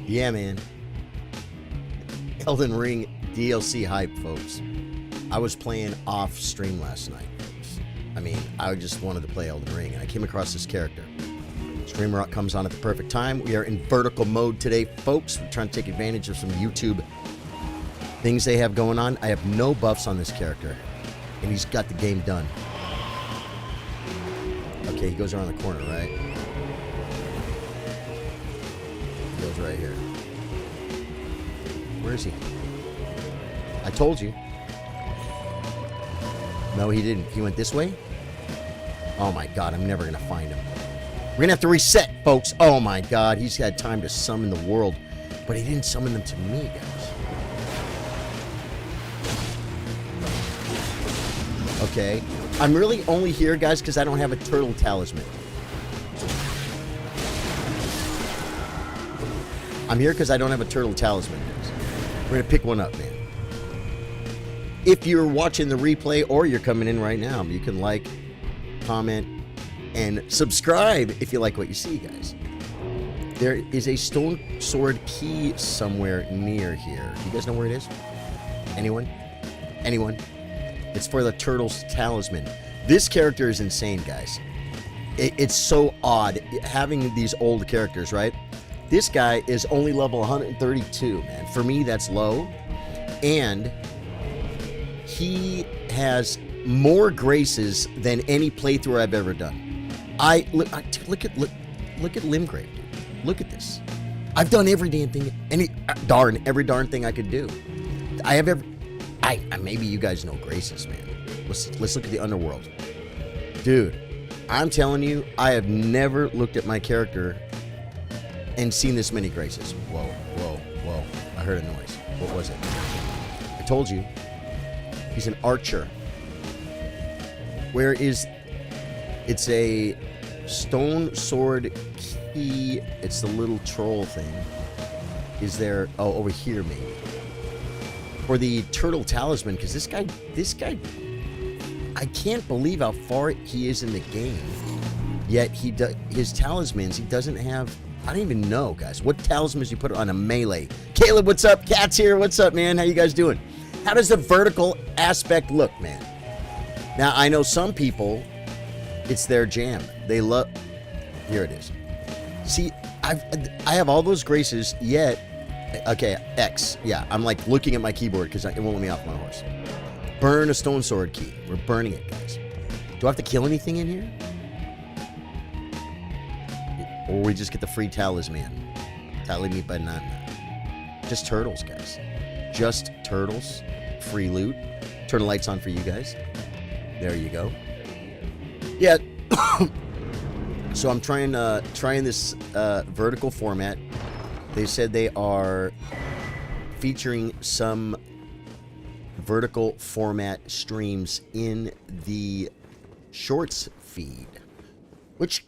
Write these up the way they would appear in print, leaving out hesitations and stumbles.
Yeah, man. Elden Ring DLC hype, folks. I was playing off stream last night, folks. I mean, I just wanted to play Elden Ring, and I came across this character. Streamer comes on at the perfect time. We are in vertical mode today, folks. We're trying to take advantage of some YouTube things they have going on. I have no buffs on this character, and he's got the game done. Okay, he goes around the corner, right? He goes right here. Where is he? I told you. No, he didn't. He went this way? Oh my god, I'm never gonna find him. We're gonna have to reset, folks. Oh my god, he's had time to summon the world, but he didn't summon them to me, guys. Okay. I'm really only here, guys, because I don't have a turtle talisman. I'm here because I don't have a turtle talisman, guys. We're gonna pick one up, man. If you're watching the replay or you're coming in right now, you can like, comment, and subscribe if you like what you see, guys. There is a stone sword key somewhere near here. Do you guys know where it is? Anyone? Anyone? It's for the turtle's talisman. This character is insane, guys. It's so odd having these old characters, right? This guy is only level 132, man. For me, that's low. And he has more graces than any playthrough I've ever done. Look at Limgrave, dude. Look at this. I've done every damn thing, every darn thing I could do. Maybe you guys know graces, man. Let's look at the underworld, dude. I'm telling you, I have never looked at my character and seen this many graces. Whoa, whoa, whoa! I heard a noise. What was it? I told you. He's an archer. Where is... It's a stone sword key. It's the little troll thing. Is there... Oh, over here, maybe. For the turtle talisman, because this guy... I can't believe how far he is in the game. Yet, his talismans, he doesn't have... I don't even know, guys. What talismans you put on a melee? Caleb, what's up? Cat's here. What's up, man? How you guys doing? How does the vertical aspect look, man? Now, I know some people, it's their jam. They love... Here it is. See, I have all those graces, yet... Okay, X. Yeah, I'm like looking at my keyboard because it won't let me off my horse. Burn a stone sword key. We're burning it, guys. Do I have to kill anything in here? Or we just get the free talisman? Tally me banana. Just turtles, guys. Just turtles. Free loot. Turn the lights on for you guys. There you go. Yeah. So I'm trying this vertical format. They said they are featuring some vertical format streams in the shorts feed, which,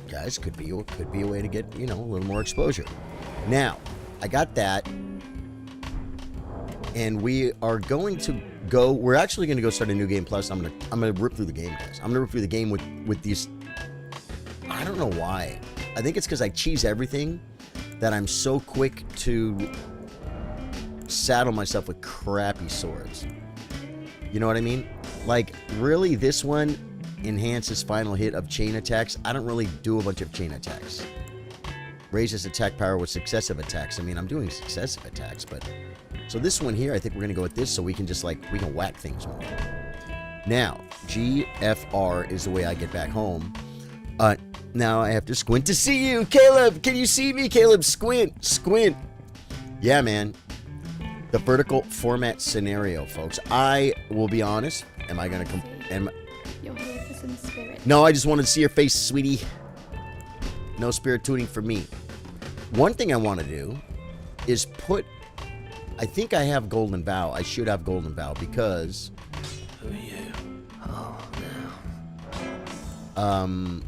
guys, could be a way to get, a little more exposure. Now, I got that. And we are going to go... We're actually going to go start a new game plus. I'm gonna rip through the game, guys. I'm going to rip through the game with these... I don't know why. I think it's because I cheese everything that I'm so quick to saddle myself with crappy swords. You know what I mean? Like, really, this one enhances final hit of chain attacks. I don't really do a bunch of chain attacks. Raises attack power with successive attacks. I mean, I'm doing successive attacks, but... So this one here, I think we're going to go with this so we can just, we can whack things more. Now, GFR is the way I get back home. Now I have to squint to see you. Caleb, can you see me? Caleb, squint, squint. Yeah, man. The vertical format scenario, folks. I will be honest. Am I going to You're here for some spirit. No, I just wanted to see your face, sweetie. No spirit tuning for me. One thing I want to do is put... I think I have Golden Vow. I should have Golden Vow because... Who are you? Oh, no.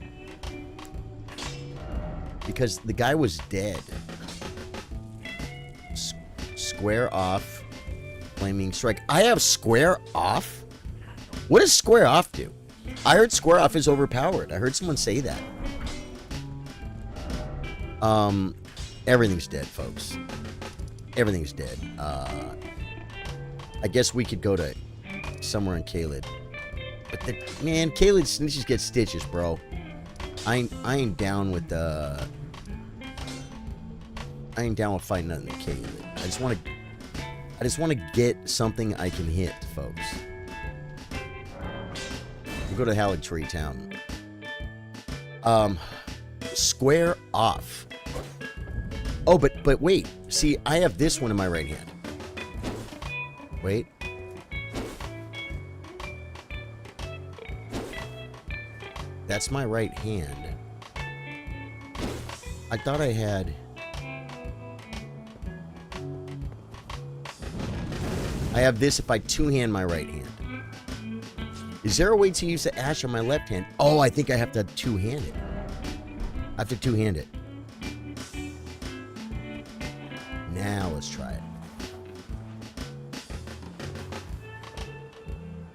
Because the guy was dead. Square off. Flaming strike. I have square off? What does square off do? I heard square off is overpowered. I heard someone say that. Everything's dead, folks. Everything's dead. I guess we could go to somewhere in Caelid. But man, Caelid snitches get stitches, bro. I ain't down with fighting nothing in Caelid. I just want to get something I can hit, folks. We'll go to Hallowed Tree Town. Square off. Oh, but wait. See, I have this one in my right hand. Wait. That's my right hand. I thought I had... I have this if I two-hand my right hand. Is there a way to use the ash on my left hand? Oh, I think I have to two-hand it. I have to two-hand it. Now let's try it.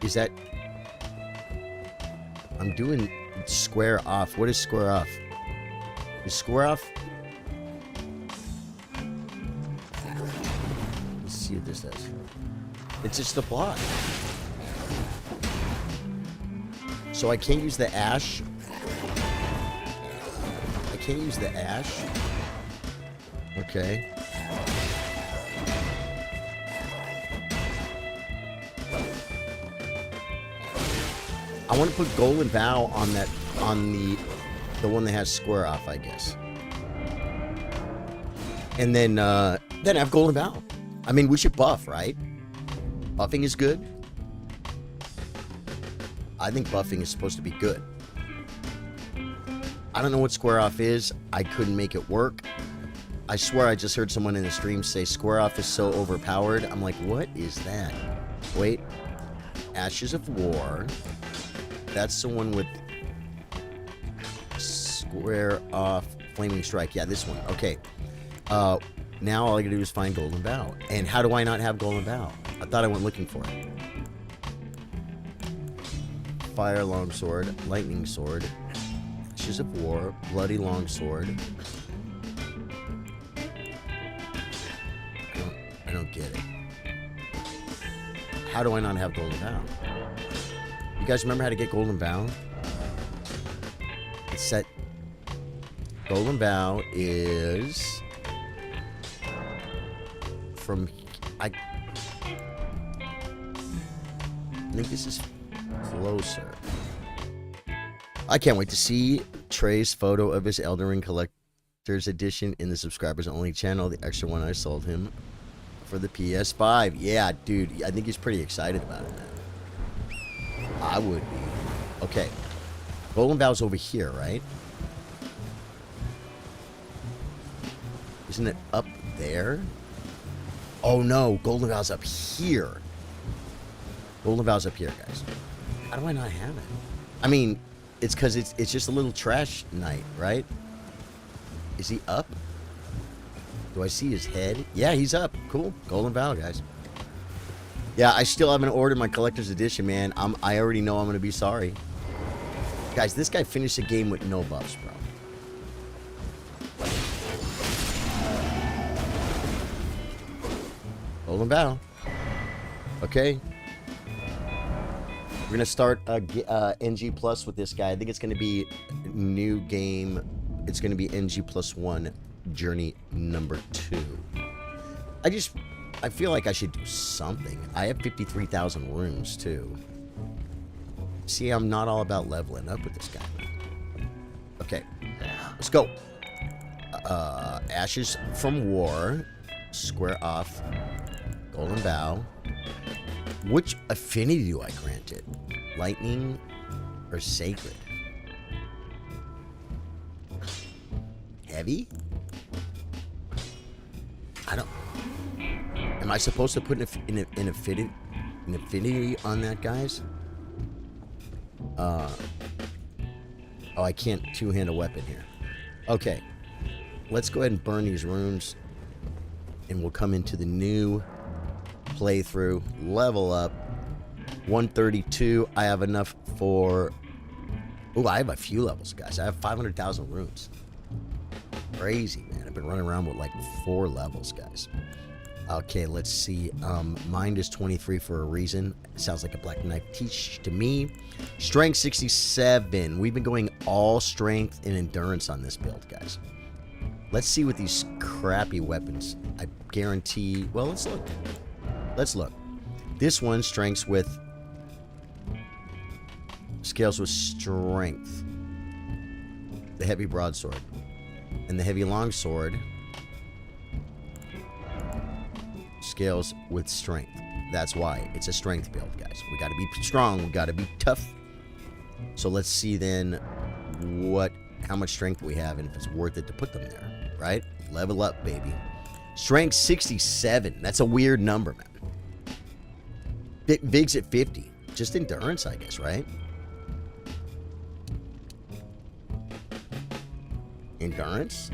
Is that... I'm doing square off. What is square off? Is square off? Let's see what this does. It's just a block. So I can't use the ash. I can't use the ash. Okay. I want to put Golden Vow on that, on the one that has square off, I guess. And then have Golden Vow. I mean, we should buff, right? Buffing is good. I think buffing is supposed to be good. I don't know what square off is. I couldn't make it work. I swear I just heard someone in the stream say square off is so overpowered. I'm like, what is that? Wait. Ashes of War. That's the one with square off flaming strike. Yeah, this one. Okay. Now all I gotta do is find Golden Vow. And how do I not have Golden Vow? I thought I went looking for it. Fire longsword, lightning sword, ashes of war, bloody longsword. I don't get it. How do I not have Golden Vow? You guys remember how to get Golden Vow? It's set. Golden Vow is from. I think this is closer. I can't wait to see Trey's photo of his Elden Ring Collector's Edition in the subscribers only channel. The extra one I sold him for the PS5. Yeah, dude, I think he's pretty excited about it, man. I would be. Okay. Golden Vow's over here, right? Isn't it up there? Oh no, Golden Vow's up here. Golden Vow's up here, guys. How do I not have it? I mean, it's because it's just a little trash knight, right? Is he up? Do I see his head? Yeah, he's up. Cool. Golden Vow, guys. Yeah, I still haven't ordered my collector's edition, man. I already know I'm going to be sorry. Guys, this guy finished the game with no buffs, bro. Golden Vow. Okay. We're going to start NG Plus with this guy. I think it's going to be new game. It's going to be NG +1 journey number 2. I feel like I should do something. I have 53,000 runes too. See, I'm not all about leveling up with this guy. Okay, let's go. Ashes from War, square off, Golden Vow. Which affinity do I grant it? Lightning or Sacred? Heavy? I don't... Am I supposed to put an affinity on that, guys? Oh, I can't two-hand a weapon here. Okay. Let's go ahead and burn these runes. And we'll come into the new playthrough. Level up. 132. I have enough for... Oh, I have a few levels, guys. I have 500,000 runes. crazy, man. I've been running around with like 4 levels, guys. Okay, let's see. Mind is 23 for a reason. It sounds like a Black Knife teach to me. Strength 67. We've been going all strength and endurance on this build, guys. Let's see what these crappy weapons. I guarantee. Well, let's look. Let's look. This one strengths with scales with strength. The heavy broadsword and the heavy longsword scales with strength. That's why it's a strength build, guys. We got to be strong. We got to be tough. So let's see then how much strength we have and if it's worth it to put them there, right? Level up, baby. Strength 67. That's a weird number, man. Vig's at 50. Just endurance, I guess, right? Endurance?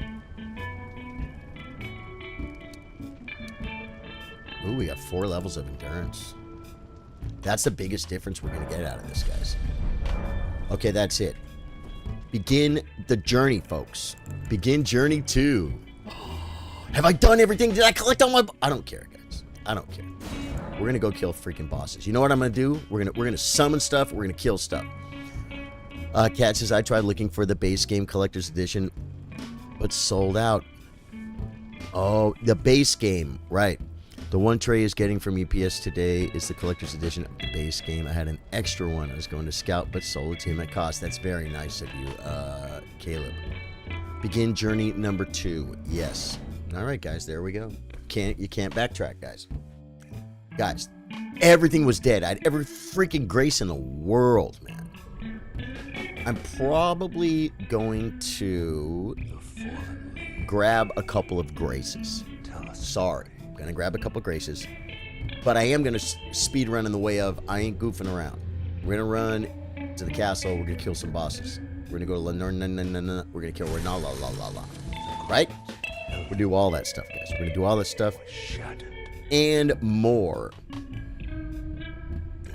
Ooh, we got 4 levels of endurance. That's the biggest difference we're going to get out of this, guys. Okay, that's it. Begin the journey, folks. Begin journey 2. Have I done everything? Did I collect all my... I don't care, guys. I don't care. We're going to go kill freaking bosses. You know what I'm going to do? We're going to summon stuff. We're going to kill stuff. Kat says, I tried looking for the base game collector's edition, but sold out. Oh, the base game. Right. The one Trey is getting from UPS today is the collector's edition of the base game. I had an extra one. I was going to scout, but sold it to him at cost. That's very nice of you, Caleb. Begin journey number 2. Yes. All right, guys. There we go. You can't backtrack, guys. Guys, everything was dead. I had every freaking grace in the world, man. I'm probably going to grab a couple of graces. Sorry. I'm going to grab a couple of graces. But I am going to speed run in the way of I ain't goofing around. We're going to run to the castle. We're going to kill some bosses. We're going to go to we're going to kill Renala. Right? We'll do all that stuff, guys. We're going to do all that stuff. And more.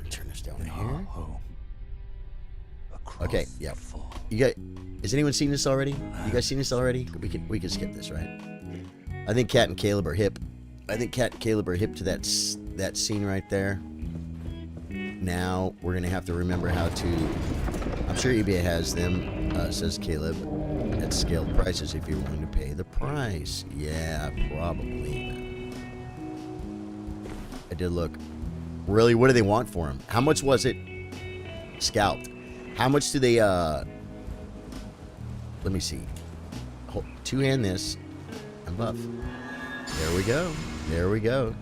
Turn this down here. Okay, yeah. Has anyone seen this already? You guys seen this already? We can skip this, right? I think Kat and Caleb are hip. I think Kat and Caleb are hip to that scene right there. Now we're gonna have to remember how to. I'm sure eBay has them. Says Caleb at scaled prices if you're willing to pay the price. Yeah, probably. I did look. Really, what do they want for him? How much was it? Scalped. How much do they, let me see. Two-hand this. And buff. There we go. There we go.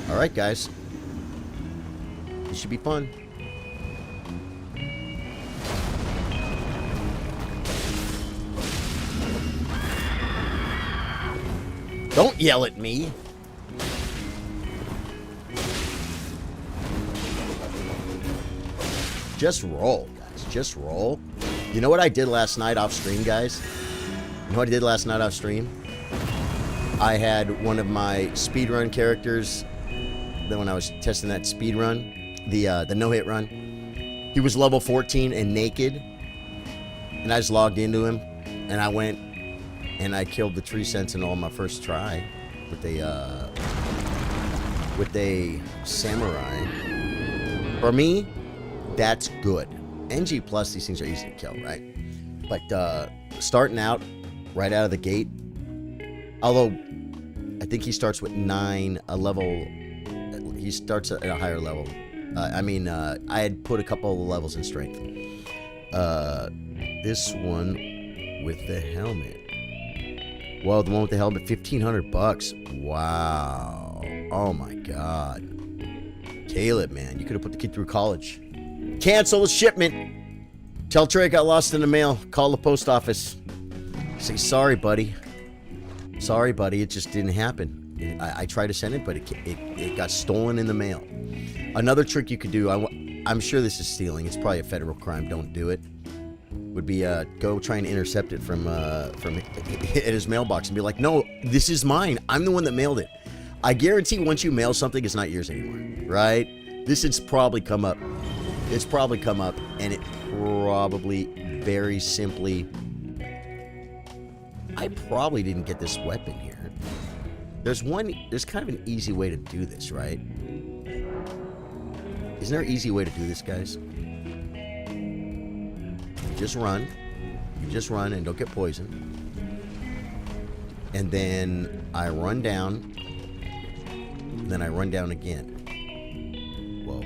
All right, guys. This should be fun. Don't yell at me. Just roll, guys. Just roll. You know what I did last night off stream, guys? You know what I did last night off stream? I had one of my speedrun characters. Then when I was testing that speedrun, the no-hit run, he was level 14 and naked. And I just logged into him. And I went and I killed the tree sentinel on my first try with a samurai. For me, that's good. NG plus, these things are easy to kill, right? But starting out right out of the gate, although I think he starts with 9, a level. He starts at a higher level. I had put a couple of levels in strength. This one with the helmet. Well, the one with the helmet, $1,500. Wow. Oh my God. Caleb, man, you could have put the kid through college. Cancel the shipment. Tell Trey got lost in the mail. Call the post office. Say, sorry, buddy. Sorry, buddy. It just didn't happen. I tried to send it, but it got stolen in the mail. Another trick you could do, I'm sure this is stealing. It's probably a federal crime. Don't do it. Would be go try and intercept it from his mailbox and be like, no, this is mine. I'm the one that mailed it. I guarantee once you mail something, it's not yours anymore, right? This has probably come up It's probably come up, and it probably very simply... I probably didn't get this weapon here. There's kind of an easy way to do this, right? Isn't there an easy way to do this, guys? You just run and don't get poisoned. And then I run down, and then I run down again. Whoa.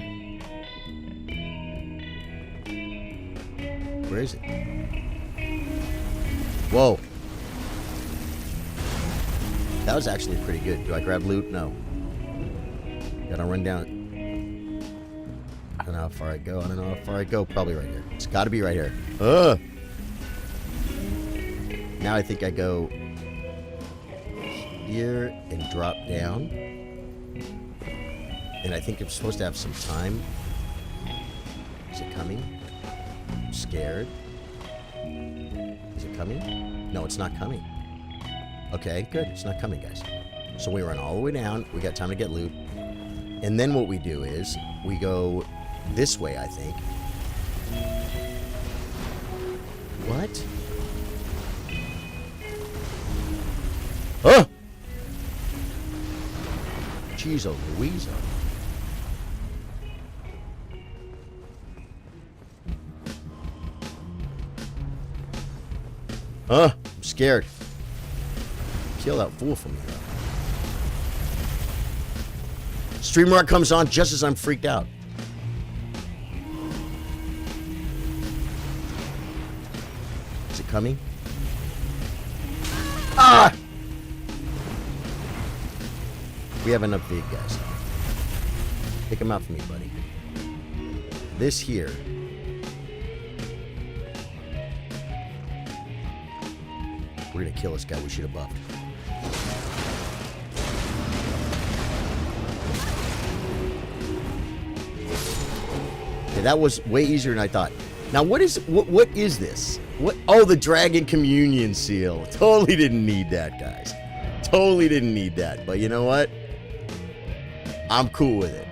Where is it? Whoa. That was actually pretty good. Do I grab loot? No. Gotta run down. I don't know how far I go. Probably right here. It's gotta be right here. Ugh! Now I think I go here and drop down. And I think I'm supposed to have some time. Is it coming? I'm scared. Is it coming? No, it's not coming. Okay, good. It's not coming, guys. So we run all the way down. We got time to get loot. And then what we do is we go this way, I think. What? Oh! Jeez, oh, Louisa. I'm scared. Kill that fool from me, though. StreamYard comes on just as I'm freaked out. Is it coming? Ah! We have enough big guys. Pick him out for me, buddy. This here. We're gonna kill this guy we should have buffed. Okay, that was way easier than I thought. Now, what is this? What? Oh, the Dragon Communion Seal. Totally didn't need that, guys. Totally didn't need that. But you know what? I'm cool with it.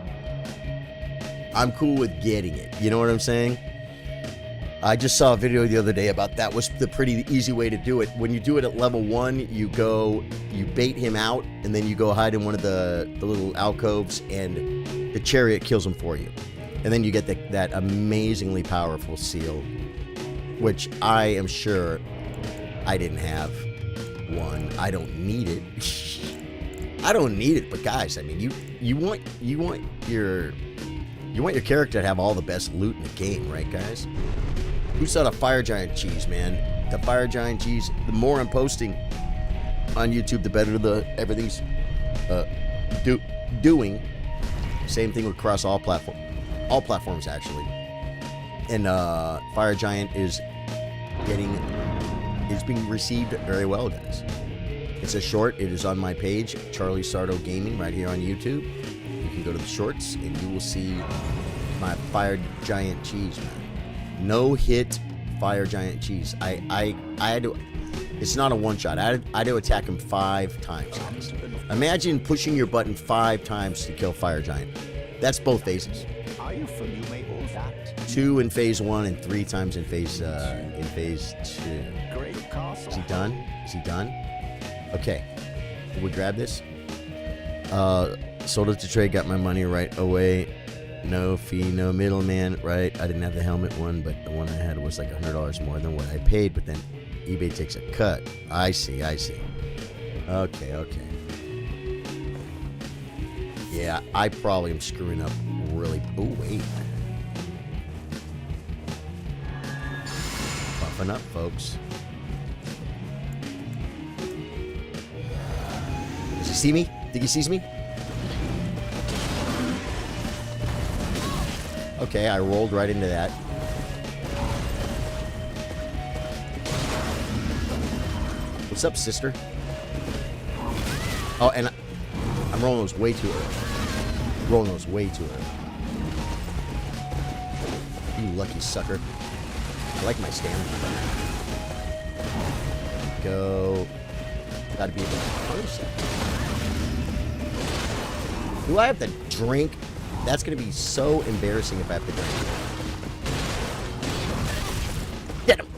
I'm cool with getting it. You know what I'm saying? I just saw a video the other day about that was the pretty easy way to do it. When you do it at level 1, you bait him out, and then you go hide in one of the little alcoves, and the chariot kills him for you. And then you get that amazingly powerful seal, which I am sure I didn't have one. I don't need it. I don't need it, but guys, I mean, you want your character to have all the best loot in the game, right, guys? Who saw the Fire Giant cheese, man? The Fire Giant cheese. The more I'm posting on YouTube, the better everything's doing. Same thing across all platforms, actually. And Fire Giant is being received very well, guys. It's a short. It is on my page, Charlie Sardo Gaming, right here on YouTube. You can go to the shorts, and you will see my Fire Giant cheese, man. No hit Fire Giant cheese. I had to. It's not a one shot. I had to attack him 5 times, guys. Imagine pushing your button 5 times to kill Fire Giant. That's both phases. Are you familiar with that? 2 in phase 1 and 3 times in phase 2. Great castle. Is he done? Is he done? Okay. Did we grab this? Sold it to trade, got my money right away. No fee, no middleman, right? I didn't have the helmet one, but the one I had was like $100 more than what I paid, but then eBay takes a cut. I see. Okay. Yeah, I probably am screwing up really... Oh, wait. Buffing up, folks. Does he see me? Think he sees me? Okay, I rolled right into that. What's up, sister? Oh, and I'm rolling those way too early. You lucky sucker. I like my stamina. Go. Gotta be able to punish that. Do I have to drink? That's going to be so embarrassing if I have to drink. Get him.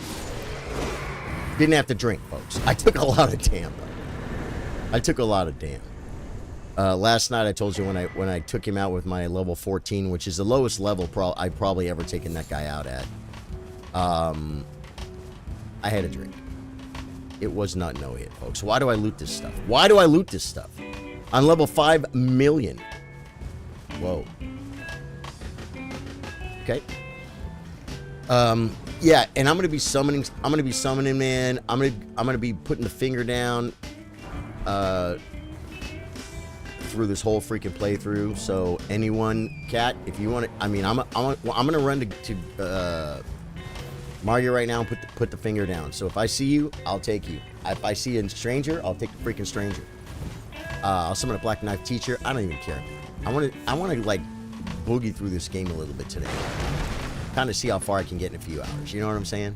Didn't have to drink, folks. I took a lot of damn, though. I took a lot of damn. Last night I told you when I took him out with my level 14, which is the lowest level I've probably ever taken that guy out at. I had a drink. It was not no hit, folks. Why do I loot this stuff? Why do I loot this stuff? On level 5 million. Whoa. Okay. Yeah, and I'm gonna be summoning, man. I'm gonna be putting the finger down through this whole freaking playthrough. So anyone, Cat, if you want to, I mean, I'm gonna run to Mario right now and put the finger down. So if I see you, I'll take you. If I see a stranger, I'll take the freaking stranger. I'll summon a Black Knife teacher. I don't even care. I want to like boogie through this game a little bit today. Kind of see how far I can get in a few hours. You know what I'm saying?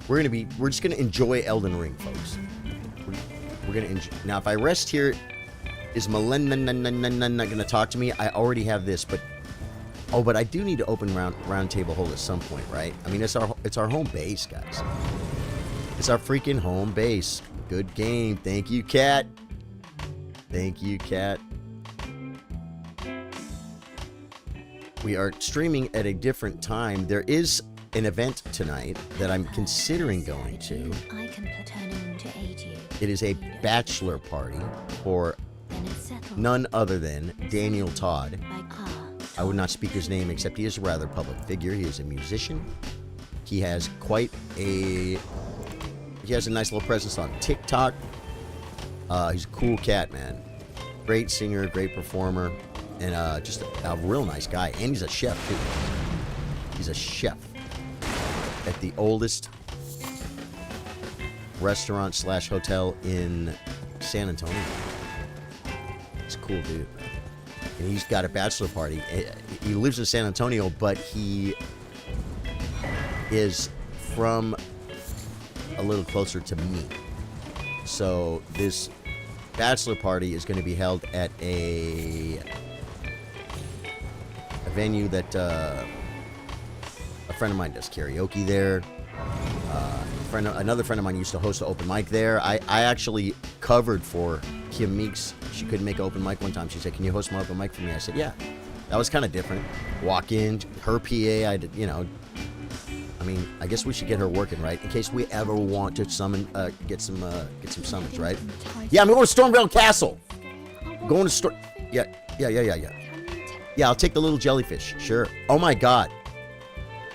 We're just gonna enjoy Elden Ring, folks. We're gonna enjoy. Now, if I rest here, is Melinda not gonna talk to me? I already have this, but but I do need to open round table hold at some point, right? I mean, it's our home base, guys. It's our freaking home base. Good game. Thank you, Cat. Thank you, Cat. We are streaming at a different time. There is an event tonight that I'm considering going to. I can platoon him to aid you. It is a bachelor party for none other than Daniel Todd. I would not speak his name, except he is a rather public figure. He is a musician. He has he has a nice little presence on TikTok. He's a cool cat, man. Great singer, great performer, and just a real nice guy. And he's a chef, too. He's a chef at the oldest restaurant/hotel in San Antonio. He's a cool dude, man. And he's got a bachelor party. He lives in San Antonio, but he is from a little closer to me. So this bachelor party is going to be held at a venue that a friend of mine does karaoke there. Another friend of mine used to host an open mic there. I actually covered for Kim Meeks. She couldn't make an open mic one time. She said, "Can you host my open mic for me?" I said, "Yeah." That was kind of different. Walk in, her PA. I did, I mean, I guess we should get her working, right? In case we ever want to summon, get some summons, right? Yeah, I'm going to Stormvale Castle. Going to Storm. Yeah. Yeah, I'll take the little jellyfish. Sure. Oh my God.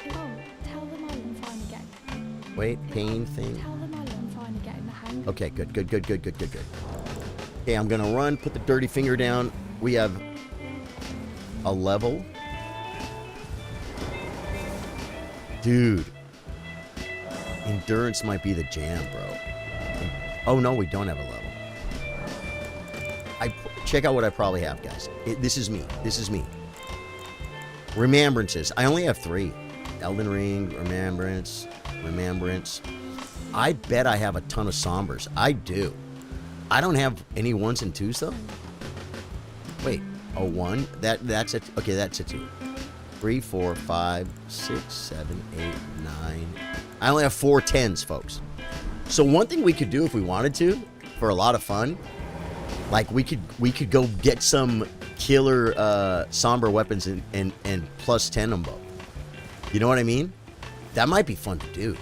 Oh, tell them I'm fine again. Wait, pain thing. Tell them I'm fine again. The hang. Okay, good. Okay, I'm gonna run. Put the dirty finger down. We have a level. Dude, endurance might be the jam, bro. Oh no, we don't have a level. Check out what I probably have, guys. This is me. Remembrances. I only have 3. Elden Ring, Remembrance. I bet I have a ton of Sombers. I do. I don't have any 1s and 2s though. Wait, a 1? That's it. Okay, that's a 2. 3, 4, 5, 6, 7, 8, 9. I only have 4 10s, folks. So one thing we could do if we wanted to, for a lot of fun, like we could go get some killer somber weapons and plus 10 them both. You know what I mean? That might be fun to do.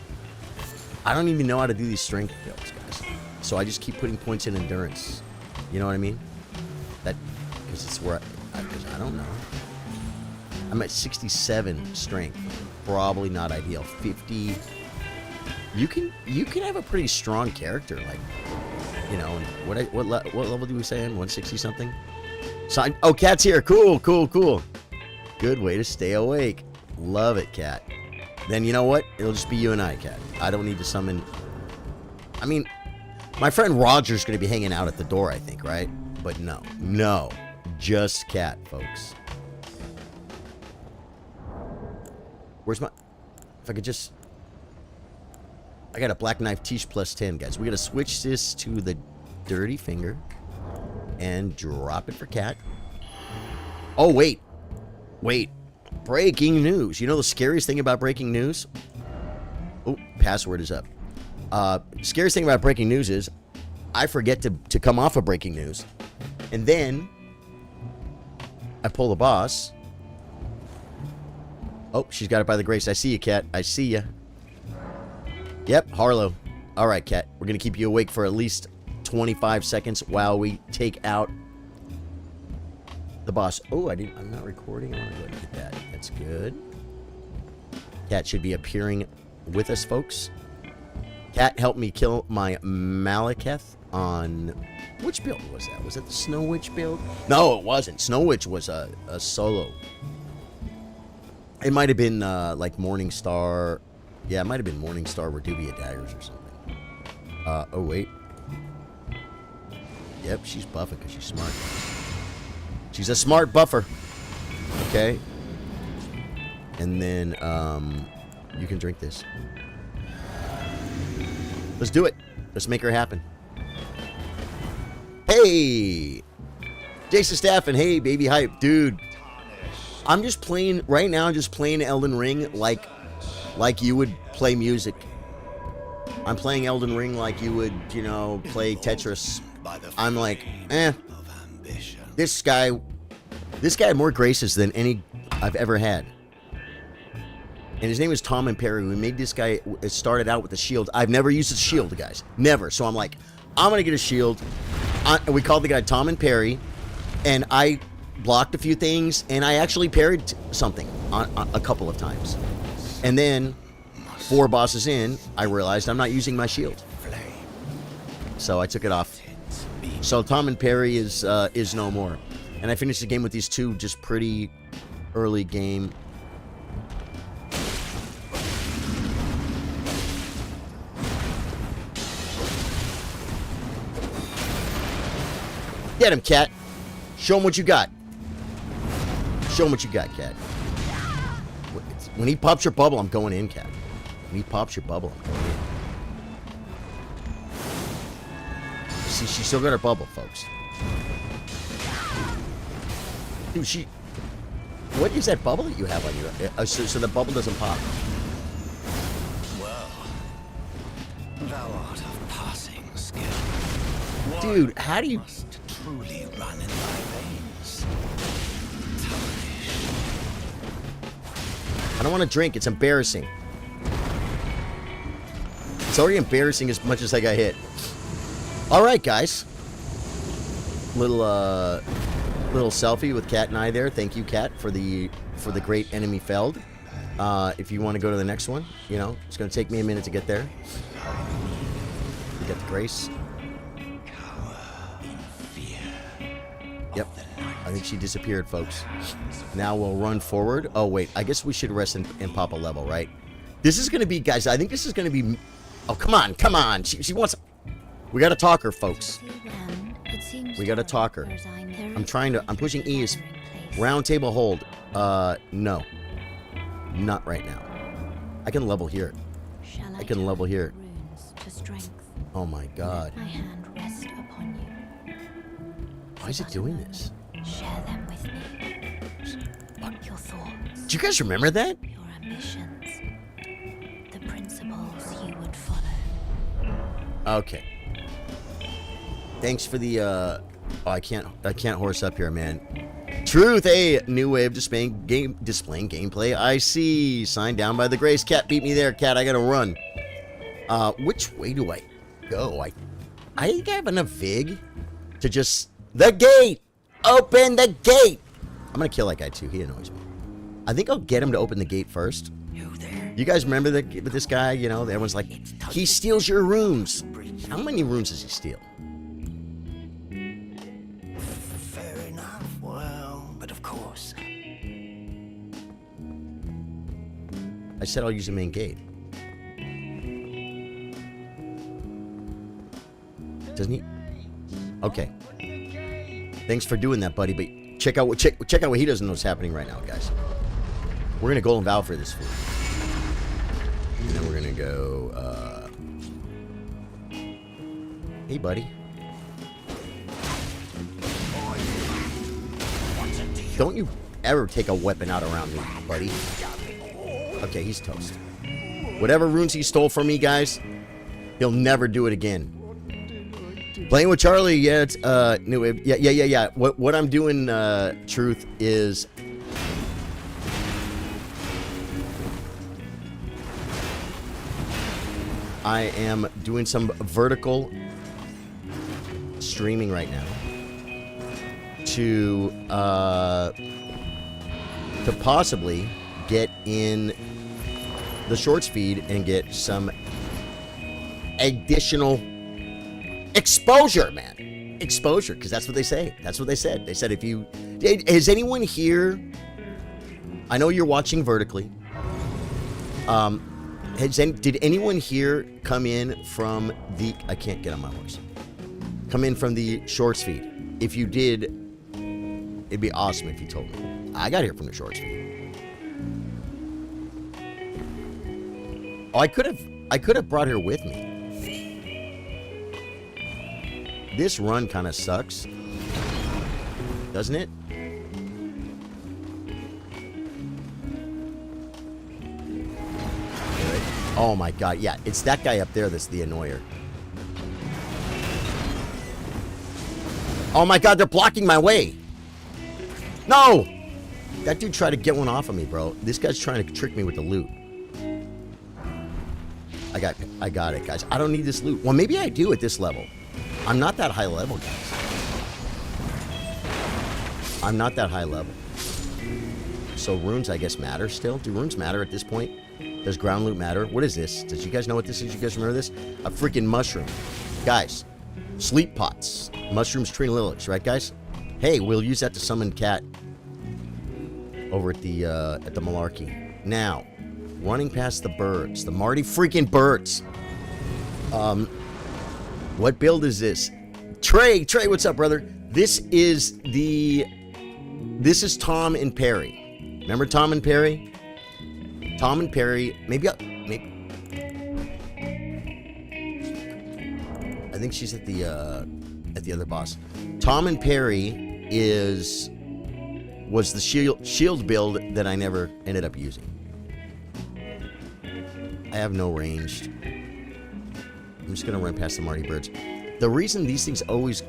I don't even know how to do these strength builds, guys. So I just keep putting points in endurance. You know what I mean? That because it's where I don't know. I'm at 67 strength. Probably not ideal. 50. You can have a pretty strong character, like, you know. What level do we say in? 160 something. So Cat's here. Cool. Good way to stay awake. Love it, Cat. Then you know what? It'll just be you and I, Cat. I don't need to summon. I mean, my friend Roger's going to be hanging out at the door, I think, right? But no, just Cat, folks. Where's my? If I could just. I got a Black Knife Tish plus 10, guys. We got to switch this to the dirty finger and drop it for Cat. Oh wait. Breaking news. You know the scariest thing about breaking news? Oh, password is up. Scariest thing about breaking news is I forget to come off of breaking news. And then I pull the boss. Oh, she's got it by the grace. I see you, Cat. I see you. Yep, Harlow. All right, Cat. We're going to keep you awake for at least 25 seconds while we take out the boss. Oh, I'm not recording. I want to go ahead and get that. That's good. Cat should be appearing with us, folks. Cat helped me kill my Malekith on... Which build was that? Was that the Snow Witch build? No, it wasn't. Snow Witch was a solo. It might have been like Morningstar. Yeah, it might have been Morningstar Reduvia Daggers or something. Oh, wait. Yep, she's buffing because she's smart. She's a smart buffer. Okay. And then you can drink this. Let's do it. Let's make her happen. Hey! Jason Staffen, hey, baby hype. Dude, I'm just playing, right now, I'm just playing Elden Ring like you would play music. I'm playing Elden Ring like you would, you know, play Tetris. I'm like, this guy had more graces than any I've ever had. And his name is Tom and Perry. We made this guy, it started out with a shield. I've never used a shield, guys. Never. So I'm like, I'm going to get a shield. We called the guy Tom and Perry. And I blocked a few things. And I actually parried something on a couple of times. And then, 4 bosses in, I realized I'm not using my shield. So I took it off. So Tom and Perry is no more. And I finished the game with these two just pretty early game. Get him, Cat. Show him what you got. Show him what you got, Cat. When he pops your bubble, I'm going in, Cat. When he pops your bubble, I'm going in. See, she still got her bubble, folks. Dude, what is that bubble that you have on you? So the bubble doesn't pop. Well, thou art of passing skill. Dude, how do you... Truly run in thy veins. I don't want to drink. It's embarrassing. It's already embarrassing as much as I got hit. All right, guys. Little selfie with Cat and I there. Thank you, Cat, for the great enemy felled. If you want to go to the next one, you know, it's going to take me a minute to get there. We got the grace. Yep. I think she disappeared, folks. Now we'll run forward. Oh, wait. I guess we should rest and pop a level, right? This is going to be, guys, I think this is going to be... Oh, come on. Come on. She wants... We got to talk her, folks. We got to talk her. I'm pushing E is round table hold. No. Not right now. I can level here. I can level here. Oh, my God. Why is it doing this? Share them with me. Your thoughts. Do you guys remember that? Your ambitions. The principles you would follow. Okay. Thanks for the oh, I can't horse up here, man. Truth, a new way of displaying gameplay. I see. Signed down by the grace. Cat beat me there, Cat. I gotta run. Which way do I go? I think I have enough vig to just... The gate! Open the gate! I'm gonna kill that guy too. He annoys me. I think I'll get him to open the gate first. You guys remember this guy? You know, everyone's like, he steals your rooms. How many rooms does he steal? Fair enough. Well, but of course. I said I'll use the main gate. Doesn't he? Okay. Thanks for doing that, buddy. But check out what he doesn't know is happening right now, guys. We're gonna golden vow for this food, and then we're gonna go. Hey, buddy. Don't you ever take a weapon out around me, buddy. Okay, he's toast. Whatever runes he stole from me, guys, he'll never do it again. Playing with Charlie, yeah, it's new. Yeah. What I'm doing, Truth, is I am doing some vertical streaming right now to possibly get in the shorts feed and get some additional exposure, man. Exposure, because that's what they say. That's what they said. They said if you... Has anyone here... I know you're watching vertically. Did anyone here come in from the... I can't get on my horse. Come in from the shorts feed. If you did, it'd be awesome if you told me. I got here from the shorts feed. Oh, I could have brought her with me. This run kind of sucks, doesn't it? Oh my god, yeah, it's that guy up there that's the annoyer. Oh my god, they're blocking my way. No! That dude tried to get one off of me, bro. This guy's trying to trick me with the loot. I got it, guys. I don't need this loot. Well, maybe I do at this level. I'm not that high level, guys. I'm not that high level. So runes, I guess, matter still? Do runes matter at this point? Does ground loot matter? What is this? Does you guys know what this is? You guys remember this? A freaking mushroom. Guys, sleep pots. Mushrooms, tree lilacs, right, guys? Hey, we'll use that to summon Cat over at the Malarkey. Now, running past the birds. The Marty freaking birds. What build is this? Trey, what's up, brother? This is Tom and Perry. Remember Tom and Perry? Tom and Perry, maybe I think she's at the other boss. Tom and Perry was the shield build that I never ended up using. I have no ranged. I'm just gonna run past the Marty birds. The reason these things always...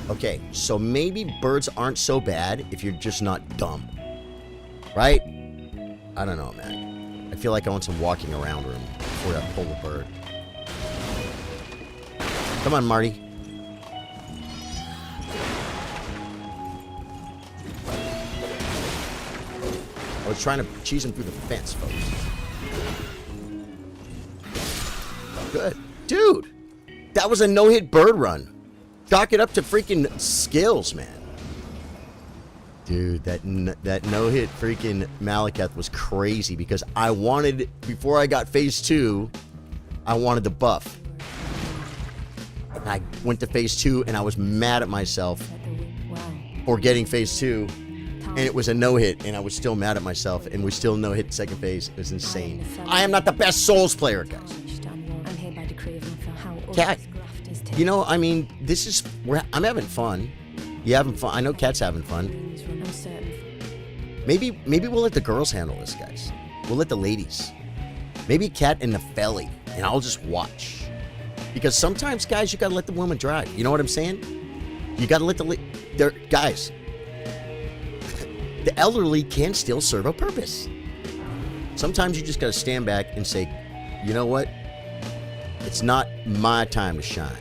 Okay, so maybe birds aren't so bad if you're just not dumb. Right? I don't know, man. I feel like I want some walking around room before I pull the bird. Come on, Marty. I was trying to cheese him through the fence, folks. Good. Dude! That was a no-hit bird run. Chalk it up to freaking skills, man. Dude, that no-hit freaking Malekith was crazy because I wanted, before I got phase 2, I wanted the buff. And I went to phase 2 and I was mad at myself for getting phase 2. And it was a no-hit, and I was still mad at myself, and we still no-hit second phase. It was insane. I am not the best Souls player, guys. Cat, you know, I mean, this is... I'm having fun. You having fun? I know Cat's having fun. Maybe we'll let the girls handle this, guys. We'll let the ladies. Maybe Cat and Nepheli, and I'll just watch. Because sometimes, guys, you gotta let the woman drive. You know what I'm saying? You gotta let the... Guys... The elderly can still serve a purpose. Sometimes you just gotta stand back and say, you know what? It's not my time to shine.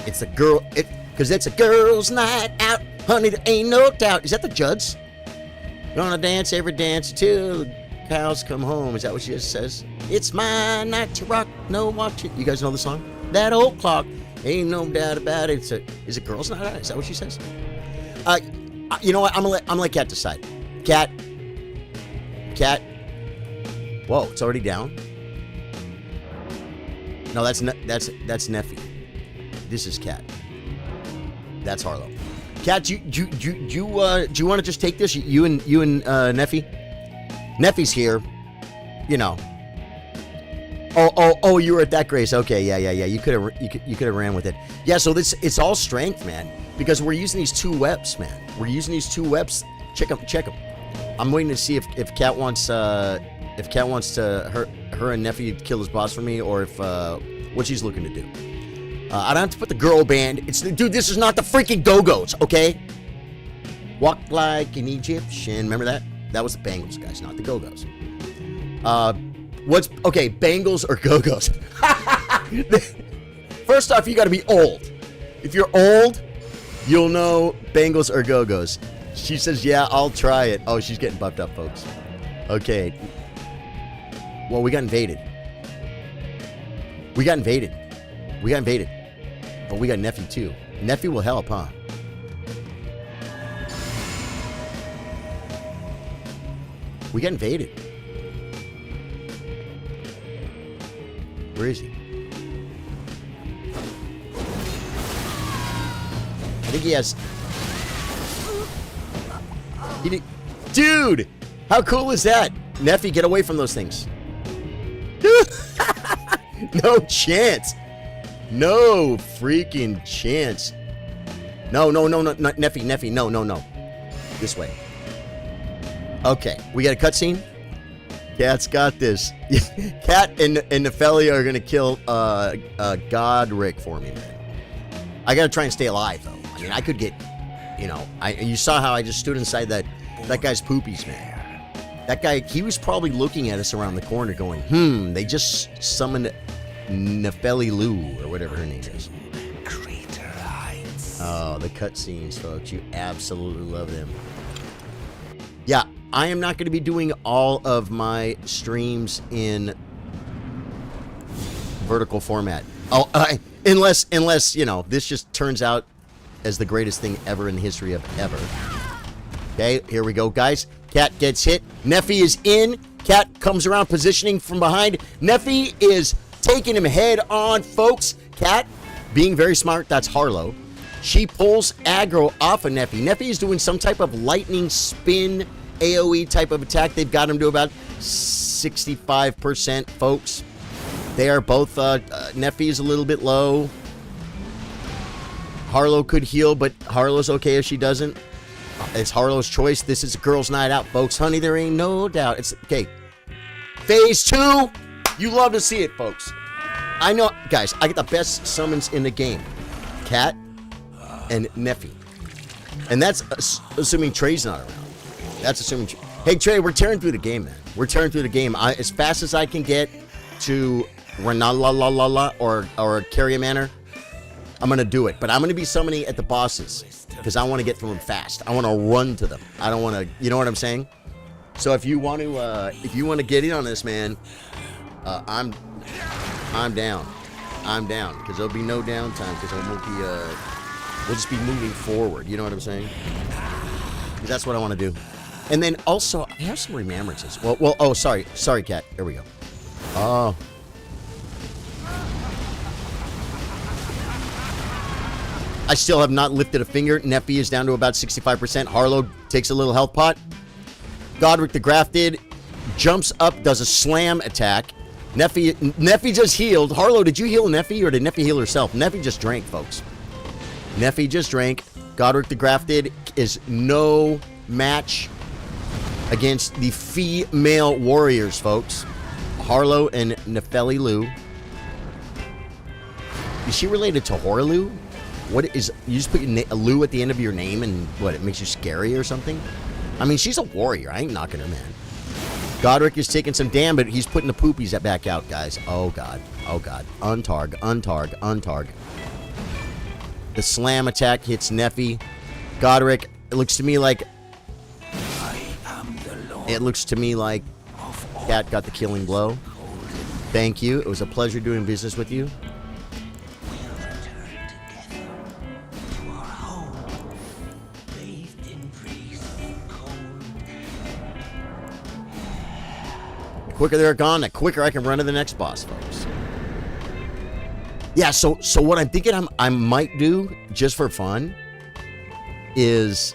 It's a girl, cause it's a girl's night out, honey, there ain't no doubt. Is that the Judds? Gonna dance every dance till the cows come home. Is that what she just says? It's my night to rock, no watch it. You guys know the song? That old clock, ain't no doubt about it. Is it girl's night out? Is that what she says? You know what? I'm gonna let Cat decide. Cat. Whoa, it's already down. No, that's Neffy. This is Cat. That's Harlow. Cat, do you want to just take this? You and Neffy. Neffy's here. You know. Oh, you were at that Grace. Okay, yeah. You could have ran with it. Yeah, so it's all strength, man. Because we're using these two webs, man. We're using these two webs Check them. I'm waiting to see if Kat wants to her and nephew kill his boss for me, or if what she's looking to do. I don't have to put the girl band. Dude, this is not the freaking Go-Go's, okay? Walk like an Egyptian. Remember that? That was the Bengals, guys, not the Go-Go's. Okay, Bengals or Go-Go's? First off, you got to be old. If you're old, you'll know Bengals or Go-Go's. She says, yeah, I'll try it. Oh, she's getting buffed up, folks. Okay. Well, we got invaded. But we got nephew, too. Nephew will help, huh? We got invaded. Where is he? I think he has... Dude! How cool is that? Nephew, get away from those things. No chance. No freaking chance. No, Nephew, no. This way. Okay, we got a cutscene. Kat's got this. Kat and Nepheli are gonna kill Godric for me, man. I gotta try and stay alive, though. I mean, I could get, you saw how I just stood inside that guy's poopies, man. That guy, he was probably looking at us around the corner going, they just summoned Nepheli Lou, or whatever her name is. Oh, the cutscenes, folks. You absolutely love them. Yeah, I am not going to be doing all of my streams in vertical format. Unless, this just turns out as the greatest thing ever in the history of ever. Okay, here we go, guys. Kat gets hit. Nephi is in. Kat comes around positioning from behind. Nephi is taking him head on, folks. Kat, being very smart, that's Harlow. She pulls aggro off of Nephi. Nephi is doing some type of lightning spin AoE type of attack. They've got him to about 65%, folks. They are both, Nephi is a little bit low. Harlow could heal, but Harlow's okay if she doesn't. It's Harlow's choice. This is a girls' night out, folks. Honey, there ain't no doubt. It's okay. Phase 2. You love to see it, folks. I know, guys, I get the best summons in the game. Kat and Nephi. And that's assuming Trey's not around. That's assuming... Hey, Trey, we're tearing through the game, man. We're tearing through the game. As fast as I can get to Ranala or Carrier Manor, I'm going to do it. But I'm going to be summoning at the bosses because I want to get through them fast. I want to run to them. I don't want to... You know what I'm saying? So if you want to get in on this, man, I'm down. I'm down because there'll be no downtime because we'll just be moving forward. You know what I'm saying? Because that's what I want to do. And then also, I have some remembrances. Sorry, Kat. There we go. Oh. I still have not lifted a finger. Nephi is down to about 65%. Harlow takes a little health pot. Godric the Grafted jumps up, does a slam attack. Nephi just healed. Harlow, did you heal Nephi or did Nephi heal herself? Nephi just drank, folks. Nephi just drank. Godric the Grafted is no match against the female warriors, folks. Harlow and Nepheli Lou. Is she related to Horlu? What is... You just put a Lou at the end of your name and what, it makes you scary or something? I mean, she's a warrior. I ain't knocking her, man. Godric is taking some damn, but he's putting the poopies back out, guys. Oh, God. Oh, God. Untarg. The slam attack hits Nephi. Godric, it looks to me like... Kat got the killing blow. Thank you. It was a pleasure doing business with you. The quicker they're gone, the quicker I can run to the next boss, folks. Yeah, so what I'm thinking I might do, just for fun, is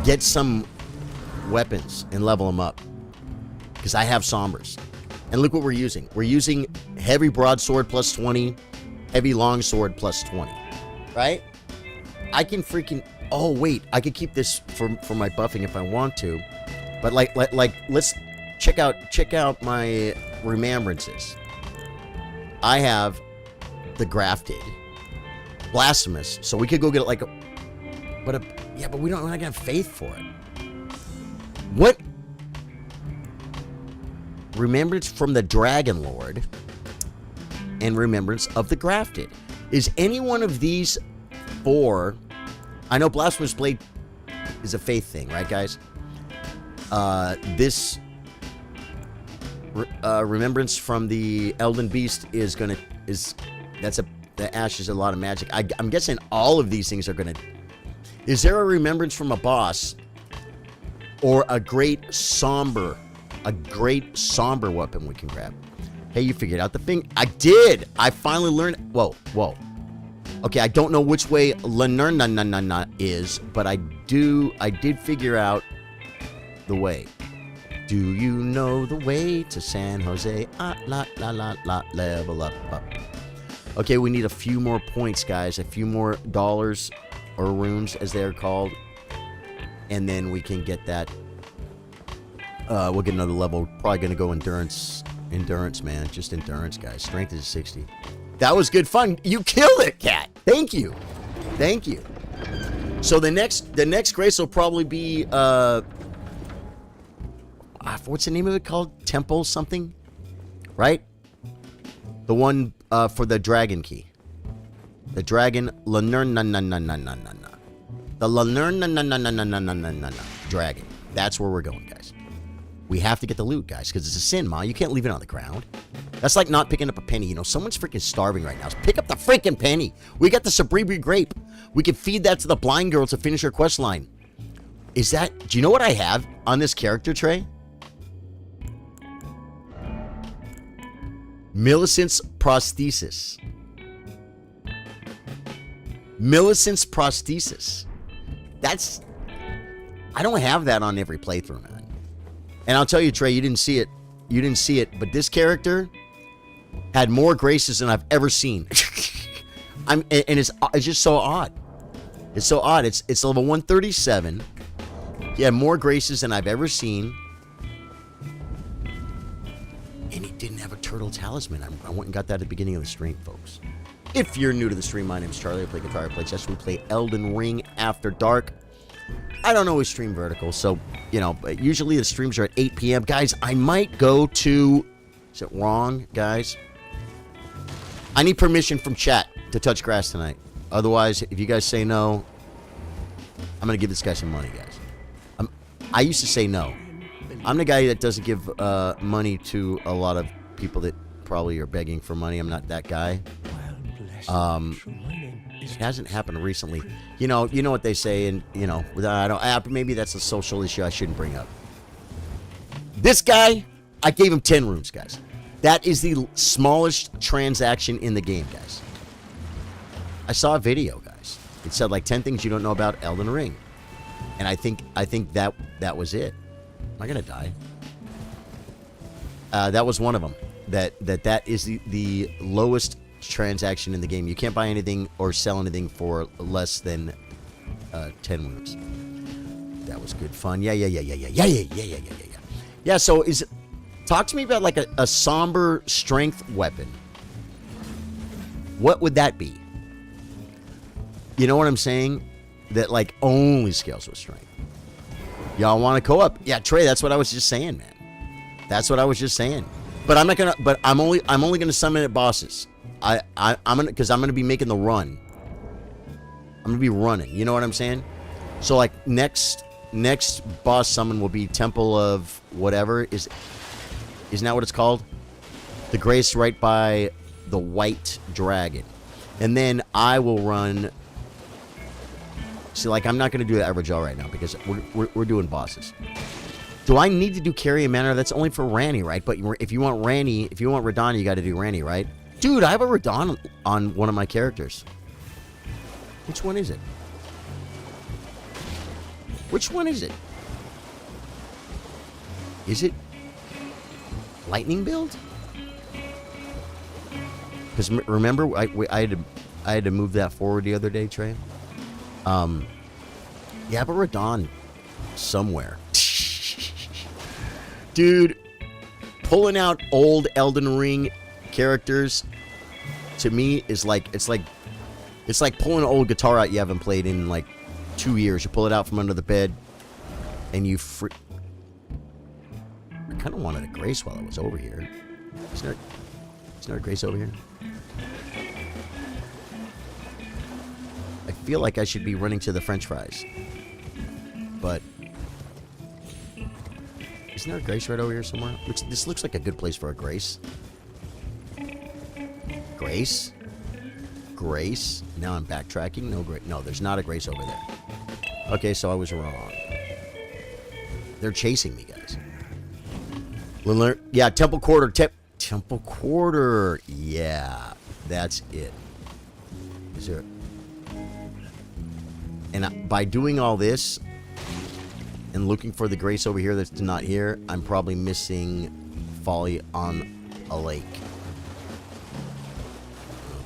get some weapons and level them up. Because I have Sombers. And look what we're using. We're using heavy broadsword plus 20, heavy longsword plus 20. Right? I can freaking... Oh wait, I could keep this for my buffing if I want to, but like let's check out my remembrances. I have the grafted, blasphemous, so we could go get like but we're not gonna have faith for it. What? Remembrance from the Dragon Lord and remembrance of the grafted. Is any one of these 4? I know Blasphemous Blade is a faith thing, right, guys? This remembrance from the Elden Beast the ash is a lot of magic. I'm guessing all of these things are gonna. Is there a remembrance from a boss or a great somber weapon we can grab? Hey, you figured out the thing? I did. I finally learned. Whoa. Okay, I don't know which way Lanernanana is, but I did figure out the way. Do you know the way to San Jose? Level up. Okay, we need a few more points, guys. A few more dollars or runes, as they're called. And then we can get that. We'll get another level. Probably going to go endurance. Endurance, man. Just endurance, guys. Strength is 60. That was good fun. You killed it, Cat. Thank you. So the next grace will probably be what's the name of it called? Temple something, right? The one for the dragon key. The dragon Lanernanananananana. The Lanernananananananana dragon. That's where we're going, guys. We have to get the loot, guys, because it's a sin, Ma. You can't leave it on the ground. That's like not picking up a penny. You know, someone's freaking starving right now. So pick up the freaking penny. We got the Sabribri grape. We can feed that to the blind girl to finish her quest line. Do you know what I have on this character tray? Millicent's prosthesis. Millicent's prosthesis. I don't have that on every playthrough, man. And I'll tell you, Trey, you didn't see it, but this character had more graces than I've ever seen. And it's just so odd. It's so odd. It's level 137. He had more graces than I've ever seen. And he didn't have a turtle talisman. I went and got that at the beginning of the stream, folks. If you're new to the stream, my name's Charlie. I play guitar, I play chess. We play Elden Ring After Dark. I don't always stream vertical, so, usually the streams are at 8 p.m. Guys, I might go to... Is it wrong, guys? I need permission from chat to touch grass tonight. Otherwise, if you guys say no, I'm going to give this guy some money, guys. I used to say no. I'm the guy that doesn't give money to a lot of people that probably are begging for money. I'm not that guy. It hasn't happened recently. You know what they say, and maybe that's a social issue I shouldn't bring up. This guy, I gave him 10 runes, guys. That is the smallest transaction in the game, guys. I saw a video, guys. It said like 10 things you don't know about Elden Ring, and I think that was it. Am I gonna die? That was one of them. That is the lowest transaction in the game. You can't buy anything or sell anything for less than 10 runes. That was good fun. Yeah. Yeah, so talk to me about like a somber strength weapon. What would that be? You know what I'm saying? That like only scales with strength. Y'all want to co-op? Yeah, Trey, that's what I was just saying, man. That's what I was just saying. But I'm only gonna summon at bosses. I'm gonna be making the run. I'm gonna be running. You know what I'm saying? So like next boss summon will be Temple of whatever. Isn't that what it's called? The Grace right by the White Dragon. And then I will run. See, like I'm not gonna do the Evergel right now because we're doing bosses. Do I need to do Carry a Manor? That's only for Ranny, right? But if you want Radahn, you got to do Ranny, right? Dude, I have a Radahn on one of my characters. Which one is it? Which one is it? Is it Lightning build? Because remember, I had to move that forward the other day, Trey. Yeah, but Radon somewhere. Dude, pulling out old Elden Ring characters to me is like it's like pulling an old guitar out you haven't played in like 2 years. You pull it out from under the bed and you I kind of wanted a Grace while I was over here. Isn't there a Grace over here? I feel like I should be running to the French fries. But isn't there a Grace right over here somewhere? This looks like a good place for a Grace. Grace? Grace? Now I'm backtracking. No, no, there's not a Grace over there. Okay, so I was wrong. They're chasing me, guys. Yeah, Temple Quarter. Temple Quarter. Yeah, that's it. Is there... And by doing all this and looking for the Grace over here that's not here, I'm probably missing Folly on a lake.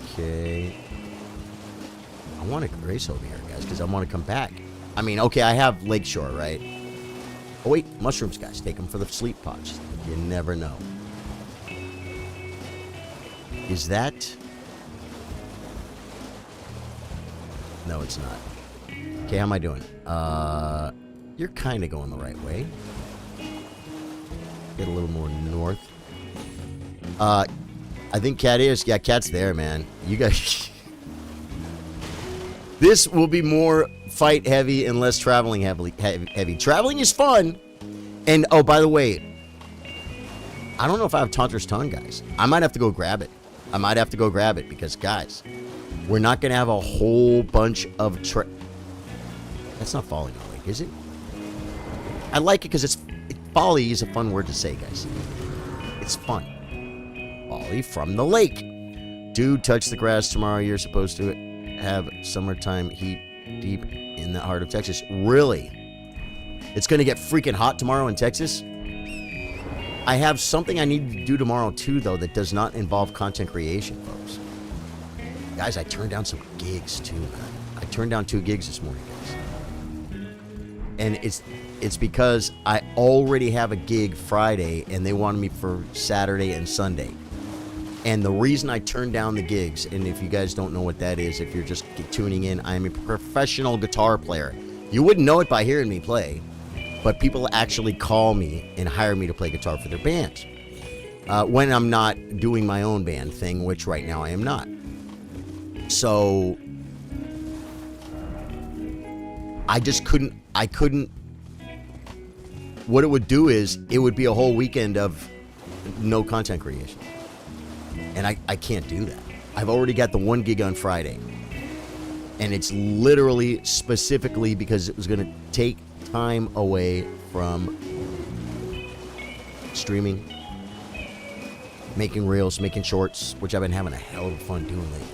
Okay. I want a Grace over here, guys, because I want to come back. I mean, okay, I have Lakeshore, right? Oh, wait, mushrooms, guys. Take them for the sleep pods. You never know. Is that... No, it's not. Okay, how am I doing? You're kind of going the right way. Get a little more north. I think Cat is. Yeah, Cat's there, man. You guys... This will be more fight heavy and less traveling heavy. Traveling is fun. And, oh, by the way, I don't know if I have Taunter's Tongue, guys. I might have to go grab it. Because, guys, we're not going to have a whole bunch of... That's not falling on lake, is it? I like it because folly is a fun word to say, guys. It's fun. Folly from the lake. Dude, touch the grass tomorrow. You're supposed to have summertime heat deep in the heart of Texas. Really? It's going to get freaking hot tomorrow in Texas? I have something I need to do tomorrow, too, though, that does not involve content creation, folks. Guys, I turned down some gigs, too, man. I turned down 2 gigs this morning, guys. And it's because I already have a gig Friday, and they wanted me for Saturday and Sunday. And the reason I turned down the gigs, and if you guys don't know what that is, if you're just tuning in, I am a professional guitar player. You wouldn't know it by hearing me play, but people actually call me and hire me to play guitar for their bands. When I'm not doing my own band thing, which right now I am not. So I just couldn't. What it would do is, it would be a whole weekend of no content creation. And I can't do that. I've already got the 1 gig on Friday. And it's literally specifically because it was going to take time away from streaming, making reels, making shorts, which I've been having a hell of fun doing lately.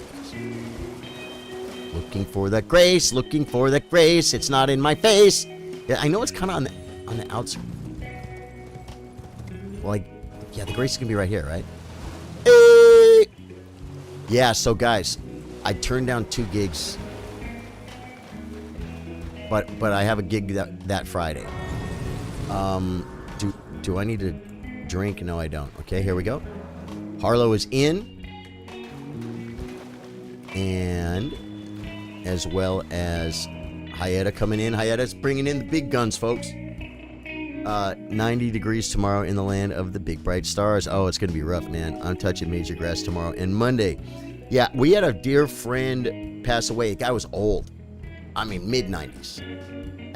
Looking for that Grace, looking for that Grace. It's not in my face. Yeah, I know it's kind of on the outskirts. Well, yeah, the Grace is going to be right here, right? Hey! Yeah, so guys, I turned down 2 gigs. But I have a gig that Friday. Do I need to drink? No, I don't. Okay, here we go. Harlow is in. And as well as Hayeta coming in. Hayeta's bringing in the big guns, folks. 90 degrees tomorrow in the land of the big bright stars. Oh, it's going to be rough, man. I'm touching major grass tomorrow. And Monday, yeah, we had a dear friend pass away. The guy was old. I mean, mid-90s,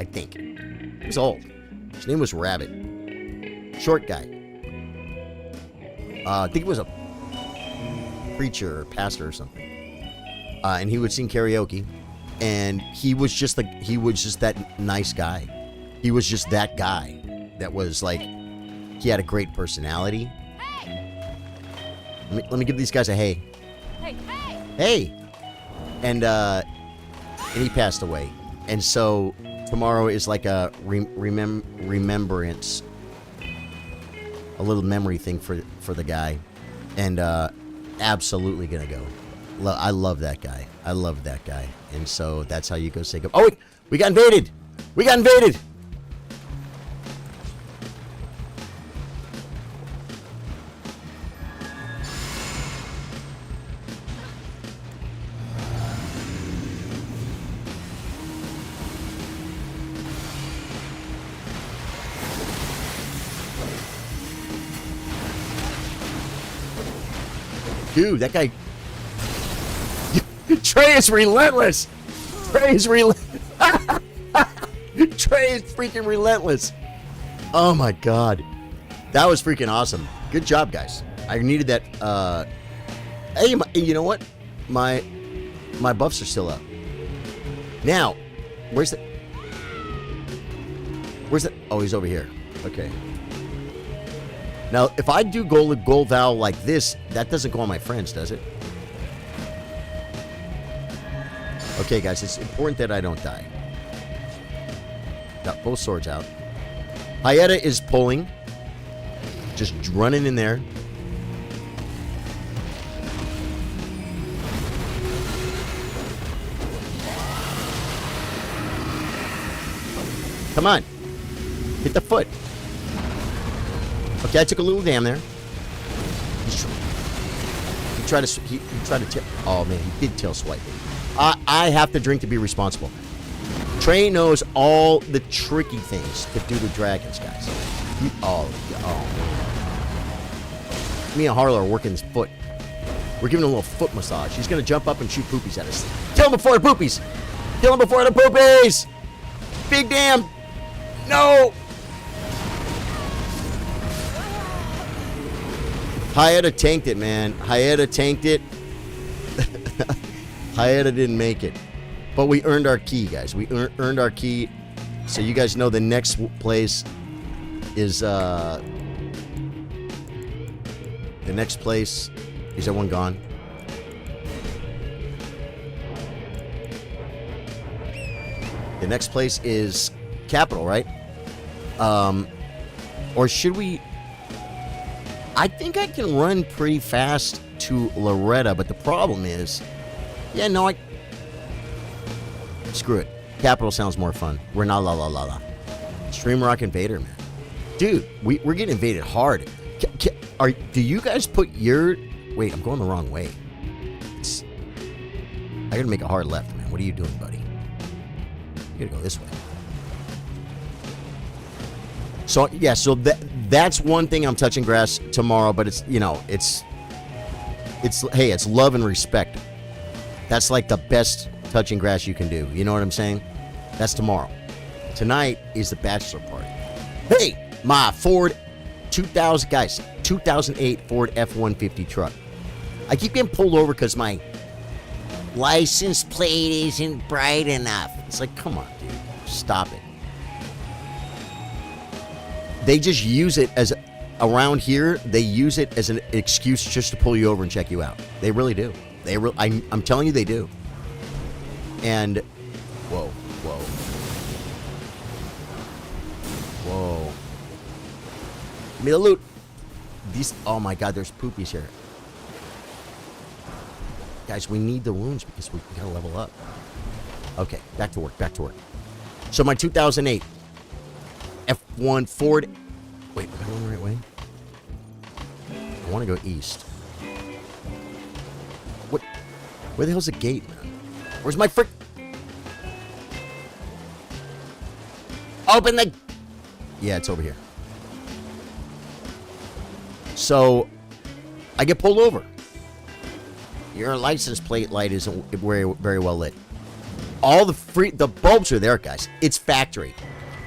I think. He was old. His name was Rabbit. Short guy. I think he was a preacher or pastor or something. And he would sing karaoke. And he was just that nice guy. He was just that guy that was like, he had a great personality. Hey! Let me give these guys a hey. Hey! Hey! And he passed away. And so tomorrow is like a remembrance, a little memory thing for the guy. And absolutely gonna go. I love that guy. I love that guy. And so that's how you go say go. Oh, wait, we got invaded. We got invaded. Dude, that guy... Trey is relentless. Trey is Trey is freaking relentless. Oh my god. That was freaking awesome. Good job, guys. I needed that. Hey, you know what? My buffs are still up. Now, where's the... Oh, he's over here. Okay. Now, if I do gold Val like this, that doesn't go on my friends, does it? Okay, guys, it's important that I don't die. Got both swords out. Hayeta is pulling. Just running in there. Come on. Hit the foot. Okay, I took a little damn there. He tried to oh man, he did tail swipe. I have to drink to be responsible. Trey knows all the tricky things to do to dragons, guys. Oh man. Me and Harlow are working his foot. We're giving him a little foot massage. He's gonna jump up and shoot poopies at us. Kill him before the poopies! Kill him before the poopies! Big damn! No! Hayeta tanked it, man. Hayeta tanked it. Hayeta didn't make it. But we earned our key, guys. We earned our key. So you guys know the next place is... The next place... Is everyone gone? The next place is Capital, right? Or should we... I think I can run pretty fast to Loretta, but the problem is... Yeah, no, screw it. Capital sounds more fun. We're not la. Stream Rock Invader, man. Dude, we're getting invaded hard. Do you guys put your... Wait, I'm going the wrong way. I gotta make a hard left, man. What are you doing, buddy? You gotta go this way. So, yeah, so that's one thing I'm touching grass tomorrow, but it's, you know, it's hey, it's love and respect. That's like the best touching grass you can do. You know what I'm saying? That's tomorrow. Tonight is the bachelor party. Hey, my Ford 2008 Ford F-150 truck. I keep getting pulled over because my license plate isn't bright enough. It's like, come on, dude. Stop it. They just use it as, around here, they use it as an excuse just to pull you over and check you out. They really do. I'm telling you they do. And, whoa. Give me the loot. Oh my god, there's poopies here. Guys, we need the wounds because we gotta level up. Okay, back to work. So my 2008 F1 Ford. Wait, am I going the right way? I want to go east. What? Where the hell's the gate, man? Where's my frick? Open the... Yeah, it's over here. So, I get pulled over. Your license plate light isn't very, very well lit. All the bulbs are there, guys. It's factory.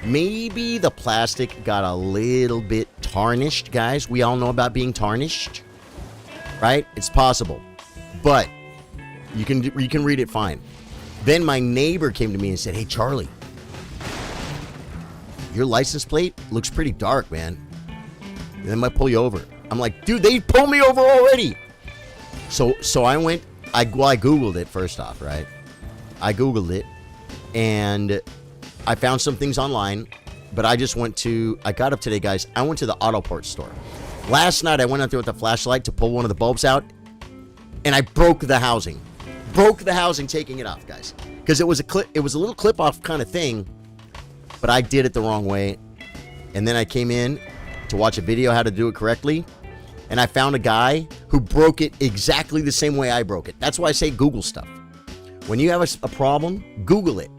Maybe the plastic got a little bit tarnished, guys. We all know about being tarnished, right? It's possible, but you can read it fine. Then my neighbor came to me and said, "Hey, Charlie, your license plate looks pretty dark, man. They might pull you over." I'm like, "Dude, they pulled me over already." So I went. I Googled it first off, right? I Googled it, and I found some things online, but I got up today, guys. I went to the auto parts store. Last night, I went out there with a flashlight to pull one of the bulbs out, and I broke the housing. Broke the housing taking it off, guys. Because it was a little clip-off kind of thing, but I did it the wrong way. And then I came in to watch a video how to do it correctly, and I found a guy who broke it exactly the same way I broke it. That's why I say Google stuff. When you have a problem, Google it.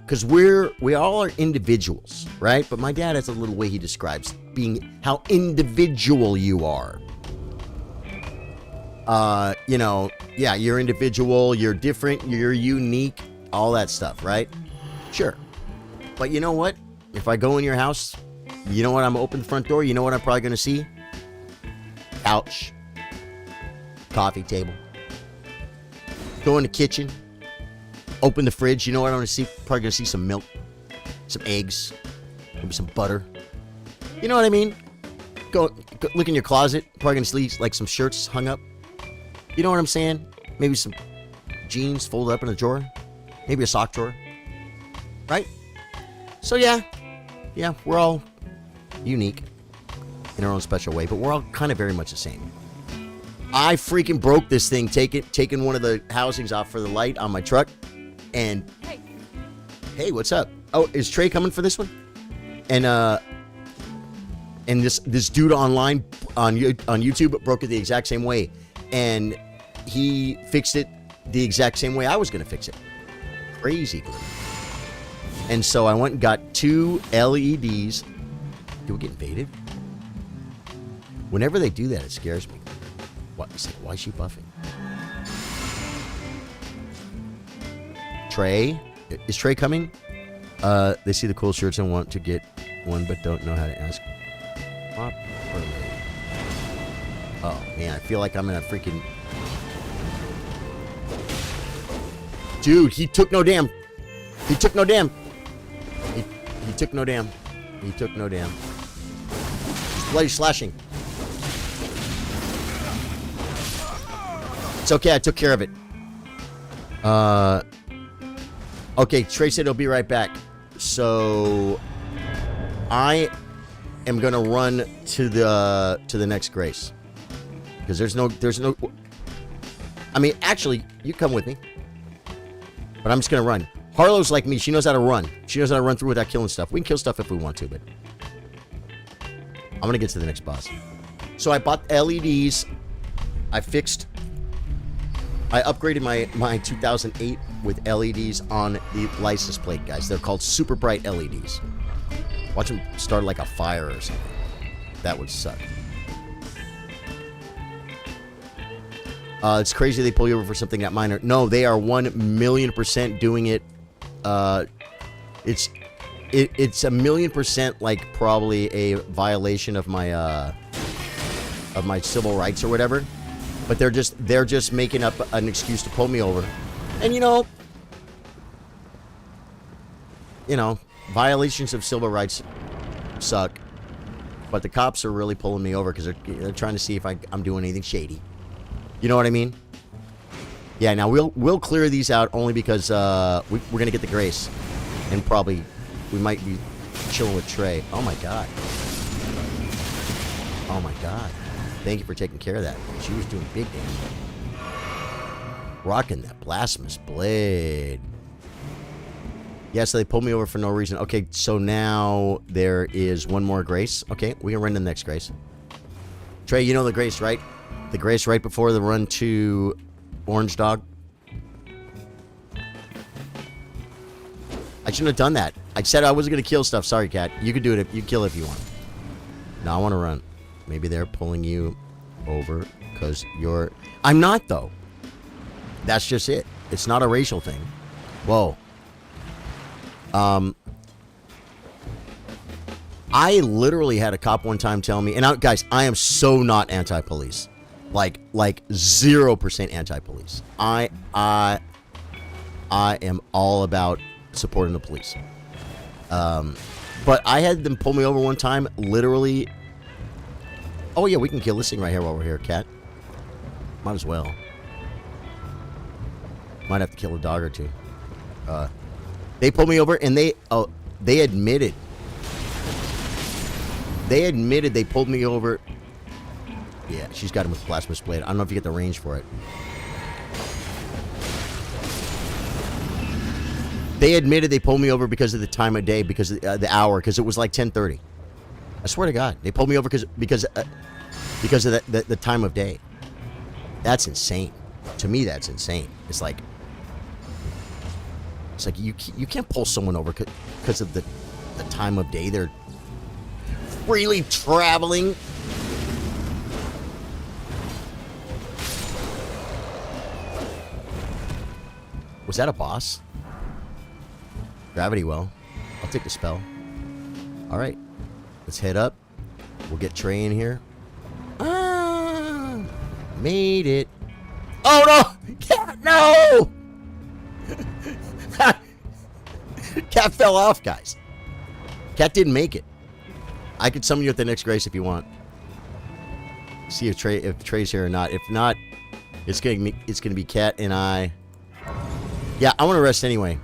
Because we all are individuals, right? But my dad has a little way he describes being how individual you are. You know, yeah, you're individual, you're different, you're unique, all that stuff, right? Sure. But you know what? If I go in your house, you know what? I'm open the front door, you know what I'm probably going to see? Couch. Coffee table. Go in the kitchen. Open the fridge. You know what I'm going to see? Probably going to see some milk. Some eggs. Maybe some butter. You know what I mean? Go look in your closet. Probably going to see like some shirts hung up. You know what I'm saying? Maybe some jeans folded up in a drawer. Maybe a sock drawer. Right? So yeah. Yeah, we're all unique in our own special way, but we're all kind of very much the same. I freaking broke this thing taking one of the housings off for the light on my truck. And hey, what's up? Oh, is Trey coming for this one? And this dude online on YouTube broke it the exact same way, and he fixed it the exact same way I was gonna fix it. Crazy good. And so I went and got 2 LEDs. Do we get invaded? Whenever they do that, it scares me. What? It's like, why is she buffing? Trey? Is Trey coming? They see the cool shirts and want to get one, but don't know how to ask. Oh, man, I feel like I'm in a freaking... Dude, he took no damn. He took no damn. He took no damn. He took no damn. He's bloody slashing. It's okay, I took care of it. Okay, Trey said he'll be right back. So I am gonna run to the next Grace. Because there's no I mean, actually, you come with me. But I'm just gonna run. Harlow's like me, she knows how to run. She knows how to run through without killing stuff. We can kill stuff if we want to, but I'm gonna get to the next boss. So I bought LEDs. I upgraded my 2008 with LEDs on the license plate, guys. They're called super bright LEDs. Watch them start like a fire or something. That would suck. It's crazy they pull you over for something that minor. No, they are 1,000,000% doing it. It's 1,000,000% like probably a violation of my civil rights or whatever. But they're just making up an excuse to pull me over. And you know, violations of civil rights suck. But the cops are really pulling me over because they're trying to see if I'm doing anything shady. You know what I mean? Yeah. Now we'll clear these out only because we're gonna get the Grace, and probably we might be chilling with Trey. Oh my god. Oh my god. Thank you for taking care of that. She was doing big damage. Rocking that blasphemous blade. Yeah, so they pulled me over for no reason. Okay, so now there is one more Grace. Okay, we can run to the next Grace. Trey, you know the Grace, right? The Grace right before the run to Orange Dog. I shouldn't have done that. I said I wasn't going to kill stuff. Sorry, Cat. You could do it. You kill it if you want. No, I want to run. Maybe they're pulling you over because you're... I'm not, though. That's just it. It's not a racial thing. Whoa. I literally had a cop one time tell me... And guys, I am so not anti-police. Like 0% anti-police. I am all about supporting the police. But I had them pull me over one time, literally... Oh, yeah, we can kill this thing right here while we're here, Cat. Might as well. Might have to kill a dog or two. They pulled me over, and they admitted. They admitted they pulled me over. Yeah, she's got him with the blasphemous blade. I don't know if you get the range for it. They admitted they pulled me over because of the time of day, because of the hour, because it was like 10:30. I swear to God, they pulled me over because of the time of day. That's insane. To me, that's insane. It's like you can't pull someone over because of the time of day. They're freely traveling. Was that a boss? Gravity well. I'll take the spell. All right. Let's head up. We'll get Trey in here. Made it. Oh, no! Cat, no! Cat fell off, guys. Cat didn't make it. I could summon you at the next grace if you want. See if Trey's here or not. If not, it's gonna be Cat and I. Yeah, I want to rest anyway.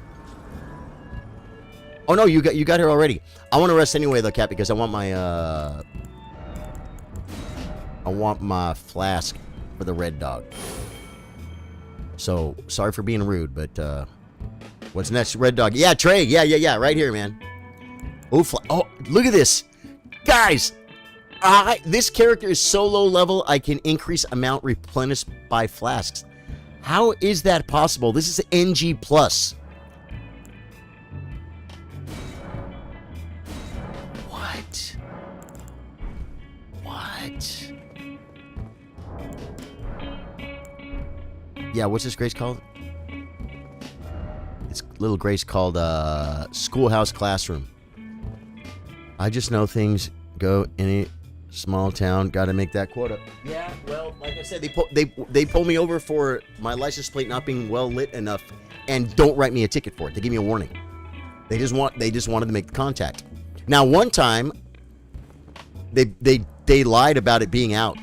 Oh no, you got her already. I want to rest anyway though, Cat, because I want my flask for the red dog. So sorry for being rude, but what's next? Red dog. Yeah, Trey. Yeah. Right here, man. Oh, look at this, guys. This character is so low level. I can increase amount replenished by flasks. How is that possible? This is NG plus. What? Yeah, what's this grace called? It's little grace called Schoolhouse Classroom. I just know things go in a small town. Got to make that quota. Yeah, well, like I said, they pulled me over for my license plate not being well lit enough, and don't write me a ticket for it. They give me a warning. They just wanted to make the contact. Now, one time, they lied about it being out.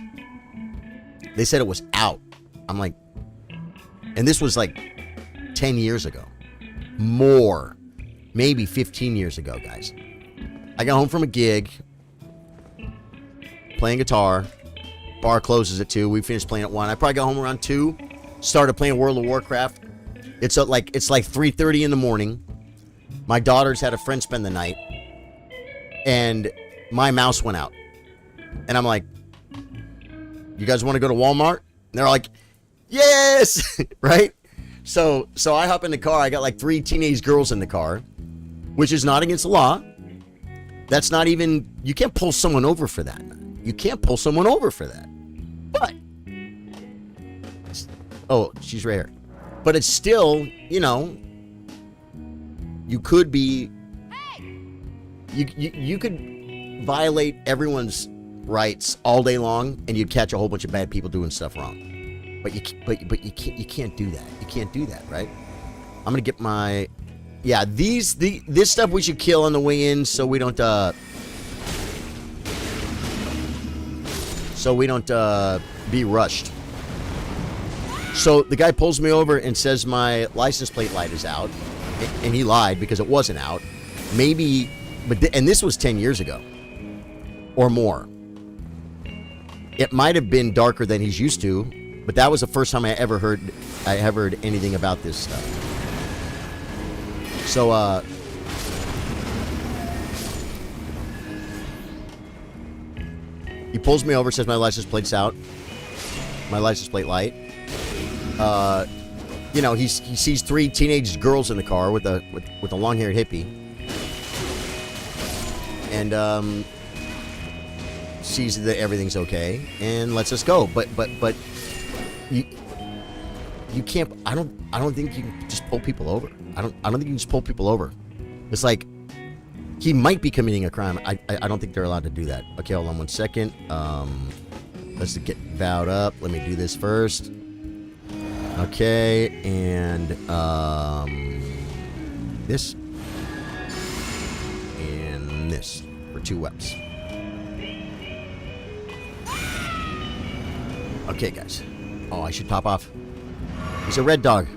They said it was out. I'm like, and this was like 10 years ago, more, maybe 15 years ago, guys. I got home from a gig, playing guitar. Bar closes at 2. We finished playing at 1. I probably got home around 2. Started playing World of Warcraft. It's like 3:30 in the morning. My daughters had a friend spend the night, and my mouse went out. And I'm like, "You guys want to go to Walmart?" And they're like, "Yes!" Right? So I hop in the car. I got like 3 teenage girls in the car, which is not against the law. That's not even, you can't pull someone over for that. You can't pull someone over for that. But, oh, she's right here. But it's still, you could be, you could violate everyone's rights all day long, and you'd catch a whole bunch of bad people doing stuff wrong. But you can't do that. You can't do that, right? I'm gonna get my, yeah, this stuff we should kill on the way in, so we don't be rushed. So the guy pulls me over and says my license plate light is out, and he lied because it wasn't out. Maybe, and this was 10 years ago or more. It might have been darker than he's used to, but that was the first time I ever heard anything about this stuff. So he pulls me over, says my license plate's out, my license plate light. He sees 3 teenage girls in the car with a long-haired hippie, and sees that everything's okay and lets us go. But you can't. I don't think you can just pull people over. I don't think you can just pull people over. It's like he might be committing a crime. I don't think they're allowed to do that. Okay, hold on one second. Let's get vowed up. Let me do this first. Okay, and this and this for 2 weps. Okay, guys. Oh, I should top off. He's a red dog.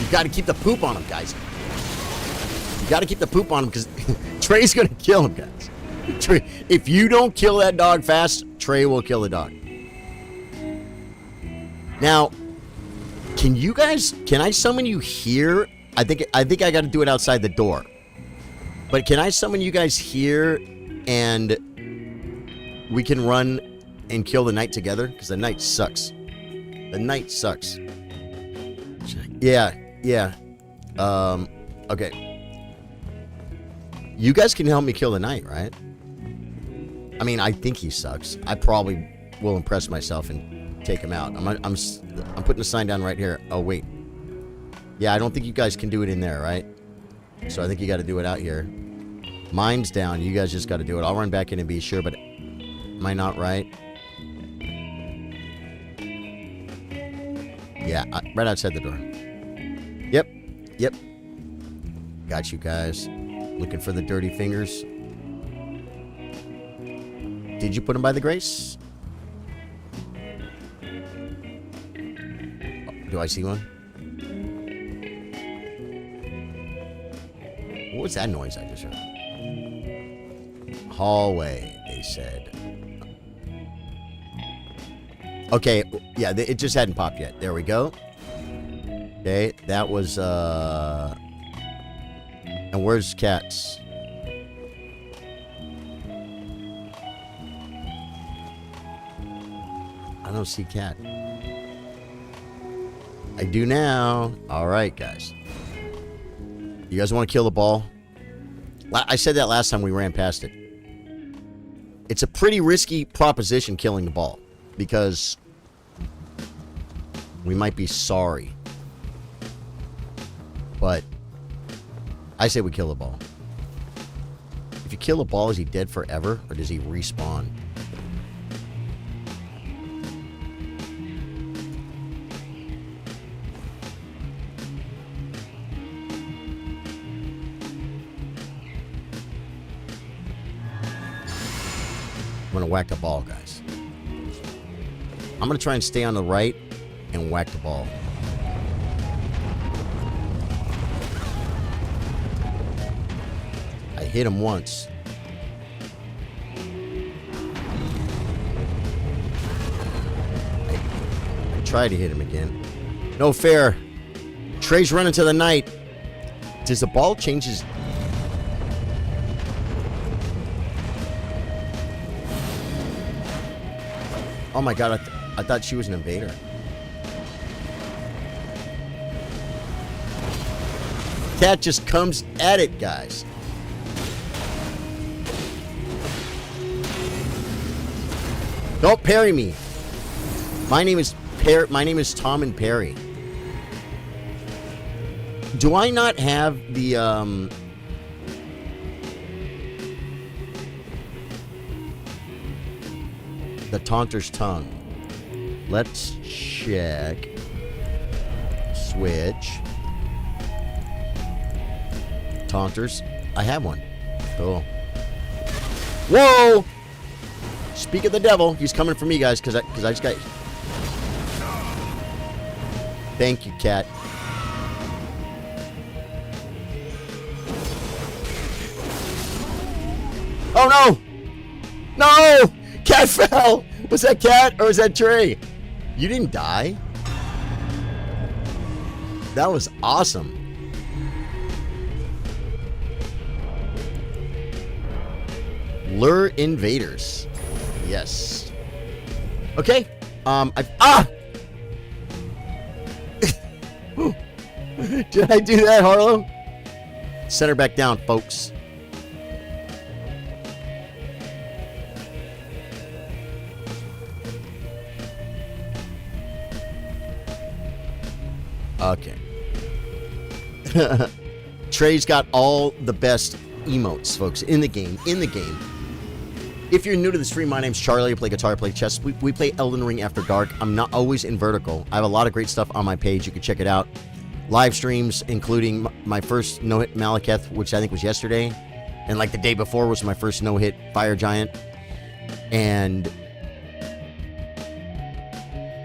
You got to keep the poop on him, guys. You got to keep the poop on him because Trey's going to kill him, guys. If you don't kill that dog fast, Trey will kill the dog. Now, can I summon you here? I think I got to do it outside the door. But can I summon you guys here and we can run and kill the knight together? Because the knight sucks. The knight sucks. Yeah. Okay. You guys can help me kill the knight, right? I mean, I think he sucks. I probably will impress myself and take him out. I'm putting the sign down right here. Oh, wait. Yeah, I don't think you guys can do it in there, right? So I think you got to do it out here. Mine's down. You guys just got to do it. I'll run back in and be sure, but am I not right? Yeah, right outside the door. Yep. Got you guys. Looking for the dirty fingers. Did you put them by the grace? Oh, do I see one? What was that noise I just heard? Hallway, they said. Okay, yeah, it just hadn't popped yet. There we go. Okay, that was, and where's cats? I don't see cat. I do now. All right, guys. You guys want to kill the ball? I said that last time we ran past it. It's a pretty risky proposition killing the ball because we might be sorry. But I say we kill the ball. If you kill the ball, is he dead forever or does he respawn? I'm going to whack the ball, guys. I'm going to try and stay on the right and whack the ball. I hit him once. I tried to hit him again. No fair. Trey's running to the knight. Does the ball change his... Oh my god, I thought she was an invader. Cat just comes at it, guys. Don't parry me. My name is Tom and Perry. Do I not have the Taunter's Tongue? Let's check. Switch. Taunters. I have one. Cool. Whoa! Speak of the devil. He's coming for me, guys, because I just got... Thank you, cat. Oh, no! No! Cat fell! Was that cat or was that Trey? You didn't die? That was awesome. Lure invaders. Yes. Okay. Did I do that, Harlow? Set her back down, folks. Okay. Trey's got all the best emotes, folks, in the game. If you're new to the stream, my name's Charlie. I play guitar, I play chess. We play Elden Ring After Dark. I'm not always in vertical. I have a lot of great stuff on my page. You can check it out. Live streams, including my first no-hit Malekith, which I think was yesterday. And like the day before was my first no-hit Fire Giant. And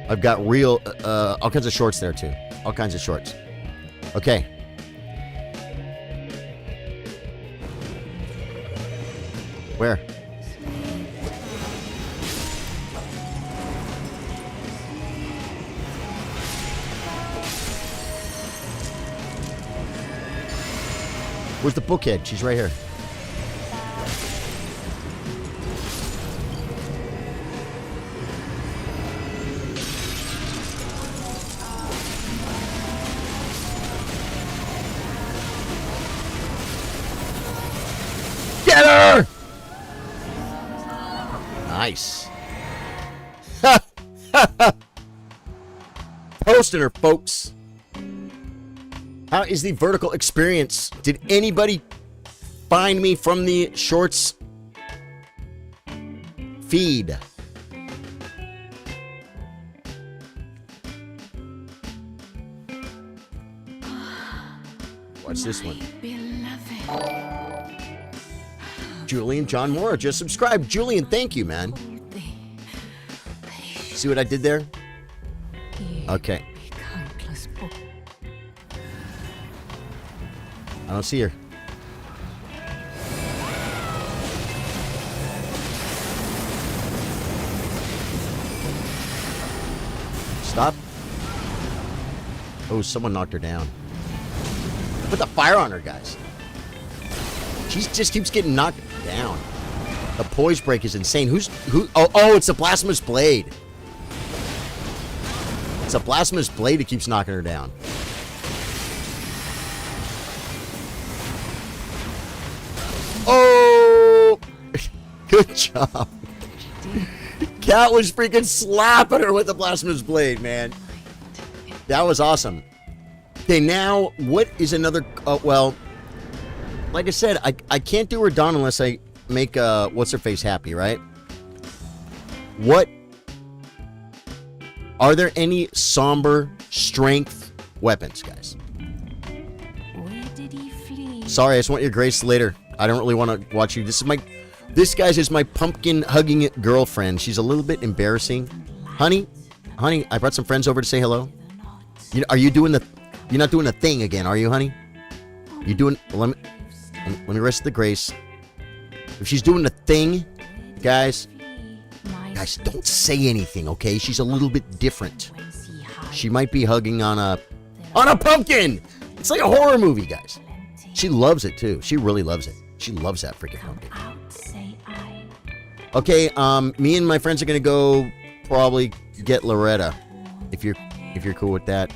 I've got all kinds of shorts there, too. All kinds of shorts. Okay. Where? Where's the bookhead? She's right here. Get her! Nice. Posting her, folks. How is the vertical experience? Did anybody find me from the shorts feed? Watch this one. Julian John Mora just subscribed. Julian, thank you, man. See what I did there? Okay. I don't see her. Stop. Oh, someone knocked her down. Put the fire on her, guys. She just keeps getting knocked down. The poise break is insane. Who? Oh, it's the Blasphemous Blade. It's a Blasphemous Blade that keeps knocking her down. Oh! Good job. Cat was freaking slapping her with the Blasphemous Blade, man. That was awesome. Okay, now, what is another... well, like I said, I can't do Radon unless I make, what's-her-face happy, right? What... Are there any somber strength weapons, guys? Where did he flee? Sorry, I just want your grace later. I don't really want to watch you. This, guys, is my pumpkin-hugging girlfriend. She's a little bit embarrassing. Honey, I brought some friends over to say hello. Are you doing the... You're not doing the thing again, are you, honey? You doing... Let me rest the grace. If she's doing the thing, guys, don't say anything, okay? She's a little bit different. She might be hugging on a pumpkin. It's like a horror movie, guys. She loves it too. She really loves it. She loves that freaking pumpkin. Okay, me and my friends are gonna go probably get Loretta. If you're cool with that.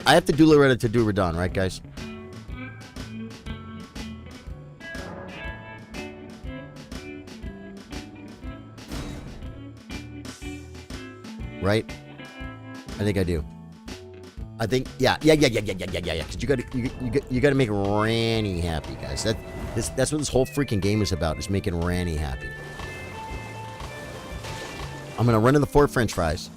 I have to do Loretta to do Radon, right, guys? Right? I think I do. I think, yeah. Because you gotta make Ranny happy, guys. That's what this whole freaking game is about, is making Ranny happy. I'm gonna run in the 4 French fries.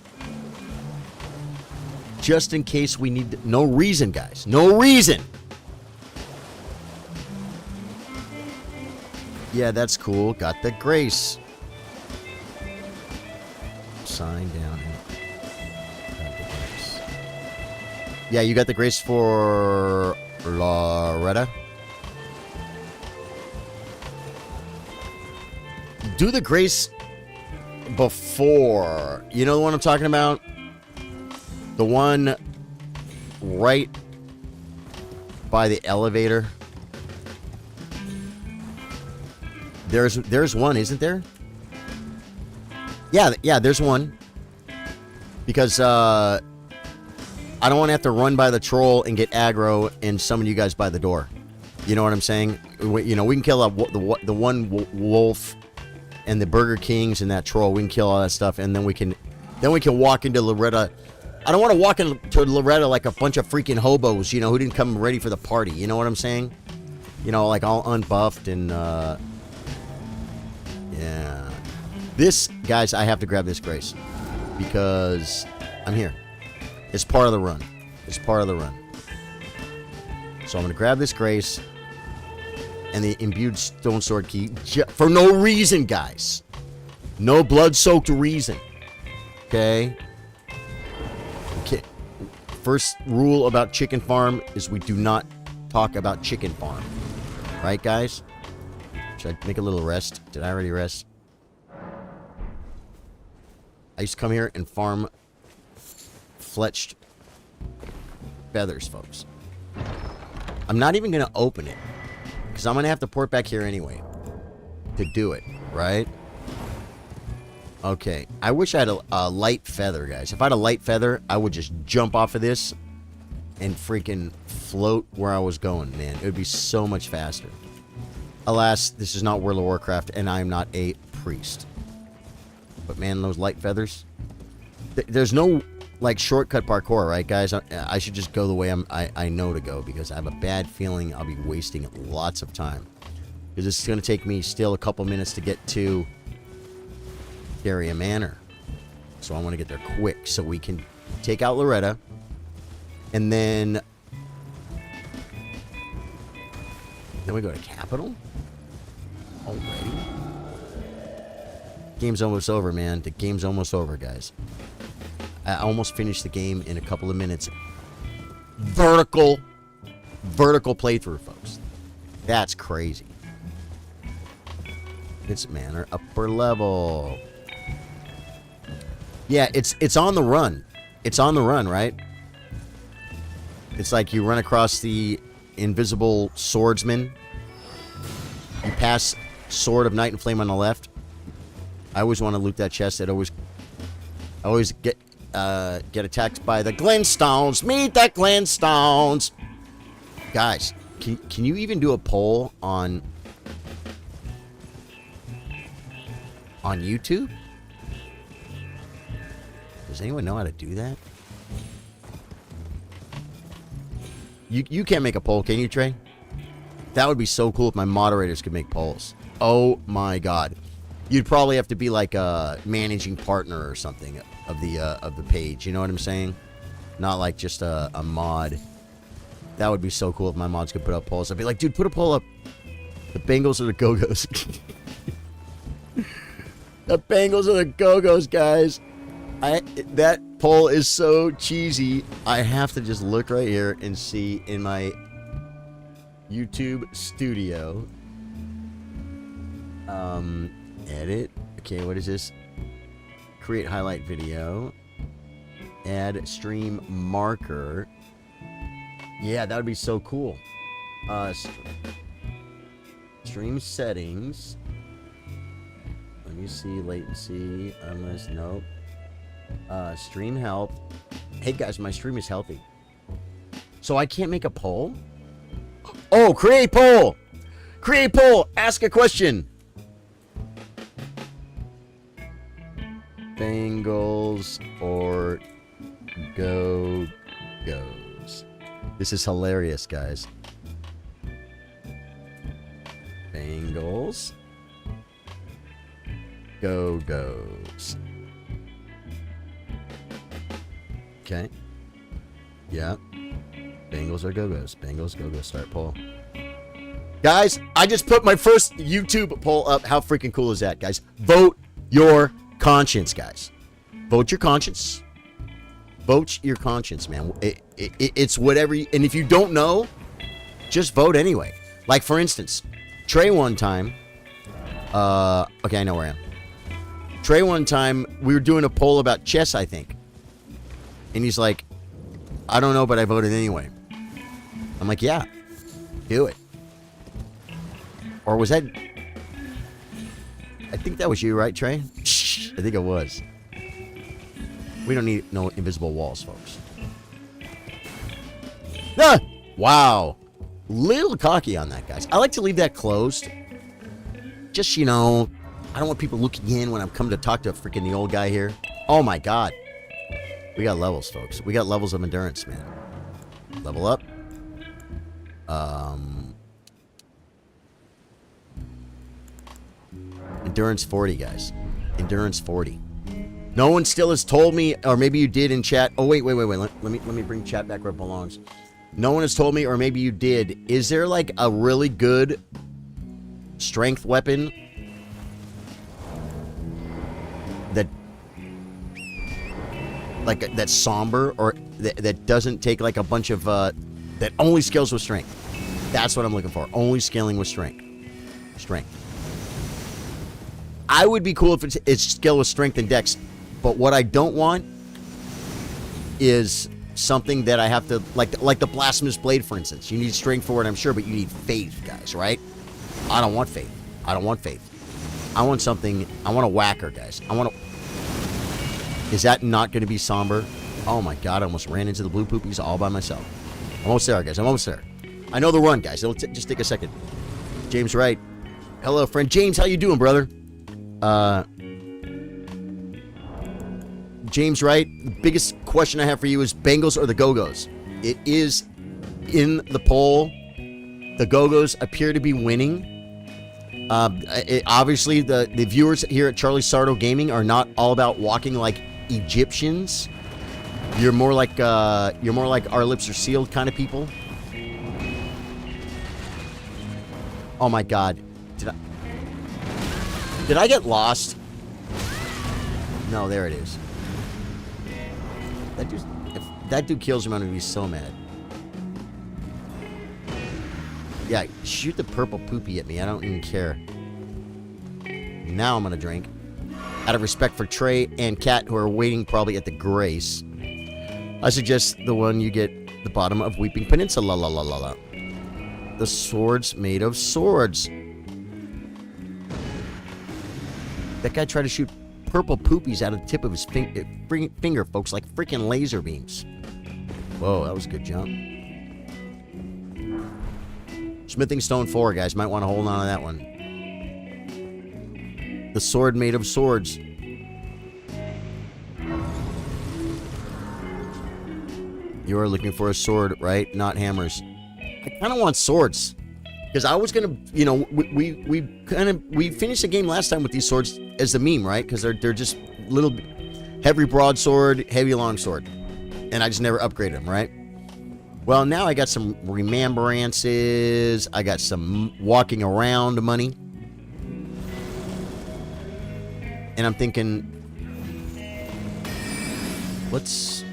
Just in case we need... No reason, guys. No reason! Yeah, that's cool. Got the grace. Sign down. Got the grace. Yeah, you got the grace for... Loretta? Do the grace before. You know the one I'm talking about? The one right by the elevator. There's one, isn't there? Yeah, there's one. Because I don't want to have to run by the troll and get aggro and summon you guys by the door. You know what I'm saying? We can kill the one wolf and the Burger Kings and that troll. We can kill all that stuff, and then we can walk into Loretta. I don't want to walk into Loretta like a bunch of freaking hobos, who didn't come ready for the party. You know what I'm saying? Like all unbuffed and, yeah. This, guys, I have to grab this grace. Because I'm here. It's part of the run. It's part of the run. So I'm going to grab this grace and the imbued stone sword key for no reason, guys. No blood-soaked reason. Okay? First rule about Chicken Farm is we do not talk about Chicken Farm. Right, guys? Should I make a little rest? Did I already rest? I used to come here and farm fletched feathers, folks. I'm not even going to open it. Because I'm going to have to port back here anyway. To do it, right? Okay. I wish I had a light feather, guys. If I had a light feather, I would just jump off of this and freaking float where I was going, man. It would be so much faster. Alas, this is not World of Warcraft, and I'm not a priest. But man, those light feathers. There's no, like, shortcut parkour, right, guys? I should just go the way I know to go, because I have a bad feeling I'll be wasting lots of time. Because this is going to take me still a couple minutes to get to Daria Manor. So I want to get there quick so we can take out Loretta. And then we go to Capital? Already? Game's almost over, man. The game's almost over, guys. I almost finished the game in a couple of minutes. Vertical playthrough, folks. That's crazy. It's Manor upper level. Yeah, it's on the run. It's on the run, right? It's like you run across the invisible swordsman. You pass Sword of Night and Flame on the left. I always want to loot that chest. I always get attacked by the glintstones. Meet the glintstones. Guys, can you even do a poll on YouTube? Does anyone know how to do that? You can't make a poll, can you, Trey? That would be so cool if my moderators could make polls. Oh my god. You'd probably have to be like a managing partner or something of the page. You know what I'm saying? Not like just a mod. That would be so cool if my mods could put up polls. I'd be like, dude, put a poll up. The Bengals or the Go-Go's? The Bengals or the Go-Go's, guys. That poll is so cheesy. I have to just look right here and see in my YouTube studio. Edit. Okay, what is this? Create highlight video. Add stream marker. Yeah, that would be so cool. Stream settings. Let me see latency. Unless nope. Stream health. Hey guys, my stream is healthy. So I can't make a poll? Oh, create poll! Create poll! Ask a question! Bengals or Go-Go's? This is hilarious, guys. Bengals. Go-Go's. Okay. Yeah. Bengals or Go-Go's? Bengals, Go-Go's. Start poll. Guys, I just put my first YouTube poll up. How freaking cool is that, guys? Vote your conscience, guys. Vote your conscience. Vote your conscience, man. It's whatever you... And if you don't know, just vote anyway. Like, for instance, Trey one time... okay, I know where I am. Trey one time, we were doing a poll about chess, I think. And he's like, I don't know, but I voted anyway. I'm like, yeah, do it. Or was that... I think that was you, right, Trey? I think it was. We don't need no invisible walls, folks. Ah! Wow. Little cocky on that, guys. I like to leave that closed. Just, you know, I don't want people looking in when I'm coming to talk to freaking the old guy here. Oh, my God. We got levels, folks. We got levels of endurance, man. Level up. Endurance 40, guys. Endurance 40. No one still has told me, or maybe you did in chat. Oh, wait. Let me bring chat back where it belongs. No one has told me, or maybe you did. Is there like a really good strength weapon that, like, that's somber, or that doesn't take like a bunch of that only scales with strength? That's what I'm looking for. Only scaling with strength. I would be cool if it's scale with strength and dex, but what I don't want is something that I have to, like the blasphemous blade, for instance. You need strength for it, I'm sure, but you need faith, guys, right? I don't want faith. I don't want faith. I want something. I want a whacker, guys. I want to. Is that not going to be somber? Oh my God! I almost ran into the blue poopies all by myself. I'm almost there, guys. I'm almost there. I know the run, guys. It'll just take a second. James Wright. Hello, friend. James, how you doing, brother? James Wright, the biggest question I have for you is Bengals or the Go-Go's? It is in the poll. The Go-Go's appear to be winning. Obviously, the viewers here at Charlie Sardo Gaming are not all about walking like Egyptians. You're more like our lips are sealed kind of people. Oh my God, did I get lost? No, there it is. That dude, if that dude kills him, I'm gonna be so mad. Yeah, shoot the purple poopy at me. I don't even care. Now I'm gonna drink. Out of respect for Trey and Kat, who are waiting probably at the Grace, I suggest the one you get the bottom of Weeping Peninsula. La la la la. The swords made of swords. That guy tried to shoot purple poopies out of the tip of his finger, folks, like freaking laser beams. Whoa, that was a good jump. Smithing Stone 4, guys. Might want to hold on to that one. The sword made of swords. You are looking for a sword, right? Not hammers. I kind of want swords. Because I was going to, you know, we finished the game last time with these swords as the meme, right? Because they're just little heavy broadsword, heavy longsword. And I just never upgraded them, right? Well, now I got some remembrances. I got some walking around money. And I'm thinking, let's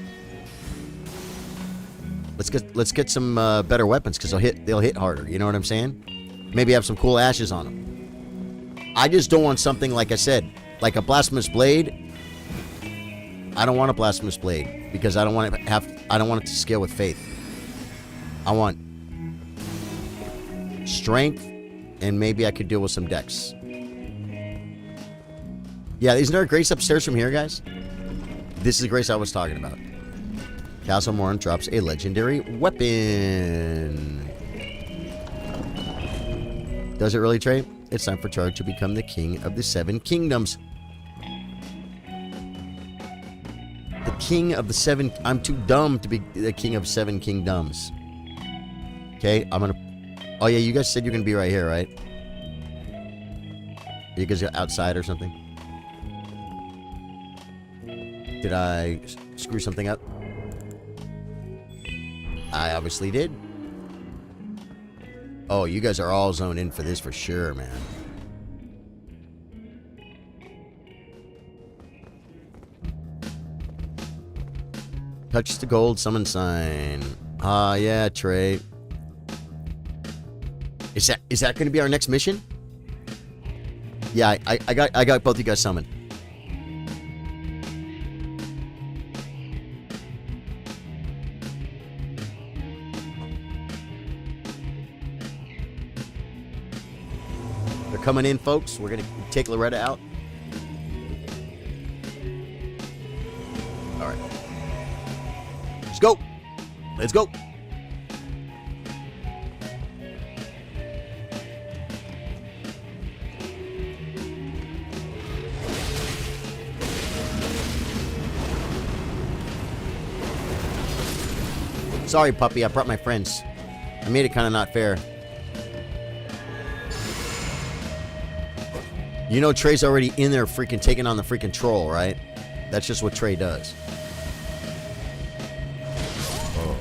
get some better weapons, because they'll hit harder. You know what I'm saying? Maybe have some cool ashes on them. I just don't want something, like I said, like a blasphemous blade. I don't want a blasphemous blade because I don't want it to scale with faith. I want strength, and maybe I could deal with some dex. Yeah, isn't there a Grace upstairs from here, guys? This is the Grace I was talking about. Castle Morn drops a legendary weapon. Does it really, Trey? It's time for Charge to become the king of the 7 kingdoms. The king of the 7... I'm too dumb to be the king of 7 kingdoms. Okay, I'm gonna... Oh, yeah, you guys said you're gonna be right here, right? You guys are outside or something? Did I screw something up? I obviously did. Oh, you guys are all zoned in for this for sure, man. Touch the gold summon sign. Ah, yeah, Trey. Is that going to be our next mission? Yeah, I got both you guys summoned. They're coming in, folks. We're going to take Loretta out. All right. Let's go. Let's go. Sorry, puppy. I brought my friends. I made it kind of not fair. You know Trey's already in there freaking taking on the freaking troll, right? That's just what Trey does. Oh.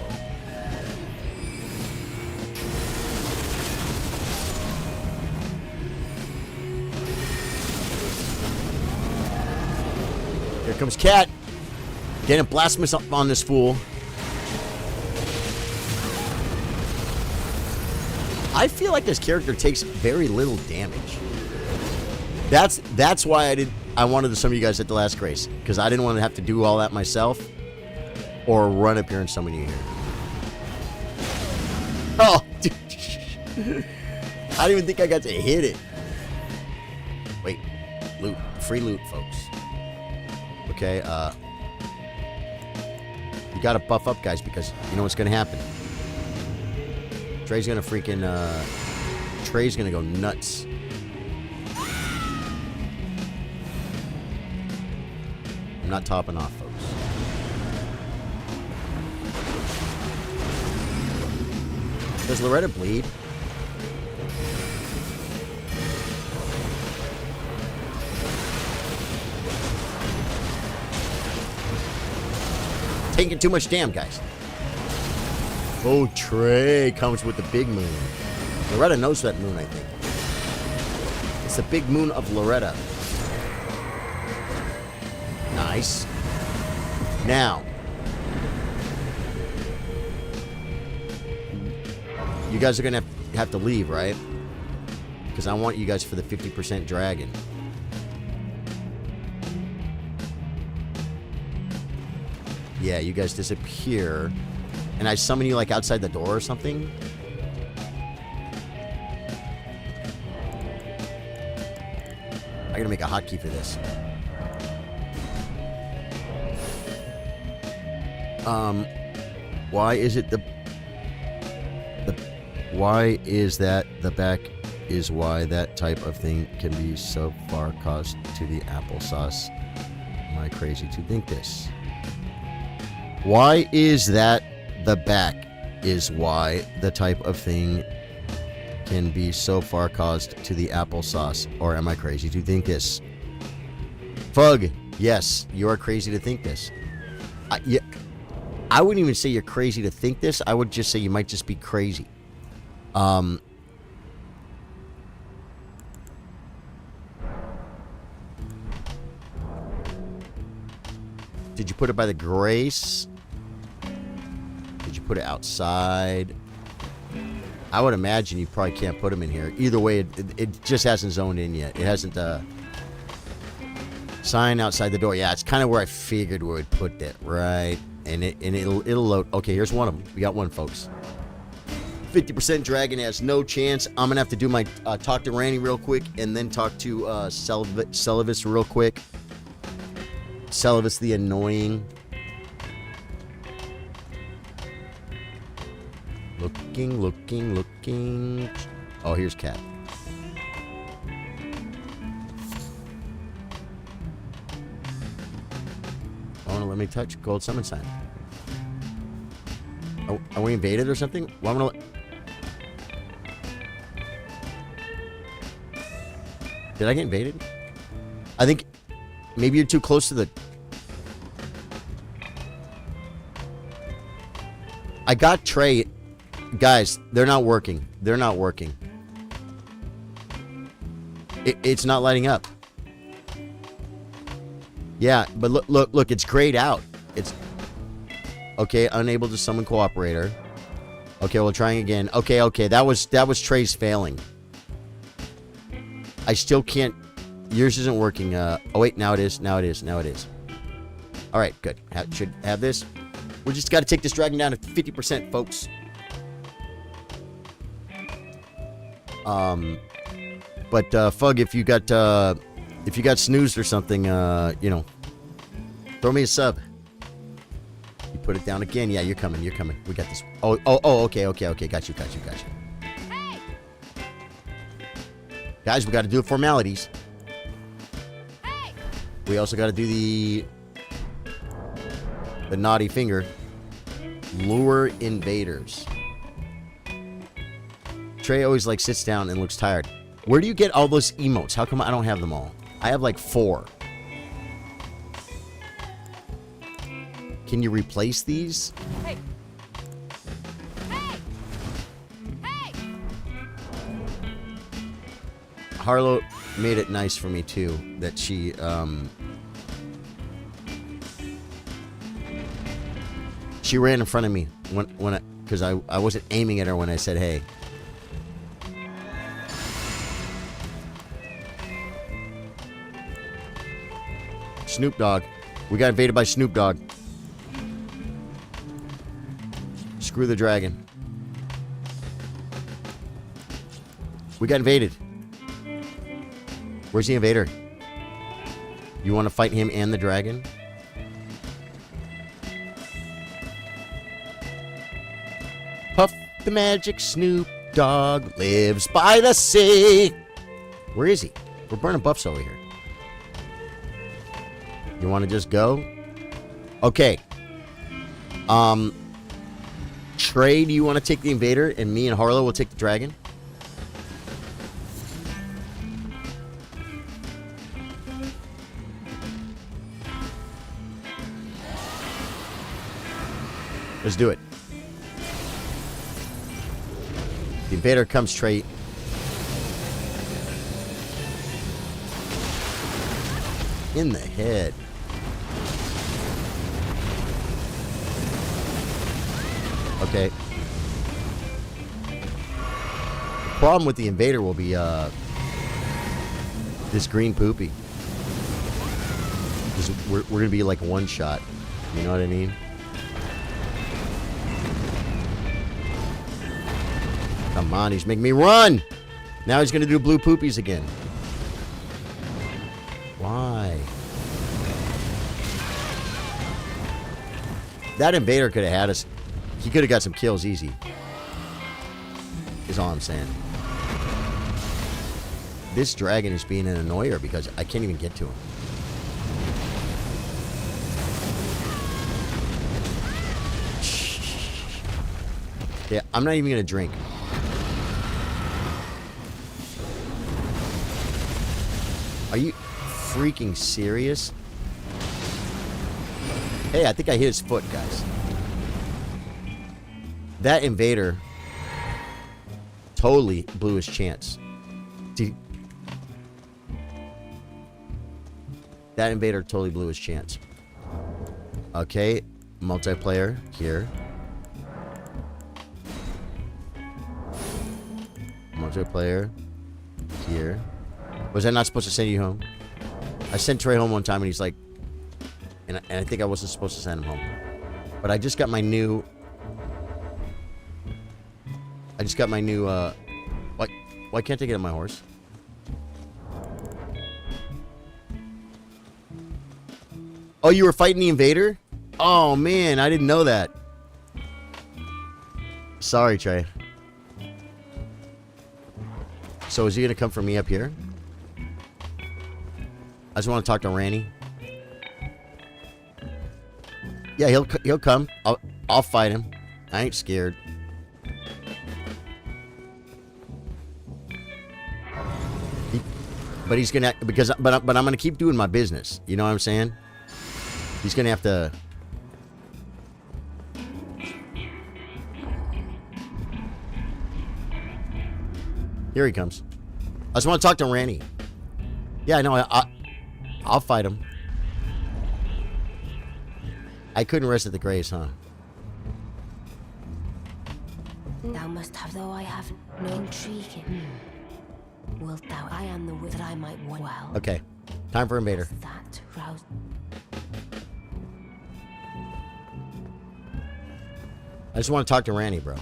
Here comes Cat. Getting blasphemous up on this fool. I feel like this character takes very little damage. That's why I wanted some of you guys at the last Grace, because I didn't want to have to do all that myself. or run up here and summon you here. Oh, dude. I don't even think I got to hit it. Wait, loot, free loot, folks. Okay, you gotta buff up, guys, because you know what's gonna happen. Trey's gonna freaking, Trey's gonna go nuts. I'm not topping off, folks. Does Loretta bleed? Taking too much damn, guys. Oh, Trey comes with the big moon. Loretta knows that moon, I think. It's the big moon of Loretta. Nice. Now, you guys are going to have to leave, right? Because I want you guys for the 50% dragon. Yeah, you guys disappear. And I summon you like outside the door or something. I gotta make a hotkey for this. Why is it why is that the back is why that type of thing can be so far cost to the applesauce? Am I crazy to think this? Why is that the back is why the type of thing can be so far caused to the applesauce? Or am I crazy to think this? Fug, yes, you are crazy to think this. Yeah, I wouldn't even say you're crazy to think this. I would just say you might just be crazy. Did you put it by the grace? Did you put it outside? I would imagine you probably can't put them in here. Either way, it just hasn't zoned in yet. It hasn't, sign outside the door. Yeah, it's kind of where I figured we would put that, right? And it'll load. Okay, here's one of them. We got one, folks. 50% dragon has no chance. I'm gonna have to do my talk to Randy real quick, and then talk to Celivis real quick. Celivis the annoying. Looking. Oh, here's Cat. Oh, no, let me touch gold summon sign. Oh, are we invaded or something? Well, I'm gonna... Did I get invaded? I think maybe you're too close to the... I got Trey. Guys, they're not working. They're not working. It's not lighting up. Yeah, but look, it's grayed out. It's... Okay, unable to summon cooperator. Okay, we're trying again. Okay, that was Trey's failing. I still can't... Yours isn't working. Oh, wait, now it is. All right, good. Should have this. We just got to take this dragon down to 50%, folks. But Fug, if you got snoozed or something, you know, throw me a sub. You put it down again. Yeah, you're coming. We got this. Oh, okay. Got you. Hey! Guys, we got to do the formalities. Hey! We also got to do the naughty finger. Lure invaders. Trey always like sits down and looks tired. Where do you get all those emotes? How come I don't have them all? I have like 4. Can you replace these? Hey! Hey! Hey! Harlow made it nice for me too that she ran in front of me when because I wasn't aiming at her when I said hey. Snoop Dogg. We got invaded by Snoop Dogg. Screw the dragon. We got invaded. Where's the invader? You want to fight him and the dragon? Puff the magic Snoop Dogg lives by the sea. Where is he? We're burning buffs over here. You want to just go? Okay. Trey, do you want to take the invader and me and Harlow will take the dragon? Let's do it. The invader comes straight. In the head. Okay. The problem with the invader will be this green poopy. We're gonna be like one shot. You know what I mean? Come on, he's making me run! Now he's gonna do blue poopies again. Why? That invader could have had us. He could have got some kills easy. Is all I'm saying. This dragon is being an annoyer because I can't even get to him. Yeah, I'm not even gonna drink. Are you freaking serious? Hey, I think I hit his foot, guys. That invader totally blew his chance. That invader totally blew his chance. Okay, multiplayer here. Multiplayer here. Was I not supposed to send you home? I sent Trey home one time and he's like, and I think I wasn't supposed to send him home. But I just got my new, why can't I get on my horse? Oh, you were fighting the invader? Oh man, I didn't know that. Sorry, Trey. So is he gonna come for me up here? I just want to talk to Ranny. Yeah, he'll come. I'll fight him. I ain't scared. But he's gonna but I'm gonna keep doing my business. You know what I'm saying? He's gonna have to. Here he comes. I just want to talk to Ranny. Yeah, I know. I'll fight him. I couldn't rest at the grace, huh? Thou must have, though I have no intriguing. Wilt thou? I am the wit that I might well. Okay, time for invader. That rouse. I just want to talk to Ranny, bro.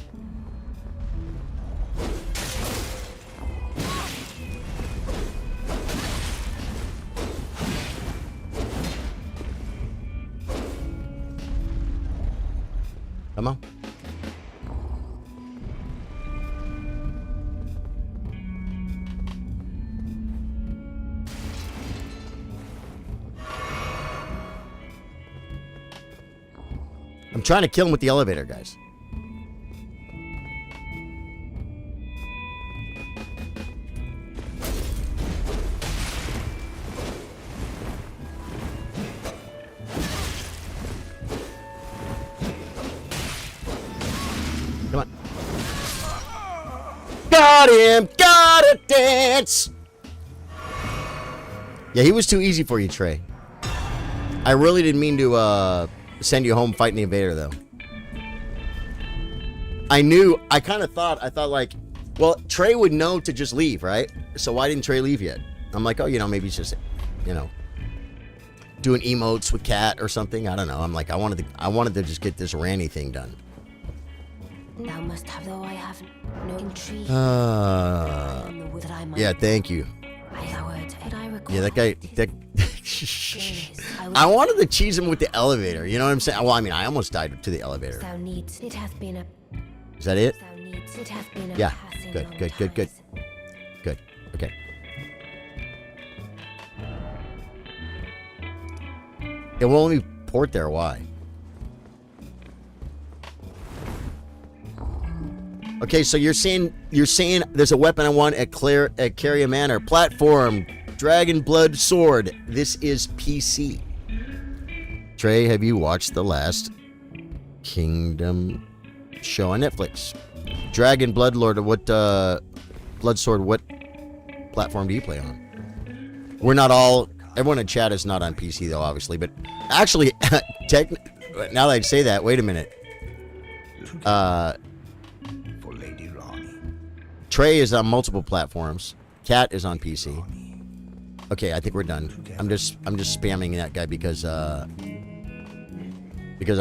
Come on. I'm trying to kill him with the elevator, guys. Come on. Got him! Gotta dance! Yeah, he was too easy for you, Trey. I really didn't mean to, send you home fighting the invader, though. I thought like, well, Trey would know to just leave, right? So why didn't Trey leave yet? I'm like, oh, maybe he's just, doing emotes with Cat or something. I don't know. I'm like, I wanted to just get this Ranny thing done. Thou must have, though I have no intrigue. That I might Yeah, thank you. I Yeah, that guy. I wanted to cheese him with the elevator. You know what I'm saying? Well, I mean, I almost died to the elevator. Thou needs, it hath been a. Is that it? Thou needs, it hath been a Yeah. passing Good. on Good. Good. Good. ties. Good. Okay. It won't let me port there. Why? Okay, so you're saying there's a weapon I want at Carrier Manor platform, Dragon Blood Sword. This is PC. Trey, have you watched the last Kingdom show on Netflix? Dragon Blood Lord, what Blood Sword? What platform do you play on? We're not all. Everyone in chat is not on PC though, obviously. But actually, now that I say that, wait a minute. For Lady Ronnie. Trey is on multiple platforms. Cat is on PC. Okay, I think we're done. I'm just spamming that guy because I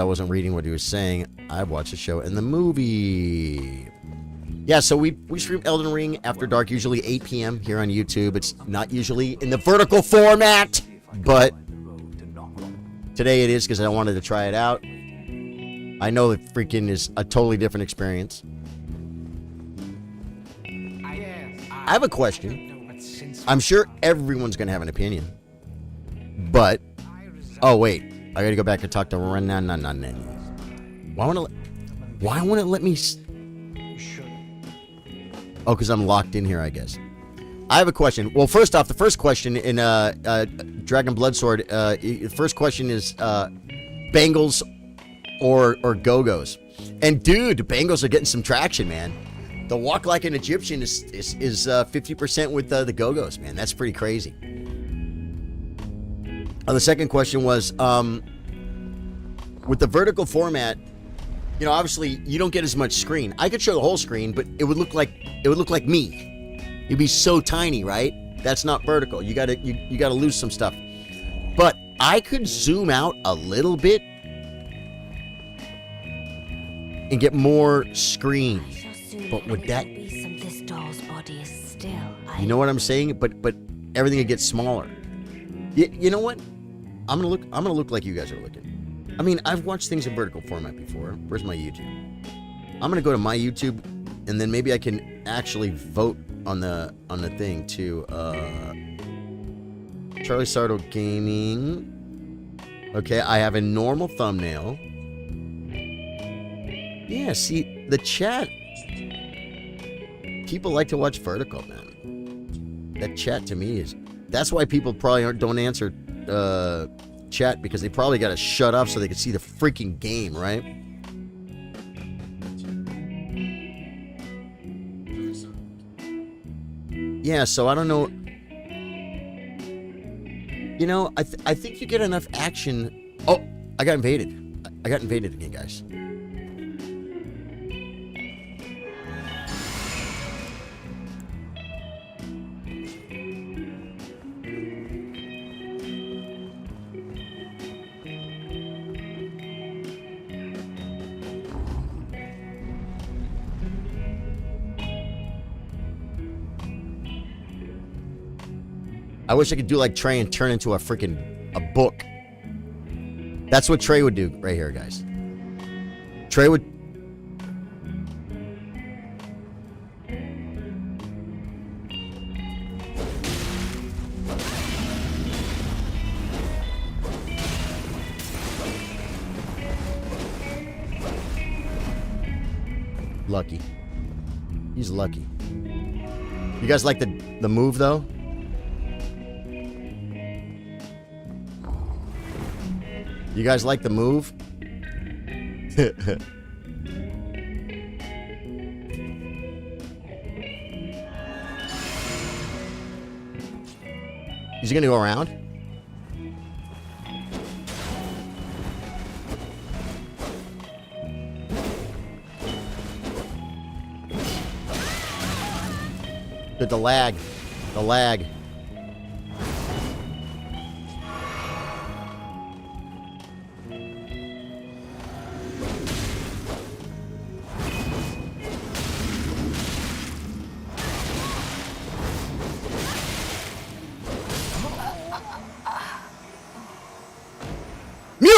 wasn't reading what he was saying. I watched the show and the movie. Yeah, so we stream Elden Ring after dark, usually 8 p.m. here on YouTube. It's not usually in the vertical format, but today it is because I wanted to try it out. I know it freaking is a totally different experience. I have a question. I'm sure everyone's going to have an opinion. But, oh wait, I got to go back and talk to Renan. Why won't it let me... Oh, because I'm locked in here, I guess. I have a question. Well, first off, the first question in Dragon Blood Sword, the first question is Bengals or Go-Go's. And dude, the Bengals are getting some traction, man. The walk like an Egyptian is 50% with the Go-Go's, man. That's pretty crazy. The second question was, with the vertical format, you know, obviously you don't get as much screen. I could show the whole screen, but it would look like me. You'd be so tiny, right? That's not vertical. You gotta lose some stuff. But I could zoom out a little bit and get more screen. But would that? This doll's body is still. You know what I'm saying? But everything would get smaller. You know what? I'm gonna look like you guys are looking. I mean, I've watched things in vertical format before. Where's my YouTube? I'm gonna go to my YouTube, and then maybe I can actually vote on the thing too. Charlie Sardo Gaming. Okay, I have a normal thumbnail. Yeah, see the chat. People like to watch vertical, man. That chat to me is. That's why people probably don't answer chat, because they probably got to shut up so they can see the freaking game, right? Yeah, so I don't know. You know, I think you get enough action. Oh, I got invaded. I got invaded again, guys. I wish I could do like Trey and turn into a book. That's what Trey would do right here, guys. Trey would... Lucky. He's lucky. You guys like the move, though? You guys like the move? Is he gonna go around? The lag. The lag.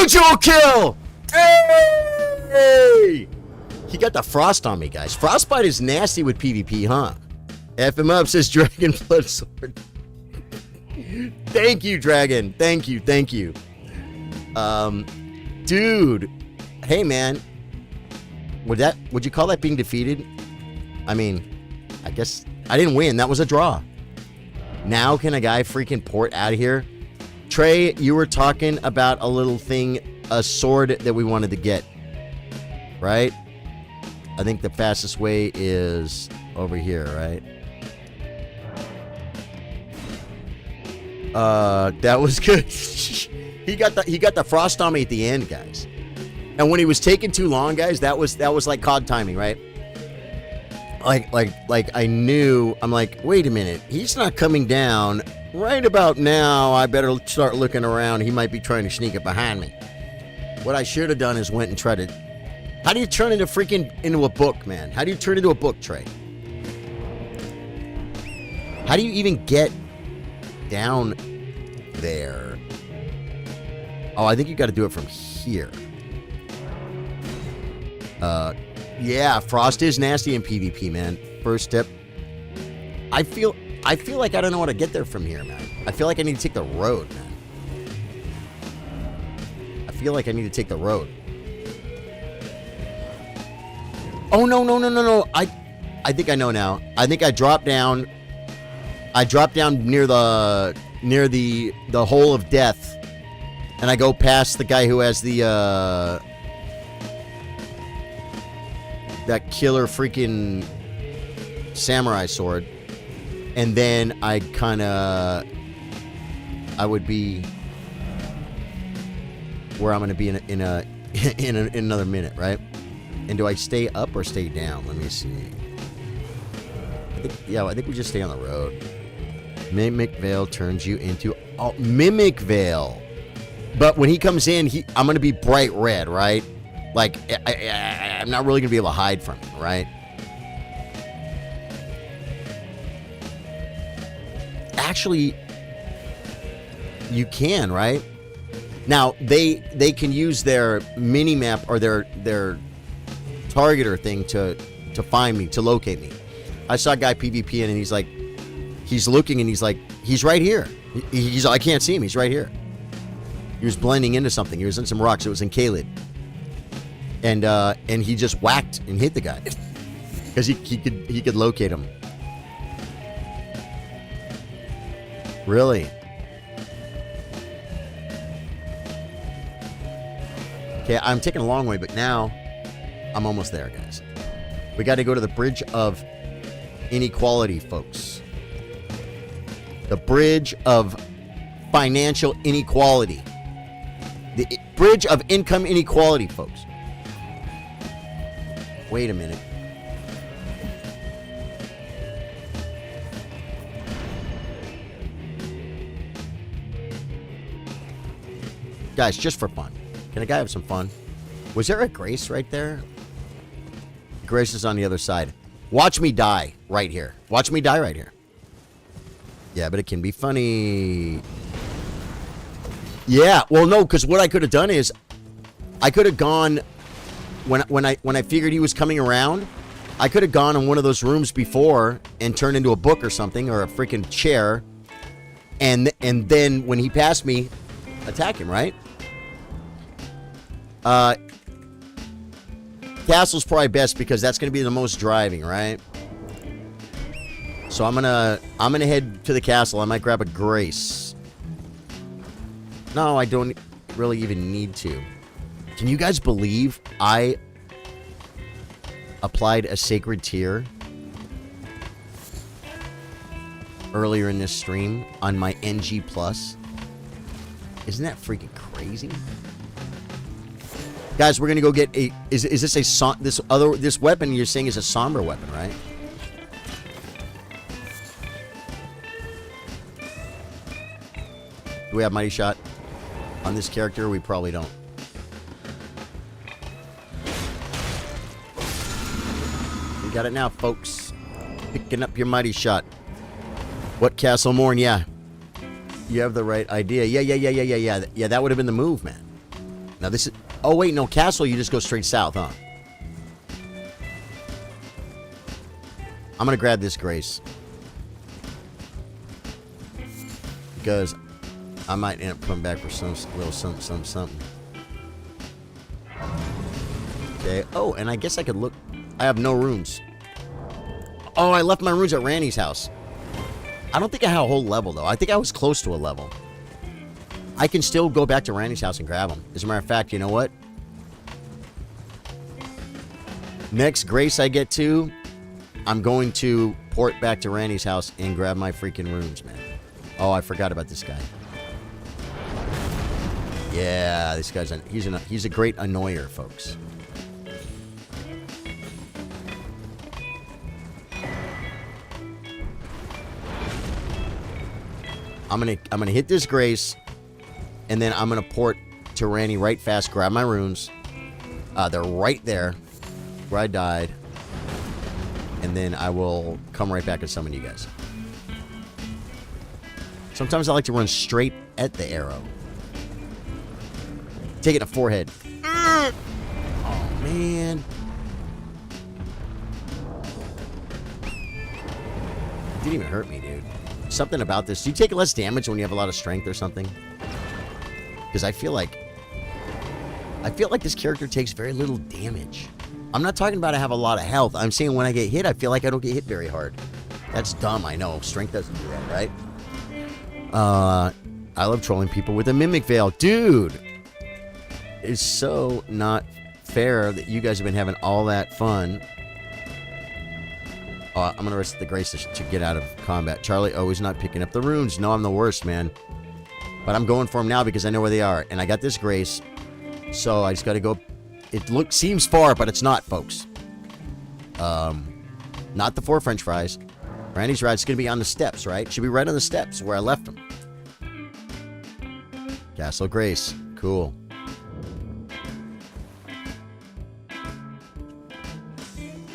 Mutual kill! Hey! He got the frost on me, guys. Frostbite is nasty with PvP, huh? F him up, says Dragon Blood Sword. Thank you, Dragon. Thank you. Dude. Hey, man. Would you call that being defeated? I mean, I guess I didn't win. That was a draw. Now can a guy freaking port out of here? Trey, you were talking about a little thing, a sword that we wanted to get, right? I think the fastest way is over here, right? That was good. he got the frost on me at the end, guys. And when he was taking too long, guys, that was like COD timing, right? Like I knew. I'm like, wait a minute, he's not coming down right about now. I better start looking around. He might be trying to sneak it behind me. What I should have done is went and tried to. How do you turn into a book, man? How do you turn into a book, Trey? How do you even get down there? Oh, I think you got to do it from here. Yeah, frost is nasty in PvP, man. First tip. I feel like I don't know how to get there from here, man. I feel like I need to take the road, man. I feel like I need to take the road. Oh, no. I think I know now. I think I dropped down. I dropped down near the hole of death, and I go past the guy who has the that killer freaking samurai sword, and then I would be where I'm gonna be in another minute, right? And do I stay up or stay down? Let me see. I think we just stay on the road. Mimic Veil turns you into Mimic Veil, but when he comes in, I'm gonna be bright red, right? Like I'm not really gonna be able to hide from him, right? Actually, you can, right? Now they can use their mini map or their targeter thing to find me, to locate me. I saw a guy PvPing and he's looking and he's like, he's right here. I can't see him. He's right here. He was blending into something. He was in some rocks. It was in Kaled. And he just whacked and hit the guy because he could locate him. Really? Okay, I'm taking a long way, but now I'm almost there, guys. We got to go to the Bridge of Inequality, folks. The Bridge of Financial Inequality. The Bridge of Income Inequality, folks. Wait a minute. Guys, just for fun. Can a guy have some fun? Was there a Grace right there? Grace is on the other side. Watch me die right here. Watch me die right here. Yeah, but it can be funny. Yeah, well, no, because what I could have done is I could have gone when I figured he was coming around. I could have gone in one of those rooms before and turned into a book or something, or a freaking chair, and then when he passed me, attack him, right? Castle's probably best because that's going to be the most driving, right? So I'm gonna head to the castle. I might grab a Grace. No, I don't really even need to. Can you guys believe I applied a sacred tear earlier in this stream on my NG+? Isn't that freaking crazy? Guys, we're gonna go get a. Is this this weapon you're saying is a somber weapon, right? Do we have Mighty Shot on this character? We probably don't. We got it now, folks. Picking up your Mighty Shot. What Castle Morn? Yeah. You have the right idea. Yeah. Yeah, that would have been the move, man. Now this is... Oh, wait, no. Castle, you just go straight south, huh? I'm going to grab this Grace. Because I might end up coming back for some little something. Okay. Oh, and I guess I could look... I have no runes. Oh, I left my runes at Randy's house. I don't think I had a whole level, though. I think I was close to a level. I can still go back to Randy's house and grab them. As a matter of fact, you know what? Next Grace I get to, I'm going to port back to Randy's house and grab my freaking runes, man. Oh, I forgot about this guy. Yeah, this guy's he's a great annoyer, folks. I'm gonna hit this Grace, and then I'm gonna port to Randy right fast, grab my runes. They're right there where I died, and then I will come right back and summon you guys. Sometimes I like to run straight at the arrow. Take it to forehead. Oh man. It didn't even hurt me, dude. Something about this. Do you take less damage when you have a lot of strength or something? Because I feel like this character takes very little damage. I'm not talking about I have a lot of health. I'm saying when I get hit, I feel like I don't get hit very hard. That's dumb, I know. Strength doesn't do that, right? I love trolling people with a mimic veil. Dude! It's so not fair that you guys have been having all that fun. I'm going to risk the Grace to get out of combat. Charlie always not picking up the runes. No, I'm the worst, man. But I'm going for them now because I know where they are. And I got this Grace. So I just got to go. It seems far, but it's not, folks. Not the 4 French fries. Randy's right. It's going to be on the steps, right? Should be right on the steps where I left them. Castle Grace. Cool.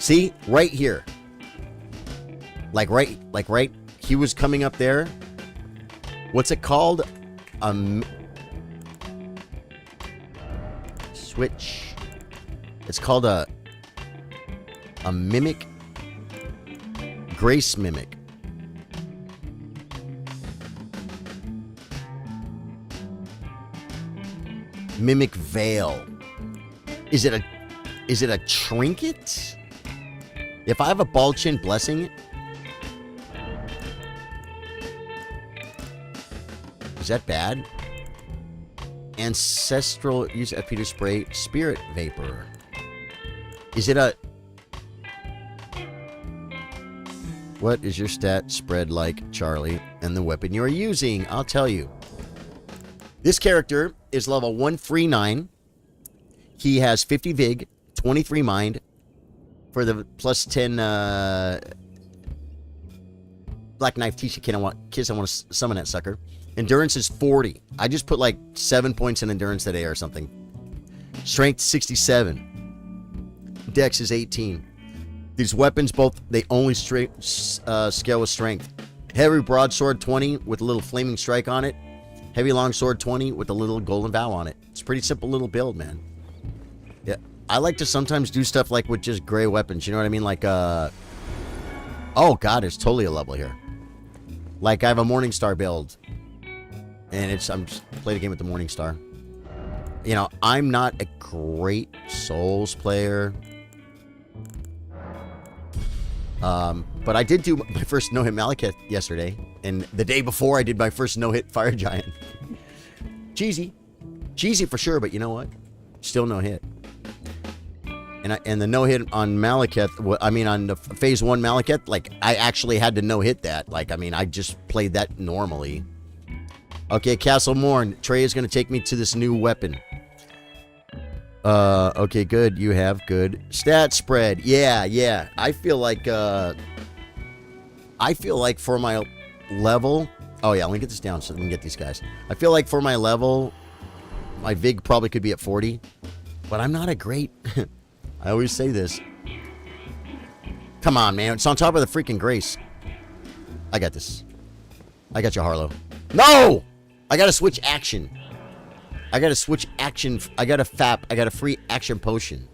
See? Right here. Like right, he was coming up there. What's it called? Switch. It's called a mimic. Grace mimic. Mimic veil. Is it a trinket? If I have a bald chin blessing it. Is that bad? Ancestral use of Peter spray spirit vapor. Is it a... What is your stat spread like, Charlie, and the weapon you are using? I'll tell you. This character is level 139. He has 50 Vig, 23 Mind, for the plus 10 Black Knife Tisha Kiss. I want to summon that sucker. Endurance is 40. I just put like 7 points in endurance today or something. Strength 67. Dex is 18. These weapons they only scale with strength. Heavy broadsword 20 with a little flaming strike on it. Heavy longsword 20 with a little golden vow on it. It's a pretty simple little build, man. Yeah, I like to sometimes do stuff like with just gray weapons. You know what I mean? Like, oh god, there's totally a level here. Like I have a Morningstar build. And I'm just playing a game with the Morningstar. You know, I'm not a great Souls player. But I did do my first no-hit Malekith yesterday. And the day before I did my first no-hit Fire Giant. Cheesy. Cheesy for sure, but you know what? Still no hit. And the no-hit on Malekith, I mean on the Phase 1 Malekith, like I actually had to no-hit that. Like, I mean, I just played that normally. Okay, Castle Morn. Trey is going to take me to this new weapon. Okay, good. You have good stat spread. Yeah. I feel like for my level... Oh, yeah, let me get this down so we can get these guys. I feel like for my level, my Vig probably could be at 40. But I'm not a great... I always say this. Come on, man. It's on top of the freaking Grace. I got this. I got you, Harlow. No! I gotta switch action. I gotta switch action. I got a FAP. I got a free action potion.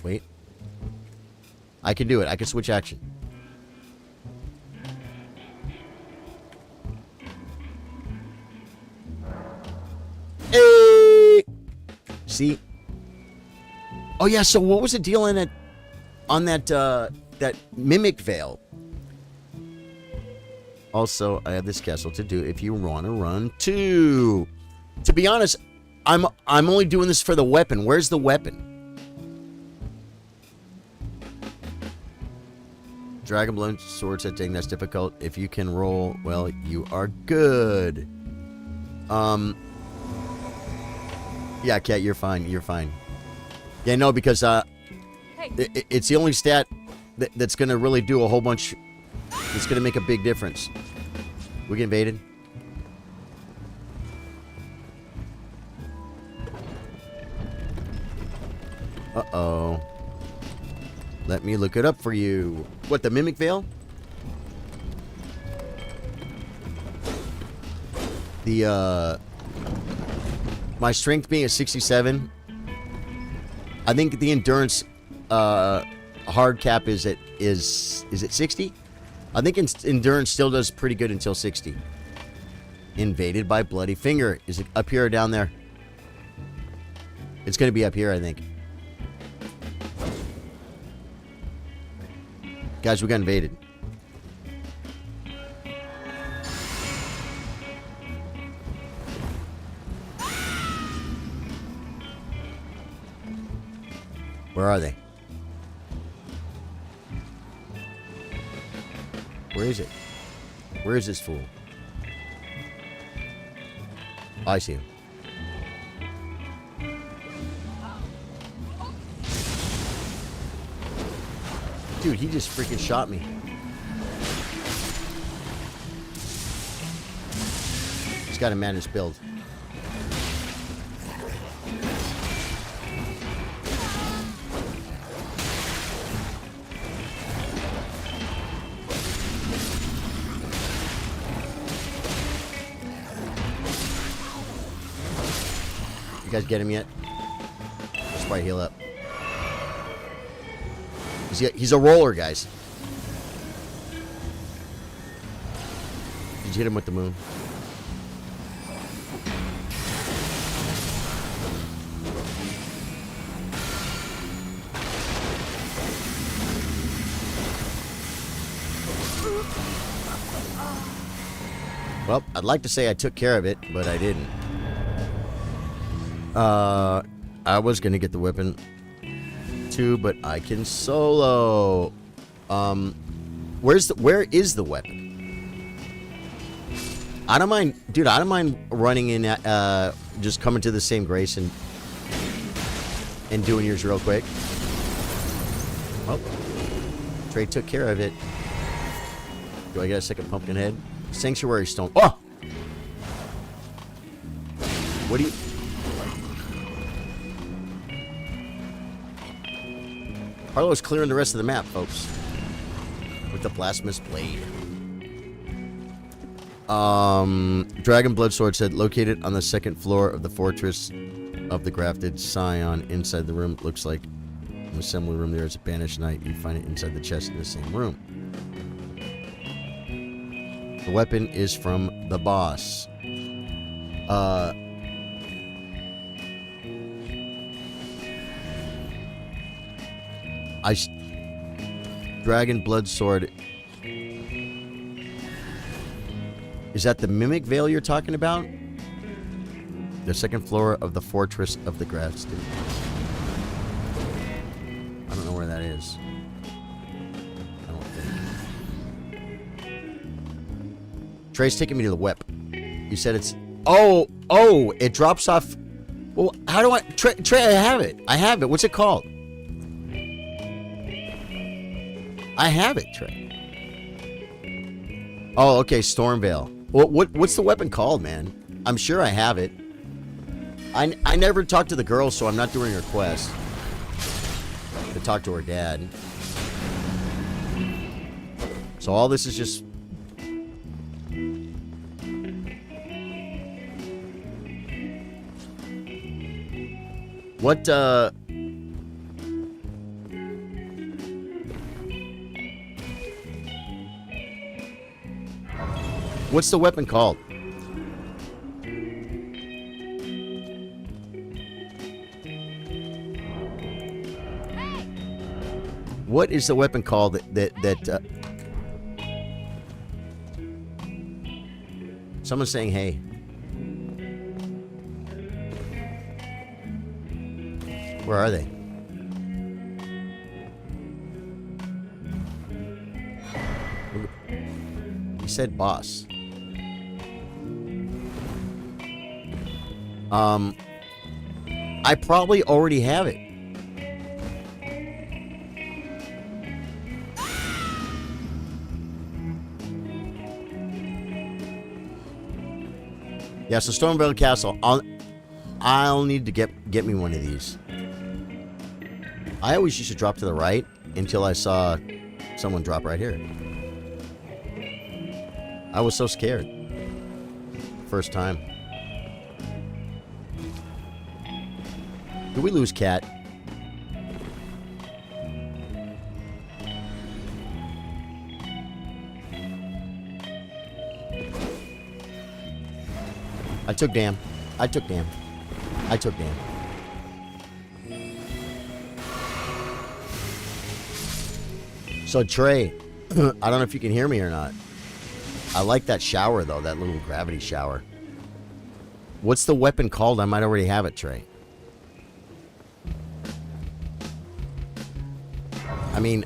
Wait. I can do it. I can switch action. Hey! See? Oh yeah, so what was the deal in it on that that mimic veil? Also, I have this castle to do if you want to run too. To be honest, I'm only doing this for the weapon. Where's the weapon? Dragon Blood sword setting, that's difficult. If you can roll, well, you are good. Yeah, Kat, you're fine. You're fine. Yeah, no, because it's the only stat that's gonna really do a whole bunch. It's gonna make a big difference. We get invaded. Uh-oh. Let me look it up for you. What, the Mimic Veil? My strength being at 67. I think the endurance hard cap is it 60? I think endurance still does pretty good until 60. Invaded by Bloody Finger. Is it up here or down there? It's going to be up here, I think. Guys, we got invaded. Where are they? Where is it? Where is this fool? Oh, I see him. Dude, he just freaking shot me. He's got a managed build. You guys get him yet? Let's probably heal up. He's a roller, guys. Did you hit him with the moon? Well, I'd like to say I took care of it, but I didn't. I was gonna get the weapon too, but I can solo. Where is the weapon? I don't mind, dude. I don't mind running in, just coming to the same grace and doing yours real quick. Oh, Trey took care of it. Do I get a second pumpkin head? Sanctuary stone. Oh, what do you? Harlow's clearing the rest of the map, folks. With the blasphemous blade. Dragon Bloodsword said, located on the second floor of the fortress of the grafted scion. Inside the room, looks like an assembly room. There is a banished knight. You find it inside the chest in the same room. The weapon is from the boss. Dragon Blood Sword. Is that the Mimic Veil you're talking about? The second floor of the Fortress of the Grafted. I don't know where that is. I don't think. Trey's taking me to the whip. You said it's... Oh, it drops off... Well, how do I... Trey, I have it. I have it. What's it called? I have it, Trey. Oh, okay, Stormveil. What's the weapon called, man? I'm sure I have it. I never talked to the girl, so I'm not doing her quest. To talk to her dad. So all this is just... What, what's the weapon called? What is the weapon called that someone's saying, hey. Where are they? He said boss. I probably already have it. Yeah, so Stormvale Castle. I'll need to get me one of these. I always used to drop to the right until I saw someone drop right here. I was so scared. First time. Did we lose Cat? I took damn. I took damn. I took damn. So Trey, I don't know if you can hear me or not. I like that shower though, that little gravity shower. What's the weapon called? I might already have it, Trey. I mean,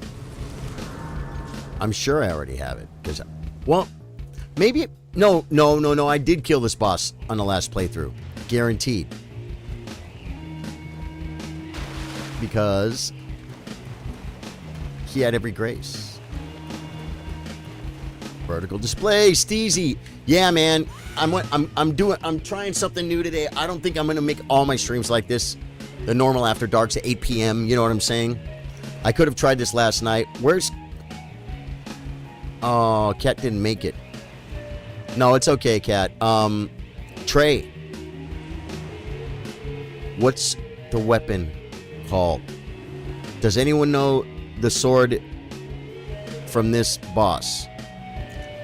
I'm sure I already have it. Because, well, maybe... No. I did kill this boss on the last playthrough. Guaranteed. Because he had every grace. Vertical display, Steezy. Yeah, man. I'm trying something new today. I don't think I'm gonna make all my streams like this. The normal after darks at 8 p.m. You know what I'm saying? I could have tried this last night. Where's... Oh, Cat didn't make it. No, it's okay, Cat. Trey. What's the weapon called? Does anyone know the sword from this boss?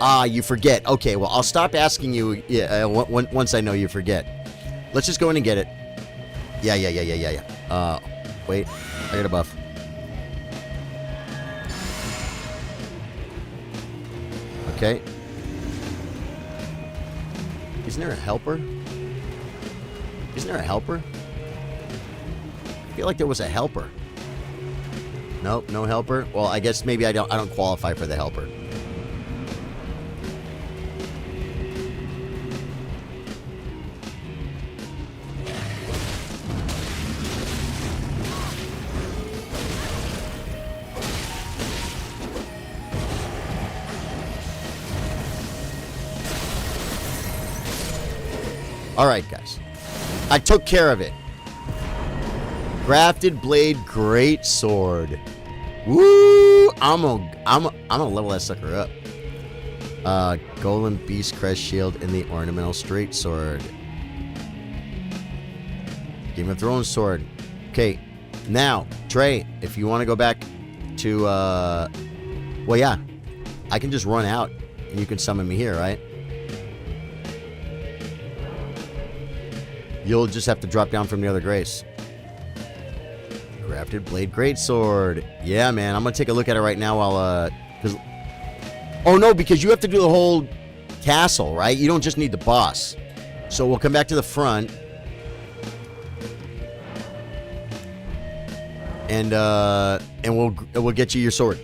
Ah, you forget. Okay, well, I'll stop asking you once I know you forget. Let's just go in and get it. Yeah. Wait. I got a buff. Okay. Isn't there a helper? Isn't there a helper? I feel like there was a helper. Nope, no helper. Well, I guess maybe I don't qualify for the helper. All right, guys. I took care of it. Grafted blade, great sword. Woo! I'm gonna level that sucker up. Golem beast crest shield and the ornamental straight sword. Game of Thrones sword. Okay, now Trey, if you want to go back to, well, yeah, I can just run out and you can summon me here, right? You'll just have to drop down from the other grace. Grafted blade greatsword. Yeah, man. I'm going to take a look at it right now while, oh, no, because you have to do the whole castle, right? You don't just need the boss. So we'll come back to the front. And we'll get you your sword.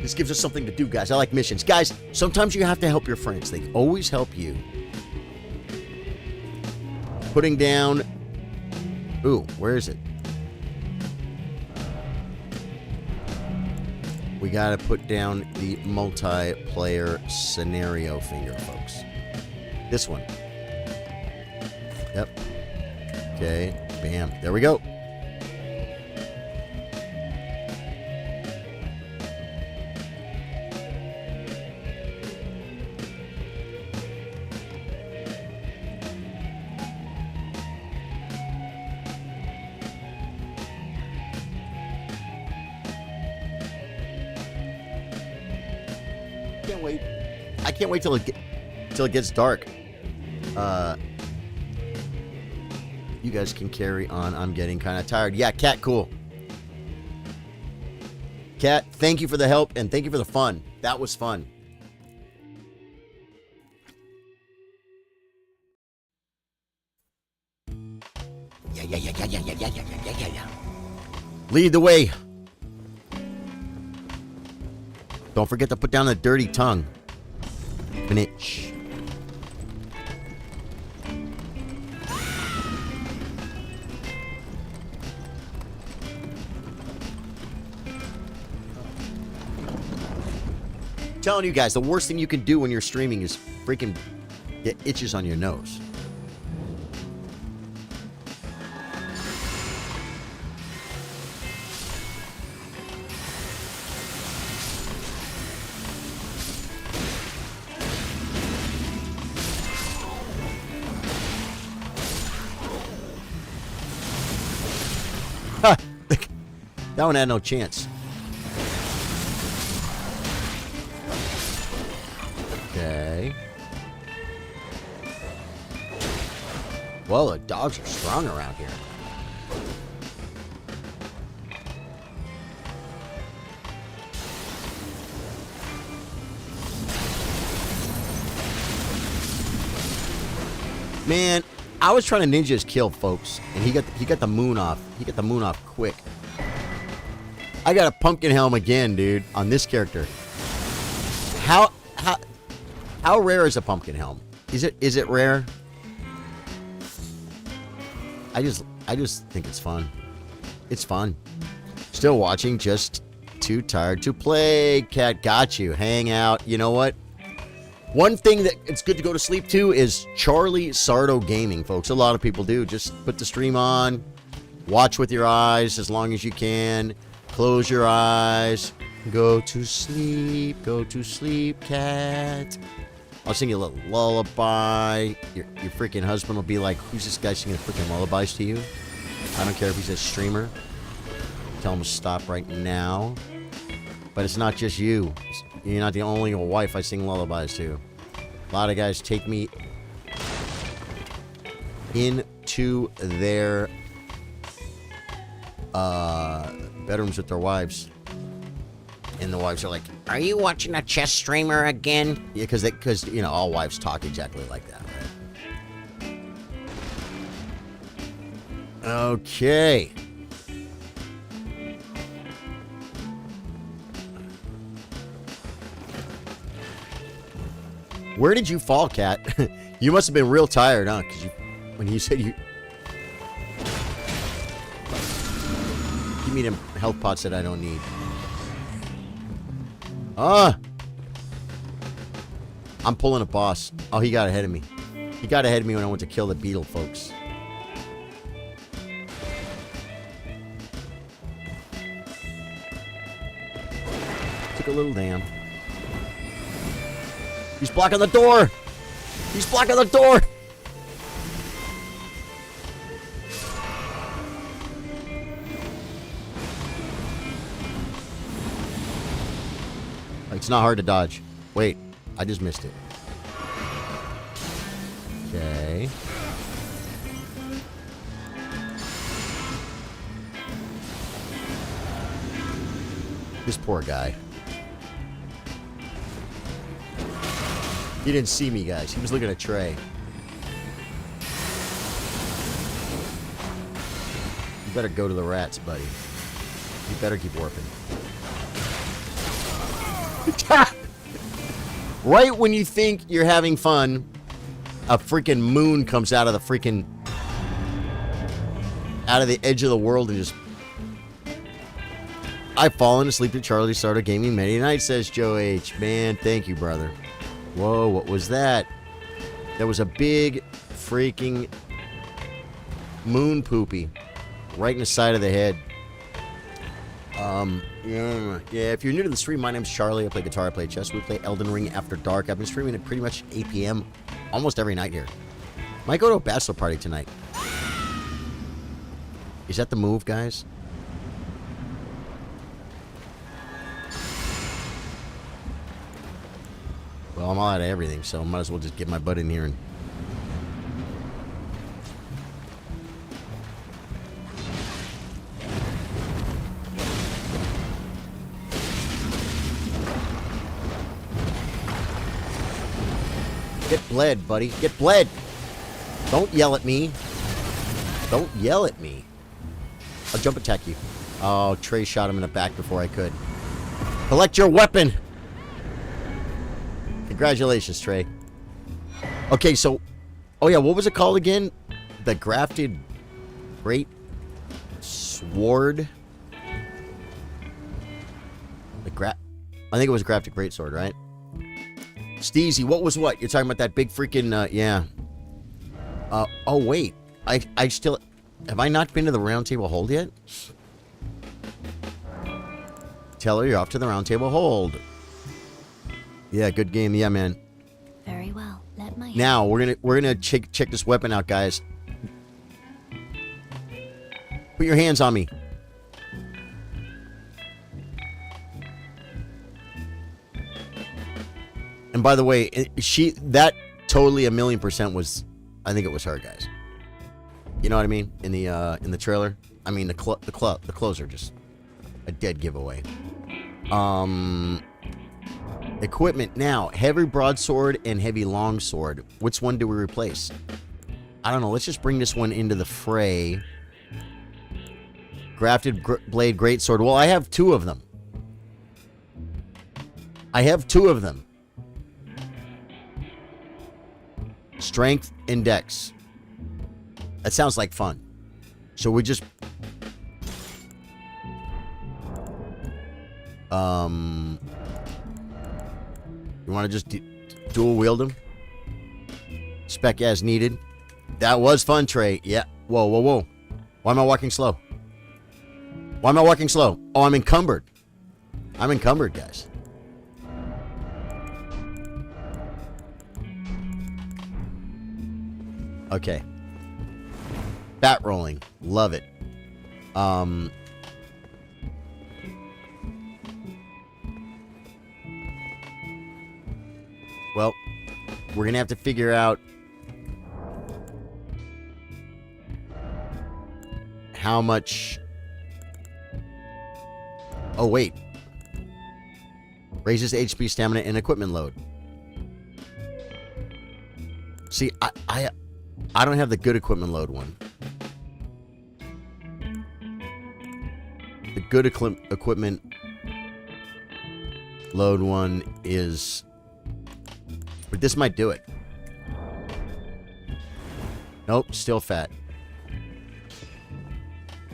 This gives us something to do, guys. I like missions. Guys, sometimes you have to help your friends. They always help you. Putting down... Ooh, where is it? We gotta put down the multiplayer scenario finger, folks. This one. Yep. Okay. Bam. There we go. can't wait. I can't wait till it gets dark. You guys can carry on. I'm getting kind of tired. Yeah, Cat, cool. Cat, thank you for the help and thank you for the fun. That was fun. Yeah. Lead the way. Don't forget to put down the dirty tongue. Finish. Telling you guys, the worst thing you can do when you're streaming is freaking get itches on your nose. Ha! That one had no chance. Okay. Well, the dogs are strong around here. Man, I was trying to ninja his kill, folks, and he got the moon off. He got the moon off quick. I got a pumpkin helm again, dude, on this character. How rare is a pumpkin helm? Is it rare? I just think it's fun. It's fun. Still watching, just too tired to play. Cat, got you. Hang out. You know what? One thing that it's good to go to sleep to is Charlie Sardo Gaming, folks. A lot of people do. Just put the stream on, watch with your eyes as long as you can. Close your eyes. Go to sleep, cat. I'll sing you a little lullaby. Your freaking husband will be like, who's this guy singing freaking lullabies to you? I don't care if he's a streamer. Tell him to stop right now. But it's not just you. You're not the only wife I sing lullabies to. A lot of guys take me into their bedrooms with their wives. And the wives are like, are you watching a chess streamer again? Yeah, because you know, all wives talk exactly like that, right? Okay. Where did you fall, Cat? You must have been real tired, huh? Because when you said you... Give me them health pots that I don't need. I'm pulling a boss. Oh, he got ahead of me. He got ahead of me when I went to kill the beetle, folks. Took a little damn. He's blocking the door! He's blocking the door! It's not hard to dodge. Wait, I just missed it. Okay. This poor guy. He didn't see me, guys. He was looking at Trey. You better go to the rats, buddy. You better keep warping. Right when you think you're having fun, a freaking moon comes out of the freaking... out of the edge of the world and just... I've fallen asleep to Charlie Sardo Gaming many nights, says Joe H. Man, thank you, brother. Whoa, what was that? There was a big freaking moon poopy right in the side of the head. Yeah, if you're new to the stream, my name's Charlie. I play guitar, I play chess. We play Elden Ring after dark. I've been streaming at pretty much 8 p.m. almost every night here. Might go to a bachelor party tonight. Is that the move, guys? Well, I'm all out of everything, so I might as well just get my butt in here and... Get bled, buddy. Get bled! Don't yell at me. Don't yell at me. I'll jump attack you. Oh, Trey shot him in the back before I could. Collect your weapon! Congratulations, Trey. Okay, so... Oh, yeah, what was it called again? The Grafted Great Sword? I think it was Grafted Great Sword, right? Steezy, what was what? You're talking about that big freaking... yeah. Oh, wait. I still... Have I not been to the Round Table Hold yet? Tell her you're off to the Round Table Hold. Yeah, good game. Yeah, man. Very well. Let my Now we're gonna check this weapon out, guys. Put your hands on me. And by the way, that totally 1,000,000% was, I think it was her, guys. You know what I mean? In the trailer. I mean the clothes are just a dead giveaway. Equipment now. Heavy broadsword and heavy longsword. Which one do we replace? I don't know. Let's just bring this one into the fray. Grafted blade greatsword. Well, I have 2 of them. I have 2 of them. Strength and dex. That sounds like fun. So we just... You want to just dual wield them? Spec as needed. That was fun, Trey. Yeah. Whoa, whoa, whoa. Why am I walking slow? Why am I walking slow? Oh, I'm encumbered. I'm encumbered, guys. Okay. Bat rolling. Love it. Well, we're going to have to figure out how much... Oh, wait. Raises HP, stamina, and equipment load. See, I don't have the good equipment load one. The good equipment load one is... But this might do it. Nope, still fat.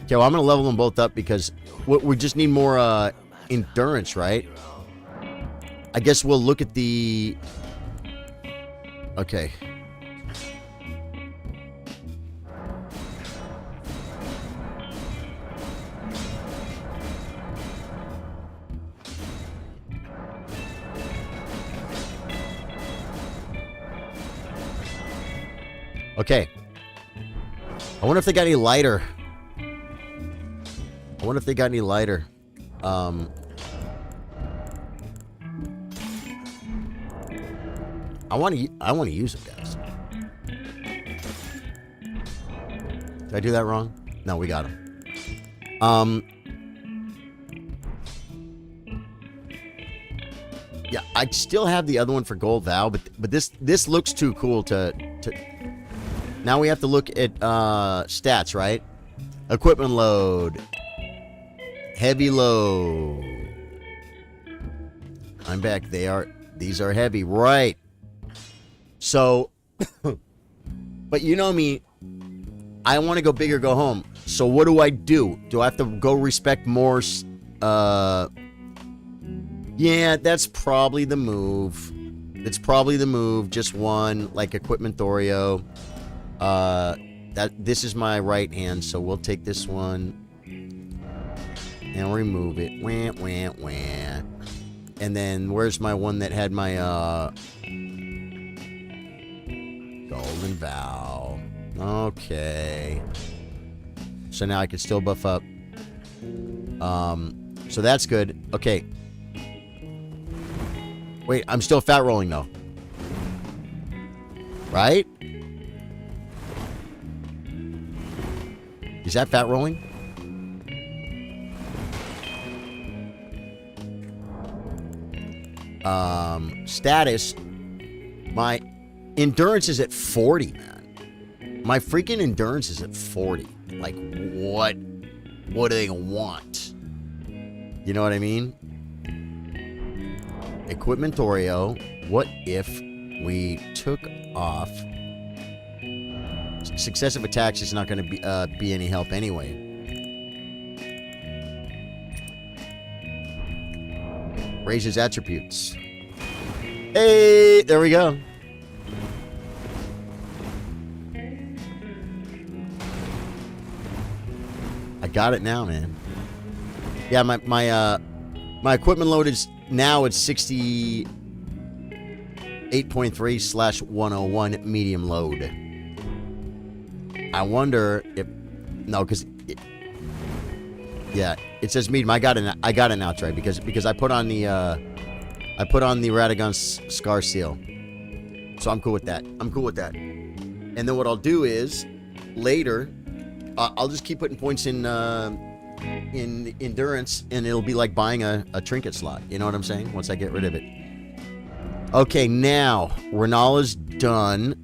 Okay, well, I'm going to level them both up because we just need more endurance, right? I guess we'll look at the... Okay. Okay. I wonder if they got any lighter. I want to use it, guys. Did I do that wrong? No, we got him. Yeah, I still have the other one for Gold Vow, but this looks too cool to. Now we have to look at stats, right? Equipment load. Heavy load. I'm back. These are heavy, right? So, but you know me, I want to go big or go home. So what do? Do I have to go respect more? Yeah, that's probably the move. Just one, like equipment Thorio. This is my right hand, so we'll take this one and remove it. Wah, wah, wah. And then where's my one that had my Golden Vow? Okay. So now I can still buff up. So that's good. Okay. Wait, I'm still fat rolling though. Right? Is that fat rolling? Status. My endurance is at 40, man. My freaking endurance is at 40. Like, what do they want? You know what I mean? Equipmentorio. What if we took off? Successive attacks is not going to be any help anyway. Raises attributes. Hey, there we go. I got it now, man. Yeah, my equipment load is now at 68.3/101 medium load. I wonder if because yeah, it says medium. I got it now, Trey, because I put on the Radagon Scar Seal, so I'm cool with that. And then what I'll do is later, I'll just keep putting points in endurance, and it'll be like buying a trinket slot. You know what I'm saying? Once I get rid of it. Okay, now Renala's done.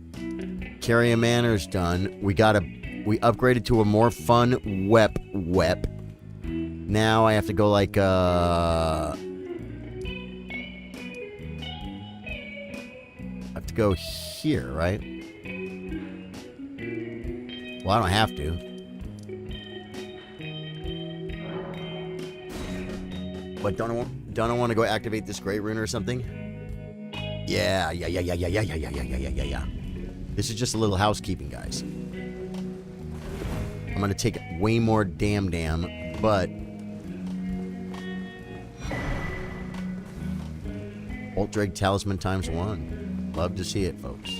Carrier Manor's done. We upgraded to a more fun wep. Now I have to go like I have to go here, right? Well, I don't have to. But don't I want to go activate this Great Rune or something? Yeah. This is just a little housekeeping, guys. I'm gonna take way more damn, but Alt Dreg Talisman ×1. Love to see it, folks.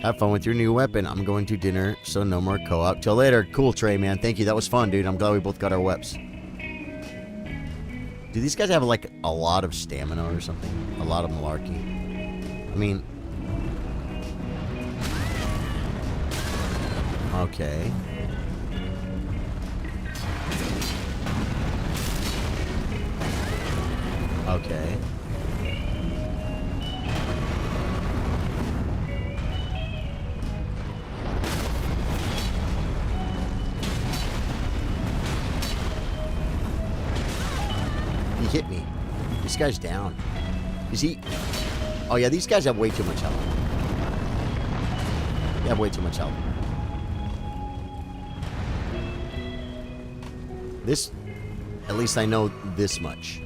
Have fun with your new weapon. I'm going to dinner, so no more co-op. Till later. Cool, Trey, man. Thank you. That was fun, dude. I'm glad we both got our weps. Do these guys have, like, a lot of stamina or something? A lot of malarkey? I mean... Okay. Okay. He hit me. This guy's down. Is he... Oh, yeah, these guys have way too much health. They have way too much health. This... At least I know this much.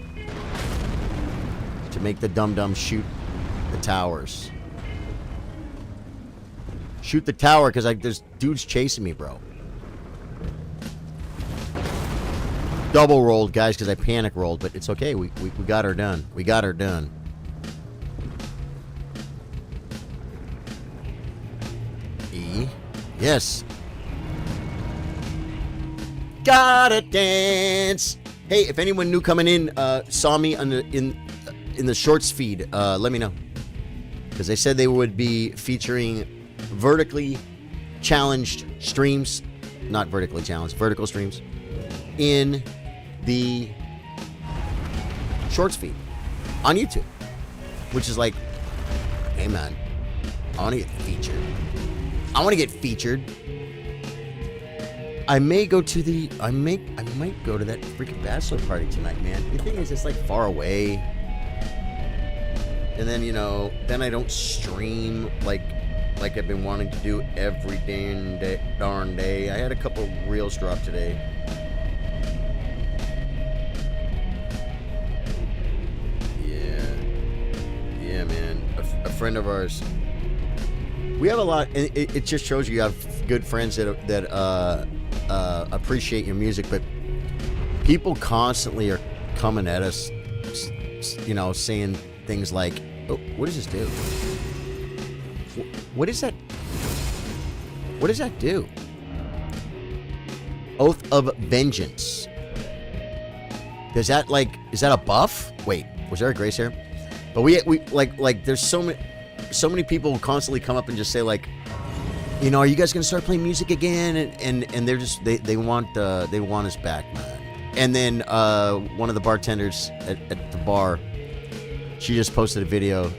To make the dum-dum shoot the towers. Shoot the tower, because there's dudes chasing me, bro. Double rolled, guys, because I panic rolled, but it's okay. We got her done. We got her done. E. Yes. Gotta dance. Hey, if anyone new coming in saw me in the shorts feed, let me know, because they said they would be featuring vertically challenged streams, not vertically challenged, vertical streams in the shorts feed on YouTube, which is like, hey man, I want to get featured. I might go to that freaking bachelor party tonight, man. The thing is, it's like far away. And then, then I don't stream like I've been wanting to do every darn day. I had a couple reels drop today. Yeah, man. A friend of ours. We have a lot, and it just shows you have good friends that appreciate your music, but people constantly are coming at us, saying things like, oh, what does this do? What is that? What does that do? Oath of Vengeance. Is that a buff? Wait, was there a grace here? But we like there's so so many people constantly come up and just say like, you know, are you guys gonna start playing music again? And they're just they want us back, man. And then one of the bartenders at the bar, she just posted a video,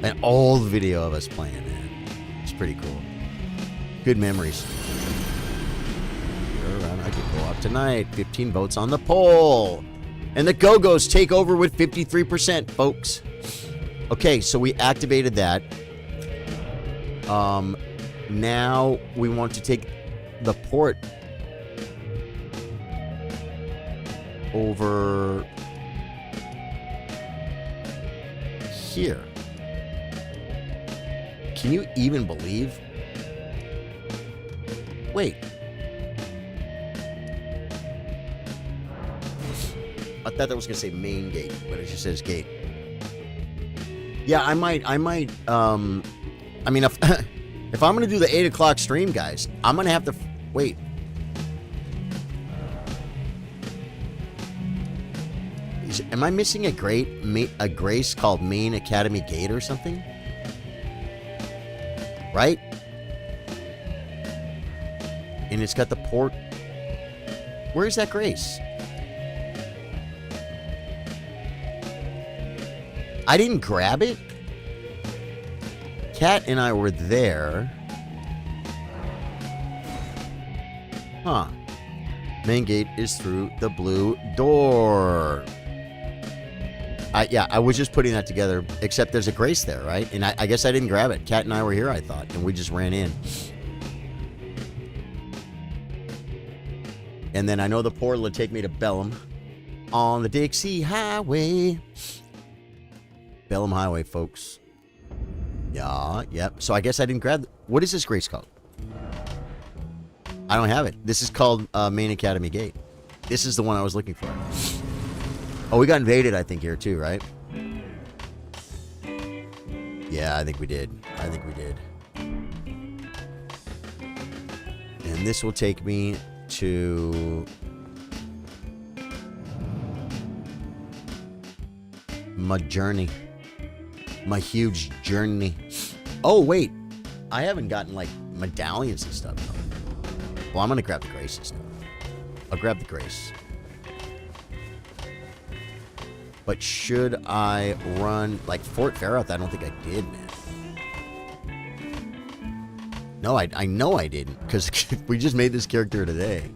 an old video of us playing, man. It's pretty cool. Good memories. I could go up tonight. 15 votes on the poll. And the Go-Go's take over with 53%, folks. Okay, so we activated that. Now we want to take the port over here. Can you even believe? Wait. I thought that was gonna say main gate, but it just says gate. Yeah, I might. I mean, if if I'm gonna do the 8 o'clock stream, guys, I'm gonna have to wait. Am I missing a grace called Main Academy Gate or something? Right? And it's got the port. Where's that grace? I didn't grab it. Kat and I were there. Huh. Main gate is through the blue door. I was just putting that together, except there's a grace there, right? And I guess I didn't grab it. Kat and I were here, I thought, and we just ran in. And then I know the portal will take me to Bellum on the Dixie Highway. Bellum Highway, folks. Yeah, yep. So I guess I didn't grab... What is this grace called? I don't have it. This is called Main Academy Gate. This is the one I was looking for. Oh, we got invaded, I think, here too, right? Yeah, I think we did. And this will take me to... my journey. My huge journey. Oh, wait. I haven't gotten, like, medallions and stuff. Well, I'm going to grab the graces now. I'll grab the grace. But should I run, like, Fort Fairhouse? I don't think I did, man. No, I know I didn't. Because we just made this character today.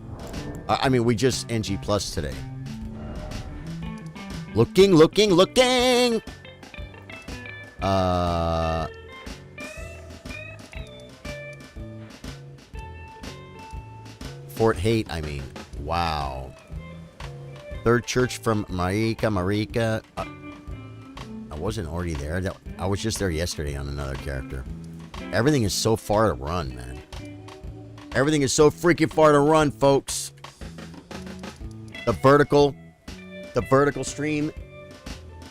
I mean, we just NG Plus today. Looking. Fort Haight, I mean. Wow. Third church from Marika. I wasn't already there. I was just there yesterday on another character. Everything is so far to run, man. Everything is so freaking far to run, folks. The vertical stream.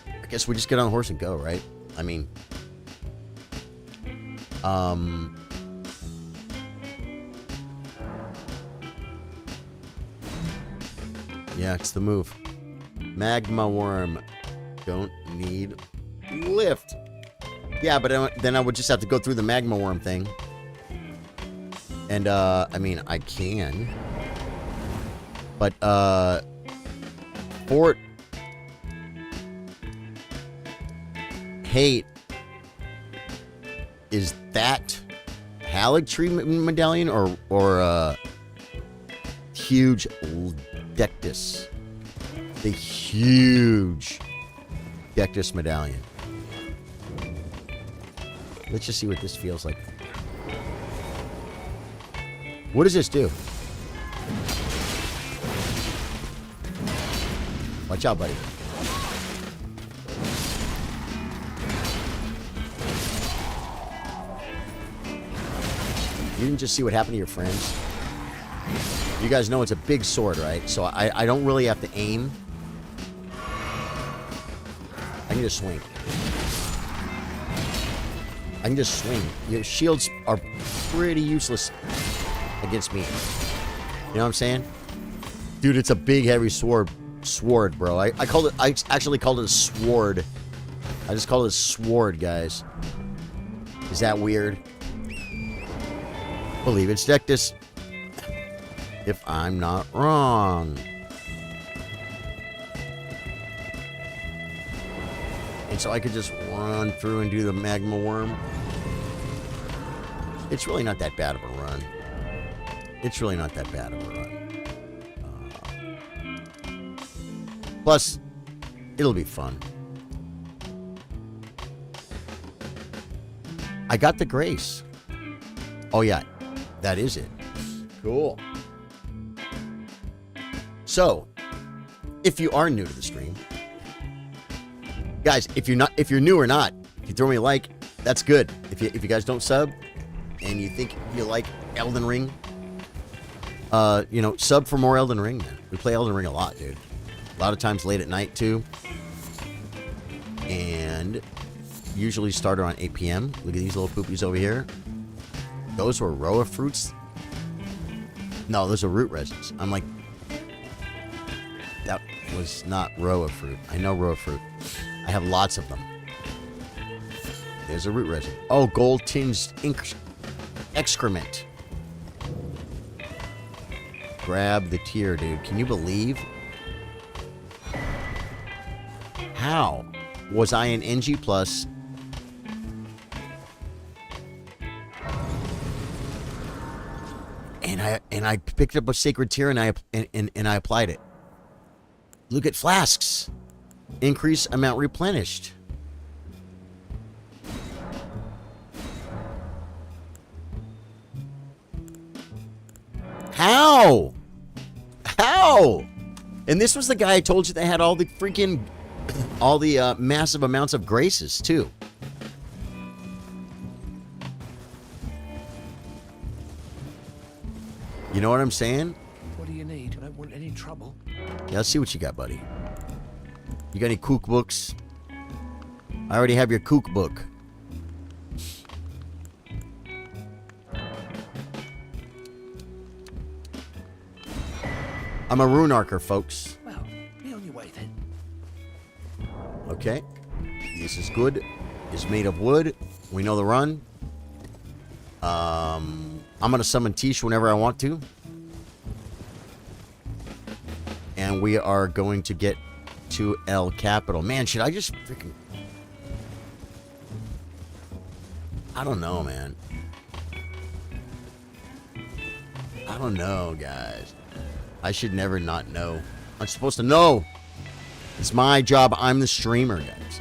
I guess we just get on a horse and go, right? I mean, yeah, it's the move. Magma worm. Don't need lift. Yeah, but then I would just have to go through the magma worm thing. And, I mean, I can. But, Fort Haight, is that Halig Tree Medallion or huge Dectus? The huge Dectus Medallion. Let's just see what this feels like. What does this do? Watch out, buddy. You didn't just see what happened to your friends? You guys know it's a big sword, right? So I don't really have to aim. I can just swing. I can just swing. Your shields are pretty useless against me. You know what I'm saying? Dude, it's a big, heavy sword, bro. I actually called it a sword. I just called it a sword, guys. Is that weird? Believe it's Dectus. If I'm not wrong. And so I could just run through and do the magma worm. It's really not that bad of a run. It's really not that bad of a run. Plus, it'll be fun. I got the grace. Oh, yeah. That is it. Cool. So, if you are new to the stream, guys, if you're new or not, if you throw me a like, that's good. If you guys don't sub and you think you like Elden Ring, sub for more Elden Ring, man. We play Elden Ring a lot, dude. A lot of times late at night, too. And usually start around 8 p.m. Look at these little poopies over here. Those were Roa fruits. No, those are root resins. I'm like, that was not Roa fruit. I know Roa fruit. I have lots of them. There's a root resin. Oh, gold tinged excrement. Grab the tier, dude. Can you believe? How was I an NG plus? And I picked up a sacred tier and I applied it. Look at flasks. Increase amount replenished. How? How? And this was the guy I told you that had all the freaking, all the massive amounts of graces too. You know what I'm saying? What do you need? I don't want any trouble. Yeah, let's see what you got, buddy. You got any kook books? I already have your kook book. I'm a rune archer, folks. Well, be on your way then. Okay. This is good. It's made of wood. We know the run. I'm going to summon Tish whenever I want to. And we are going to get to El Capital. Man, should I just freaking... I don't know, man. I don't know, guys. I should never not know. I'm supposed to know. It's my job. I'm the streamer, guys.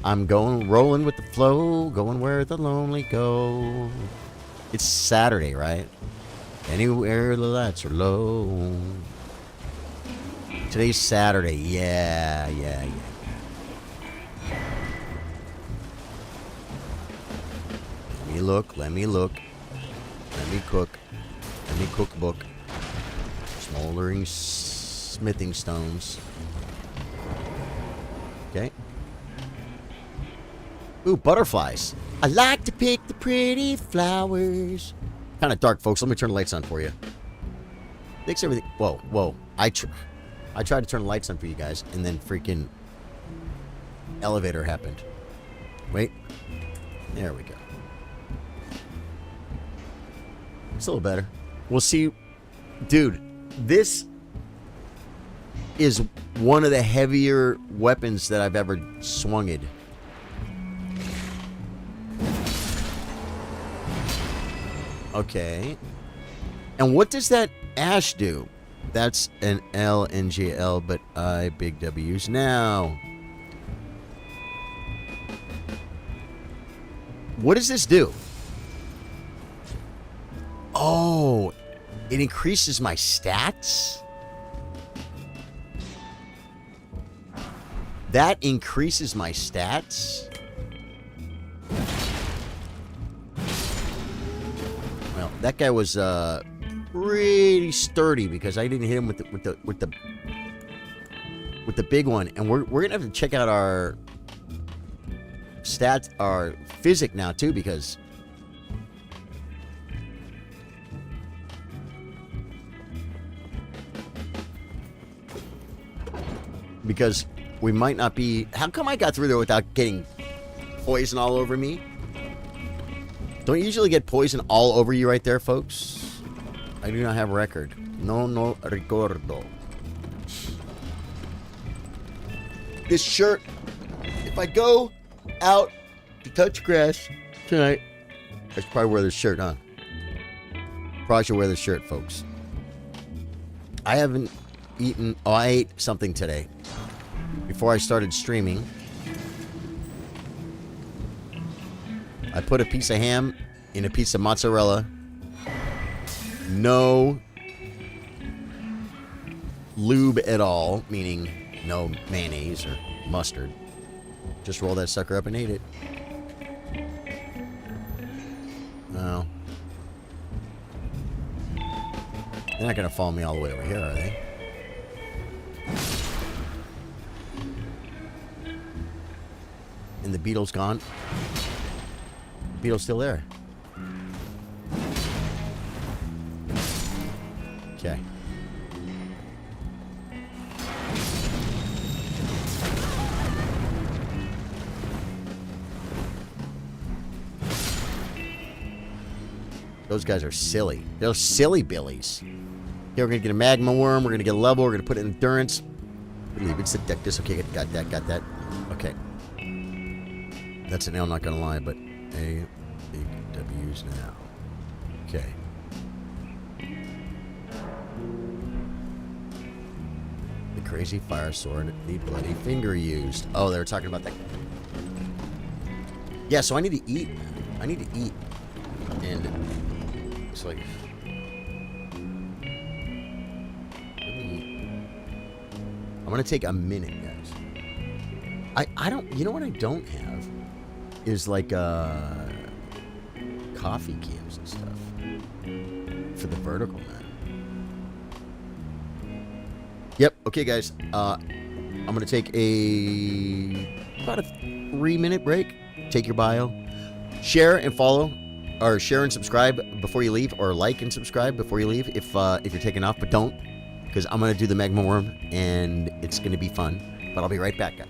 I'm rolling with the flow, going where the lonely go. It's Saturday, right? Anywhere the lights are low. Today's Saturday. Yeah. Let me look. Let me cook. Let me cook book. Smoldering smithing stones. Okay. Ooh, butterflies. I like to pick the pretty flowers. Kind of dark, folks. Let me turn the lights on for you. Makes everything... Whoa. I tried to turn the lights on for you guys, and then freaking elevator happened. Wait. There we go. It's a little better. We'll see. Dude, this is one of the heavier weapons that I've ever swunged. Okay. And what does that ash do? That's an L, NGL, but I big W's now. What does this do? Oh, it increases my stats? That increases my stats? Well, that guy was pretty sturdy because I didn't hit him with the big one, and we're gonna have to check out our stats, our physic now too, because we might not be... How come I got through there without getting poison all over me? Don't you usually get poison all over you right there, folks? I do not have record. No recuerdo. This shirt, if I go out to touch grass tonight, I should probably wear this shirt, huh? Probably should wear this shirt, folks. I haven't eaten... Oh, I ate something today. Before I started streaming. I put a piece of ham in a piece of mozzarella. No lube at all, meaning no mayonnaise or mustard. Just roll that sucker up and ate it. No. They're not going to follow me all the way over here, are they? And the beetle's gone. The beetle's still there. Okay. Those guys are silly. They're silly billies. Here, we're going to get a magma worm. We're going to get a level. We're going to put endurance. Believe it's seductus. Okay, got that. Okay. That's an L, not going to lie, but A, big W's now. Okay. The crazy fire sword, the bloody finger used. Oh, they were talking about that. Yeah, so I need to eat. And it's like... I'm going to take a minute, guys. I don't... You know what I don't have? Is like, coffee cans and stuff. For the vertical, man. Yep. Okay, guys. I'm going to take about a 3-minute break. Take your bio. Share and follow. Or share and subscribe before you leave. Or like and subscribe before you leave if you're taking off. But don't. Because I'm going to do the magma worm. And it's going to be fun. But I'll be right back, guys.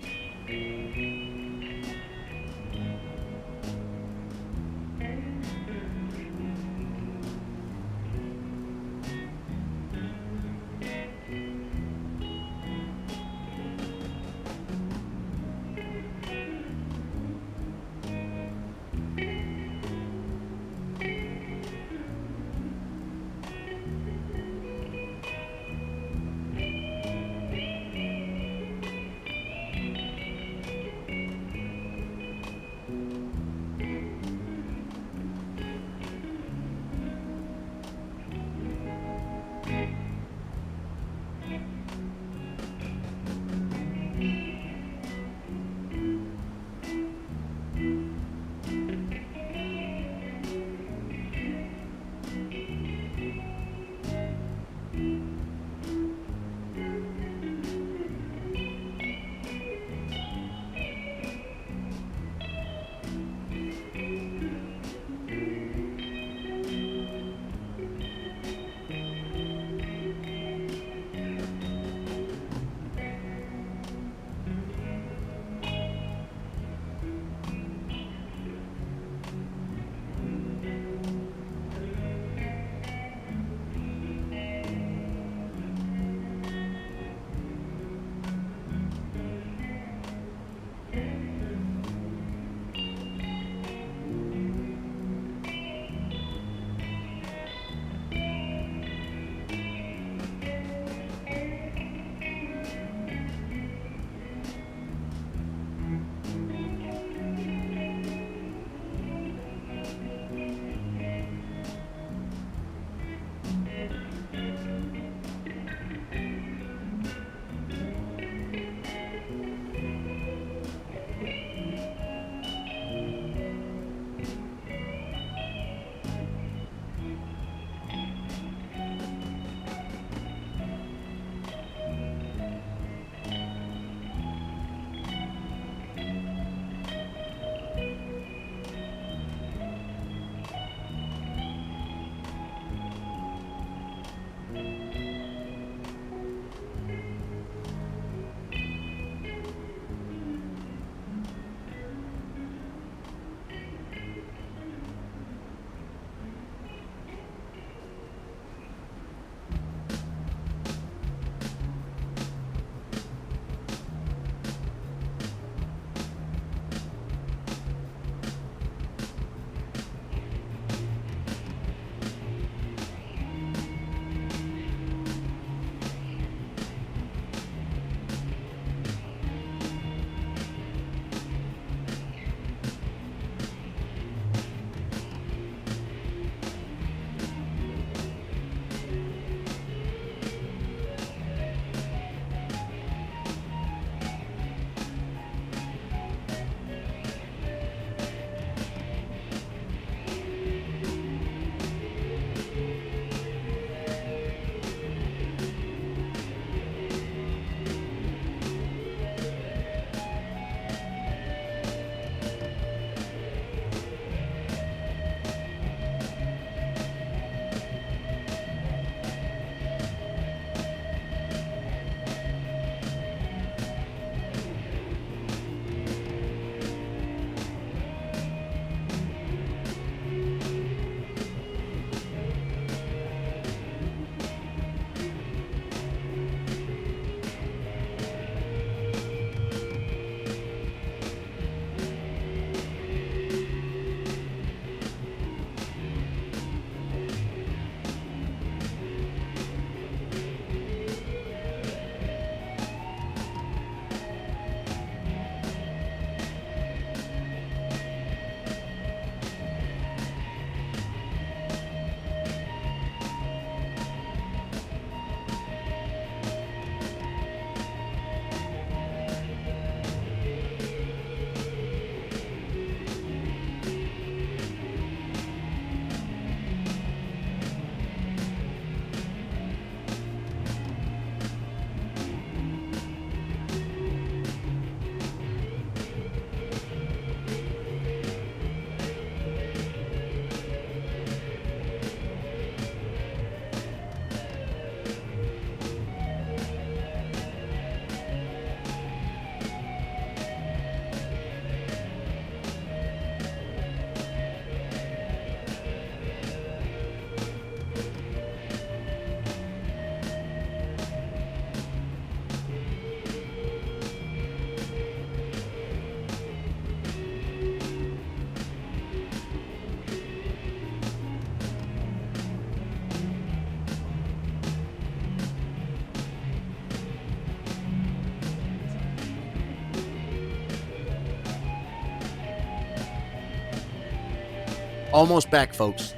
Almost back, folks.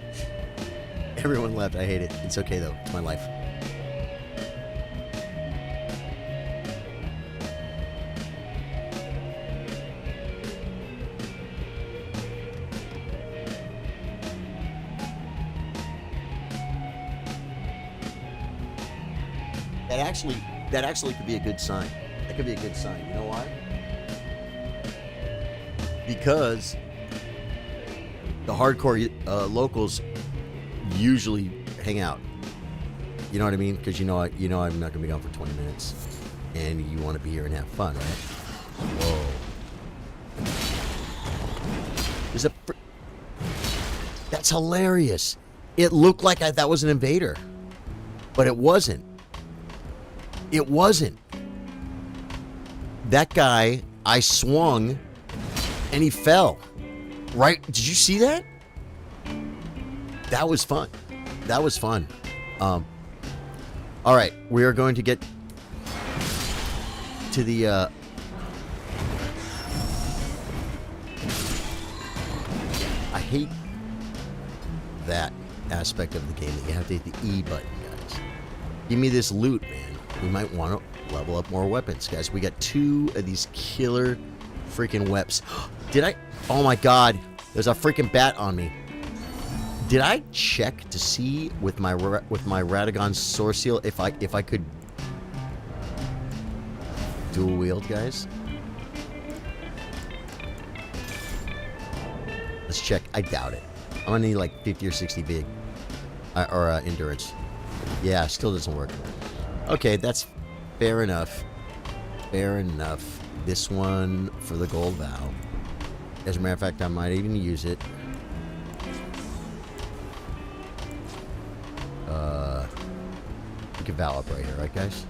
Everyone left. I hate it. It's okay, though. It's my life. That actually could be a good sign. That could be a good sign. You know why? Because the hardcore locals usually hang out. You know what I mean? Because you know I'm not gonna be gone for 20 minutes, and you want to be here and have fun, right? Whoa! There's a. That's hilarious. It looked like that was an invader, but it wasn't. It wasn't. That guy, I swung, and he fell. Right? Did you see that? That was fun. That was fun. All right, we are going to get to the. I hate that aspect of the game that you have to hit the E button, guys. Give me this loot, man. We might want to level up more weapons, guys. We got 2 of these killer freaking weps. Did I? Oh my God! There's a freaking bat on me. Did I check to see with my Radagon Source Seal if I could dual wield, guys? Let's check. I doubt it. I'm gonna need like 50 or 60 big or endurance. Yeah, still doesn't work. Okay, that's fair enough. Fair enough. This one for the gold vow. As a matter of fact, I might even use it. We can vow up right here, right, guys?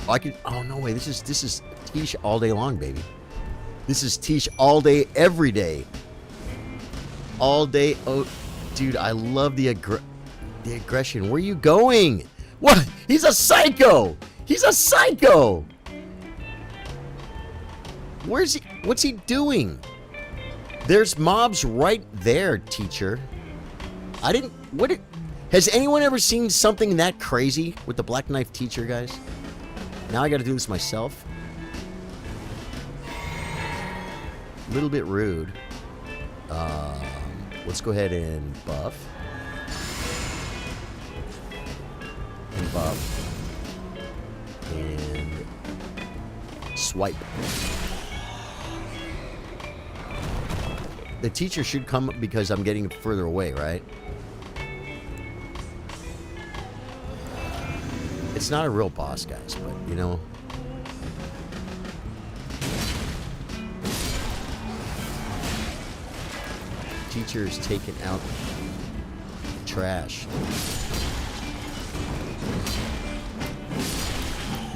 Oh, I can. Oh no way! This is Tish all day long, baby. This is Tish all day, every day. All day. Oh, dude, I love the aggression. Where are you going? What? He's a psycho! He's a psycho! Where's he? What's he doing? There's mobs right there, teacher. Has anyone ever seen something that crazy with the Black Knife teacher, guys? Now I gotta do this myself. A little bit rude. Let's go ahead and buff. And buff. And swipe. The teacher should come because I'm getting further away, right? It's not a real boss, guys, but, you know. Teacher is taking out trash.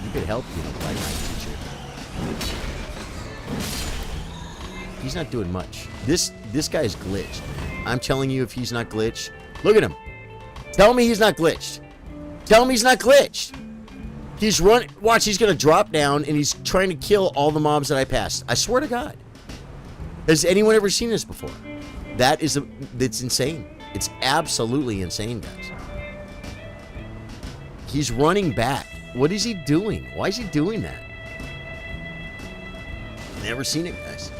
You could help, you know, Black Knife teacher. He's not doing much. This guy's glitched. I'm telling you, if he's not glitched, look at him. Tell me he's not glitched. Tell me he's not glitched. He's running. Watch, he's gonna drop down and he's trying to kill all the mobs that I passed. I swear to God. Has anyone ever seen this before? That's insane. It's absolutely insane, guys. He's running back. What is he doing? Why is he doing that? Never seen it, guys.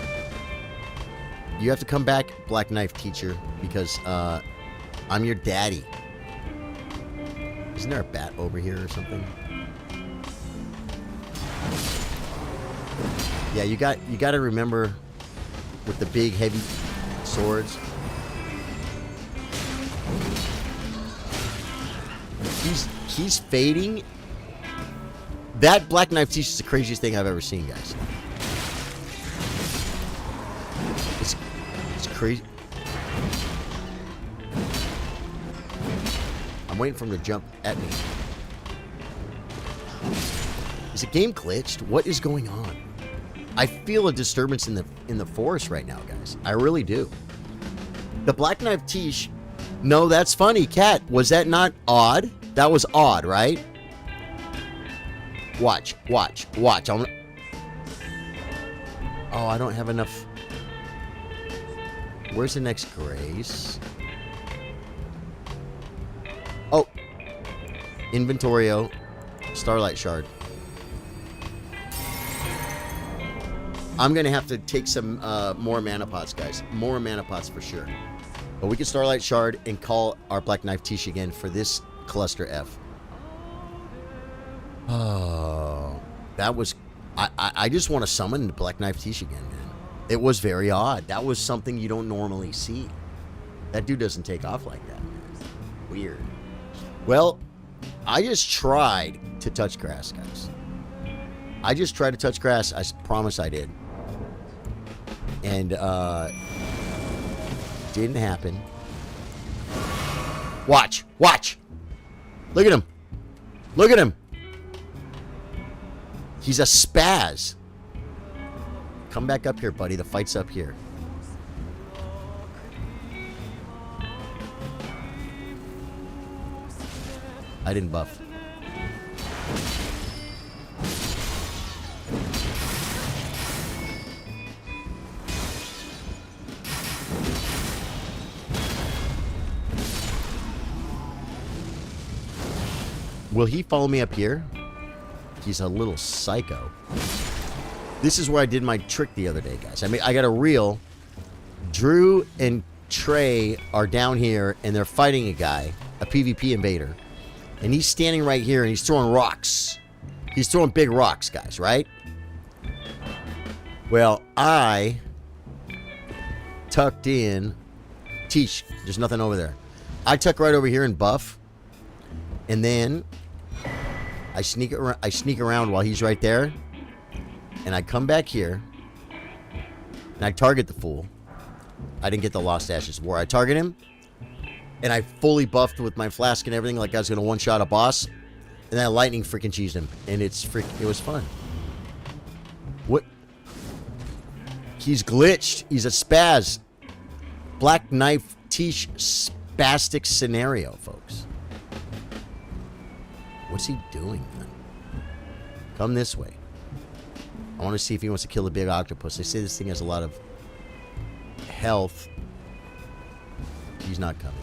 You have to come back, Black Knife teacher, because I'm your daddy. Isn't there a bat over here or something? Yeah, you got to remember with the big heavy swords. He's fading. That Black Knife teacher is the craziest thing I've ever seen, guys. It's crazy. I'm waiting for him to jump at me. Is the game glitched? What is going on? I feel a disturbance in the forest right now, guys. I really do. The Black Knife Tish. No, that's funny, Cat. Was that not odd? That was odd, right? Watch. Oh, I don't have enough. Where's the next grace? Oh. Inventorio. Starlight Shard. I'm going to have to take some more mana pots, guys. More mana pots for sure. But we can Starlight Shard and call our Black Knife Tish again for this Cluster F. Oh. That was... I just want to summon the Black Knife Tish again, man. It was very odd. That was something you don't normally see. That dude doesn't take off like that, man. Weird. Well, I just tried to touch grass, guys. I just tried to touch grass. I promise I did. And, didn't happen. Watch. Watch. Look at him. Look at him. He's a spaz. Come back up here, buddy. The fight's up here. I didn't buff. Will he follow me up here? He's a little psycho. This is where I did my trick the other day, guys. I mean, I got a reel. Drew and Trey are down here, and they're fighting a guy, a PvP invader. And he's standing right here, and he's throwing rocks. He's throwing big rocks, guys, right? Well, I tucked in. Teach, there's nothing over there. I tuck right over here and buff. And then I sneak around while he's right there. And I come back here. And I target the fool. I didn't get the Lost Ashes War. I target him. And I fully buffed with my flask and everything like I was going to one-shot a boss. And then I lightning freaking cheesed him. And it was fun. What? He's glitched. He's a spaz. Black Knife Tish spastic scenario, folks. What's he doing, man? Come this way. I want to see if he wants to kill a big octopus. They say this thing has a lot of health. He's not coming.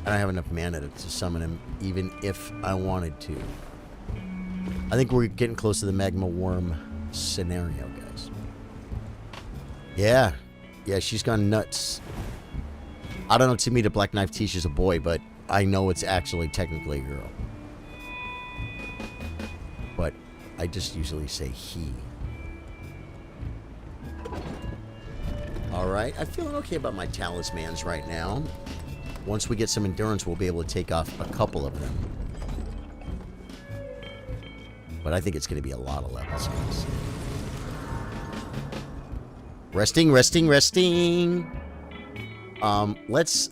I don't have enough mana to summon him, even if I wanted to. I think we're getting close to the magma worm scenario, guys. Yeah. Yeah, she's gone nuts. I don't know, to me, the Black Knife Tish is a boy, but I know it's actually technically a girl. But I just usually say he. Alright, I'm feeling okay about my talismans right now. Once we get some endurance, we'll be able to take off a couple of them. But I think it's going to be a lot of levels, guys. Resting, resting, resting. Let's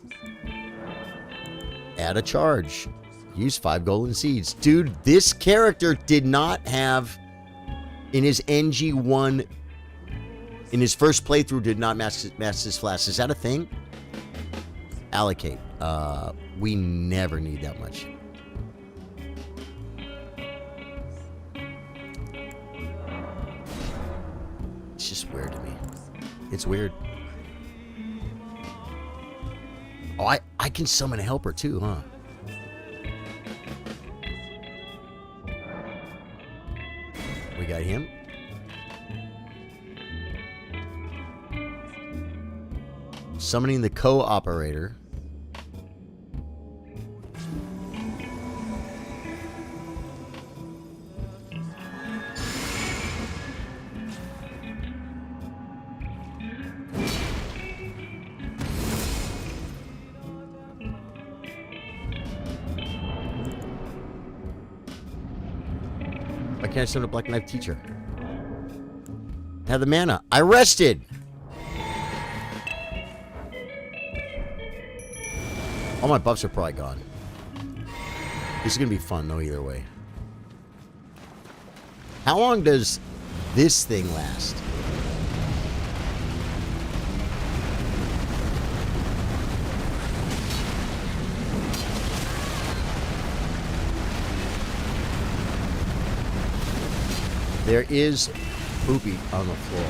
add a charge. Use 5 golden seeds. Dude, this character did not have, in his NG1, in his first playthrough, did not master his flask. Is that a thing? Allocate. We never need that much. It's just weird to me. It's weird. Oh, I can summon a helper too, huh? We got him. Summoning the co-operator. Why can't I summon a Black Knife Teacher? I have the mana. I rested! All my buffs are probably gone. This is going to be fun, though, either way. How long does this thing last? There is poopy on the floor.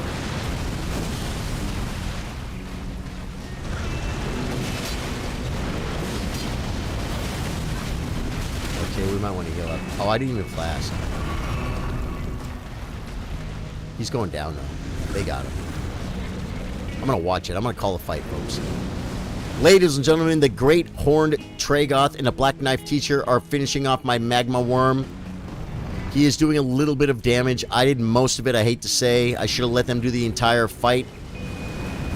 Okay, we might want to heal up. Oh, I didn't even flash. He's going down, though. They got him. I'm going to watch it. I'm going to call a fight, folks. Ladies and gentlemen, the Great Horned Tragoth and a Black Knife Teacher are finishing off my Magma Worm. He is doing a little bit of damage. I did most of it, I hate to say. I should have let them do the entire fight.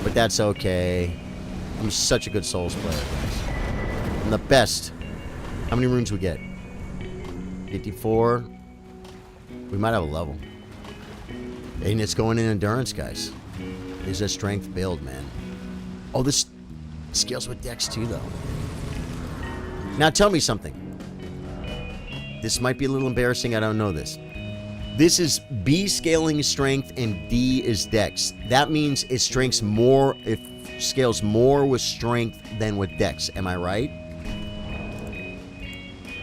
But that's okay. I'm such a good Souls player, guys. I'm the best. How many runes we get? 54. We might have a level. And it's going in endurance, guys. It's a strength build, man. Oh, this scales with dex too, though. Now tell me something. This might be a little embarrassing. I don't know this. This is B scaling strength and D is dex. That means it strengths more. It scales more with strength than with dex. Am I right?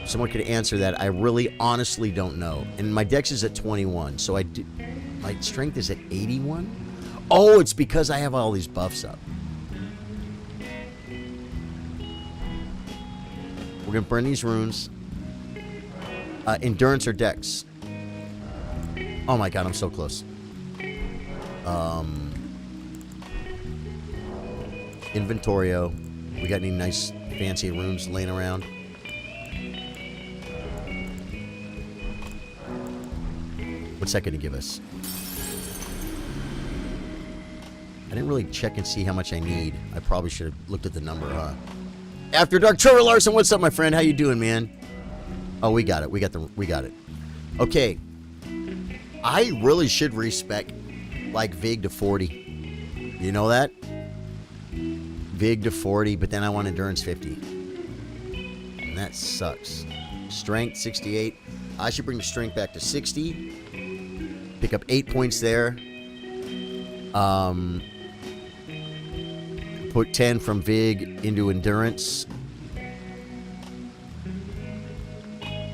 Someone could answer that. I really honestly don't know. And my dex is at 21, so my strength is at 81. Oh, it's because I have all these buffs up. We're gonna burn these runes. Endurance or dex? Oh my god, I'm so close. Inventorio. We got any nice fancy runes laying around? What's that gonna give us? I didn't really check and see how much I need. I probably should have looked at the number, huh? After Dark, Trevor Larson, what's up, my friend? How you doing, man? Oh, we got it. We got it. Okay. I really should respec like Vig to 40. You know that? Vig to 40, but then I want endurance 50. And that sucks. Strength 68. I should bring the strength back to 60. Pick up 8 points there. Put 10 from Vig into endurance.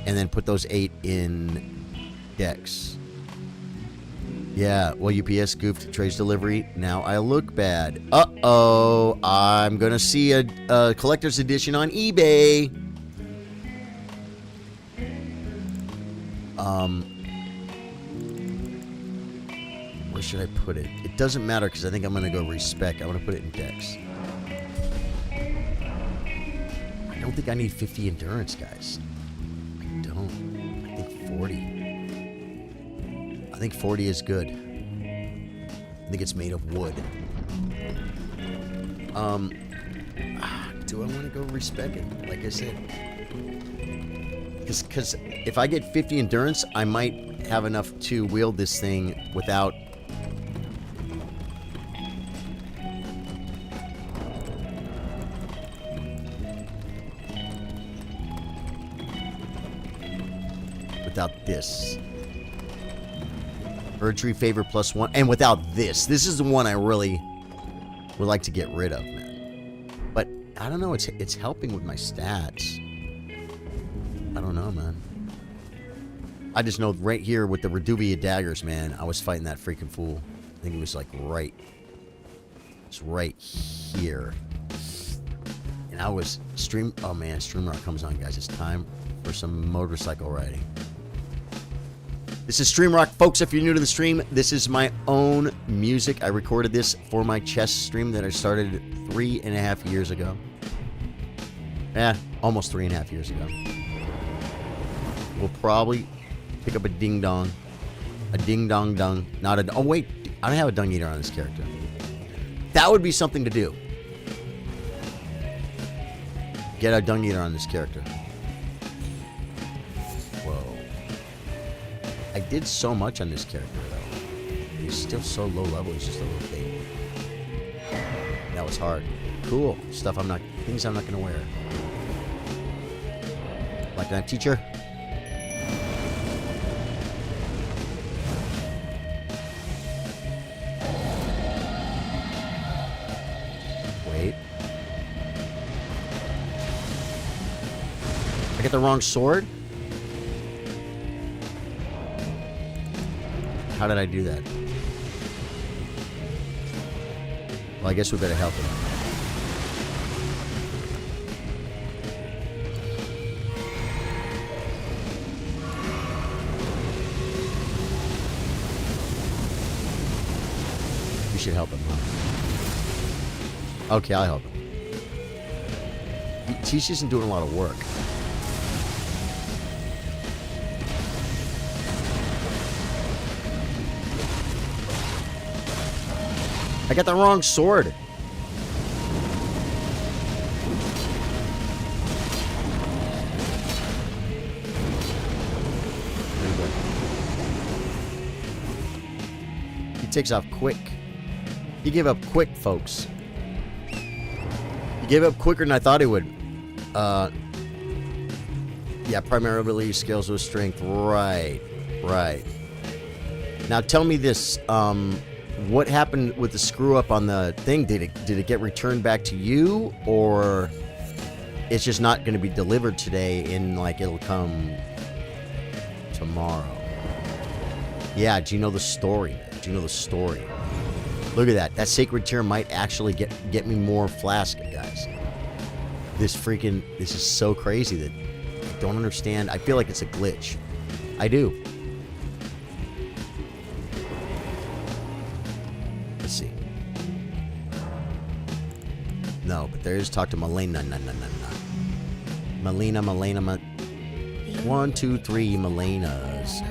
And then put those 8 in dex. Yeah, well, UPS goofed Trey's delivery. Now I look bad. Uh-oh. I'm going to see a collector's edition on eBay. Where should I put it? It doesn't matter because I think I'm going to go respec. I want to put it in dex. I don't think I need 50 endurance, guys. I don't. I think 40. I think 40 is good. I think it's made of wood. Do I want to go respec it? Like I said. Because if I get 50 endurance, I might have enough to wield this thing without... without this. Erdtree favor +1. And without this. This is the one I really would like to get rid of, man. But, I don't know. It's helping with my stats. I don't know, man. I just know right here with the Reduvia daggers, man, I was fighting that freaking fool. I think it was like right... It's right here. And I was... Oh, man. StreamRock comes on, guys. It's time for some motorcycle riding. This is StreamRock, folks. If you're new to the stream, this is my own music. I recorded this for my chess stream that I started 3.5 years ago. Yeah, almost 3.5 years ago. We'll probably pick up a ding-dong. A ding-dong-dung. Not a... Oh, wait. I don't have a dung eater on this character. That would be something to do. Get a dung eater on this character. I did so much on this character, though. He's still so low level. He's just a little baby. That was hard. Cool. Things I'm not going to wear. Black Knife Teacher. Wait. I got the wrong sword? How did I do that? Well, I guess we better help him. We should help him, huh? Okay, I'll help him. He just isn't doing a lot of work. I got the wrong sword. There we go. He takes off quick. He gave up quick, folks. He gave up quicker than I thought he would. Yeah, primarily skills with strength. Right. Right. Now tell me this. What happened with the screw up on the thing? Did it get returned back to you, or it's just not going to be delivered today and like it'll come tomorrow? Yeah, do you know the story? Do you know the story? Look at that. That sacred tear might actually get me more flask, guys. This is so crazy that I don't understand. I feel like it's a glitch. I do. Let's see. No, but there is talk to Malena. Malena. 1, 2, 3 Malenas.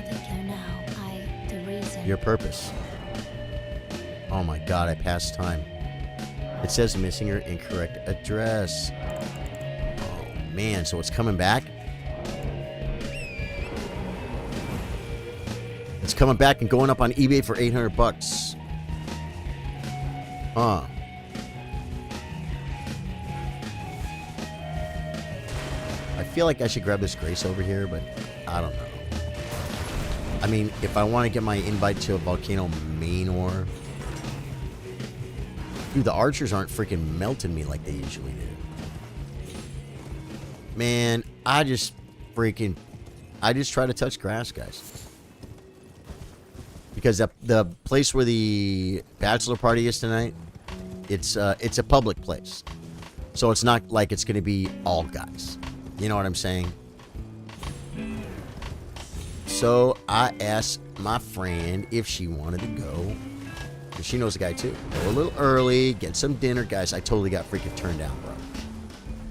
Your purpose. Oh my god, I passed time. It says missing your incorrect address. Oh man, so it's coming back? It's coming back and going up on eBay for 800 bucks. Huh. I feel like I should grab this Grace over here, but I don't know. I mean, if I want to get my invite to a Volcano Manor... Dude, the archers aren't freaking melting me like they usually do. Man, I just try to touch grass, guys. Because the place where the bachelor party is tonight, it's a public place. So it's not like it's going to be all guys. You know what I'm saying? So I asked my friend if she wanted to go. Because she knows the guy too. Go a little early, get some dinner. Guys, I totally got freaking turned down, bro.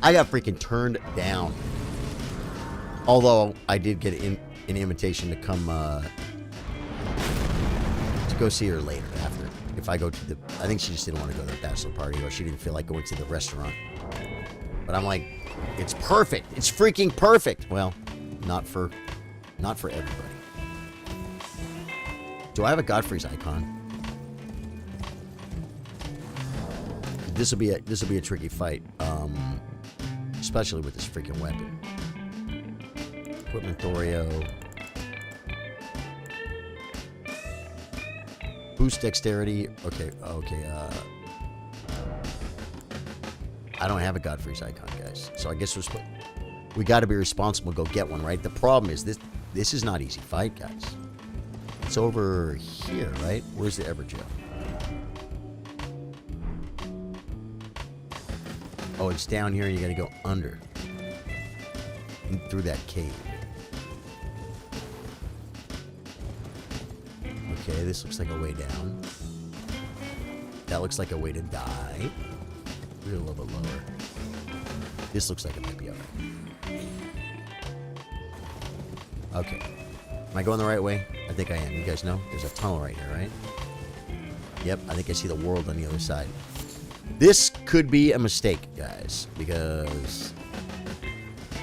I got freaking turned down. Although I did get an invitation to come to go see her later after. If I go to the... I think she just didn't want to go to the bachelor party, or she didn't feel like going to the restaurant. But I'm like, it's perfect. It's freaking perfect. Well, not for everybody. Do I have a Godfrey's icon? This will be a tricky fight, especially with this freaking weapon. Equipment Thorio. Boost dexterity. Okay. I don't have a Godfrey's icon, guys. So I guess we got to be responsible. Go get one, right? The problem is this is not easy fight, guys. It's over here, right? Where's the Everjail? Oh, it's down here and you gotta go under. Through that cave. Okay, this looks like a way down. That looks like a way to die. We're a little bit lower. This looks like it might be alright. Okay. Am I going the right way? I think I am. You guys know? There's a tunnel right here, right? Yep, I think I see the world on the other side. This could be a mistake, guys, because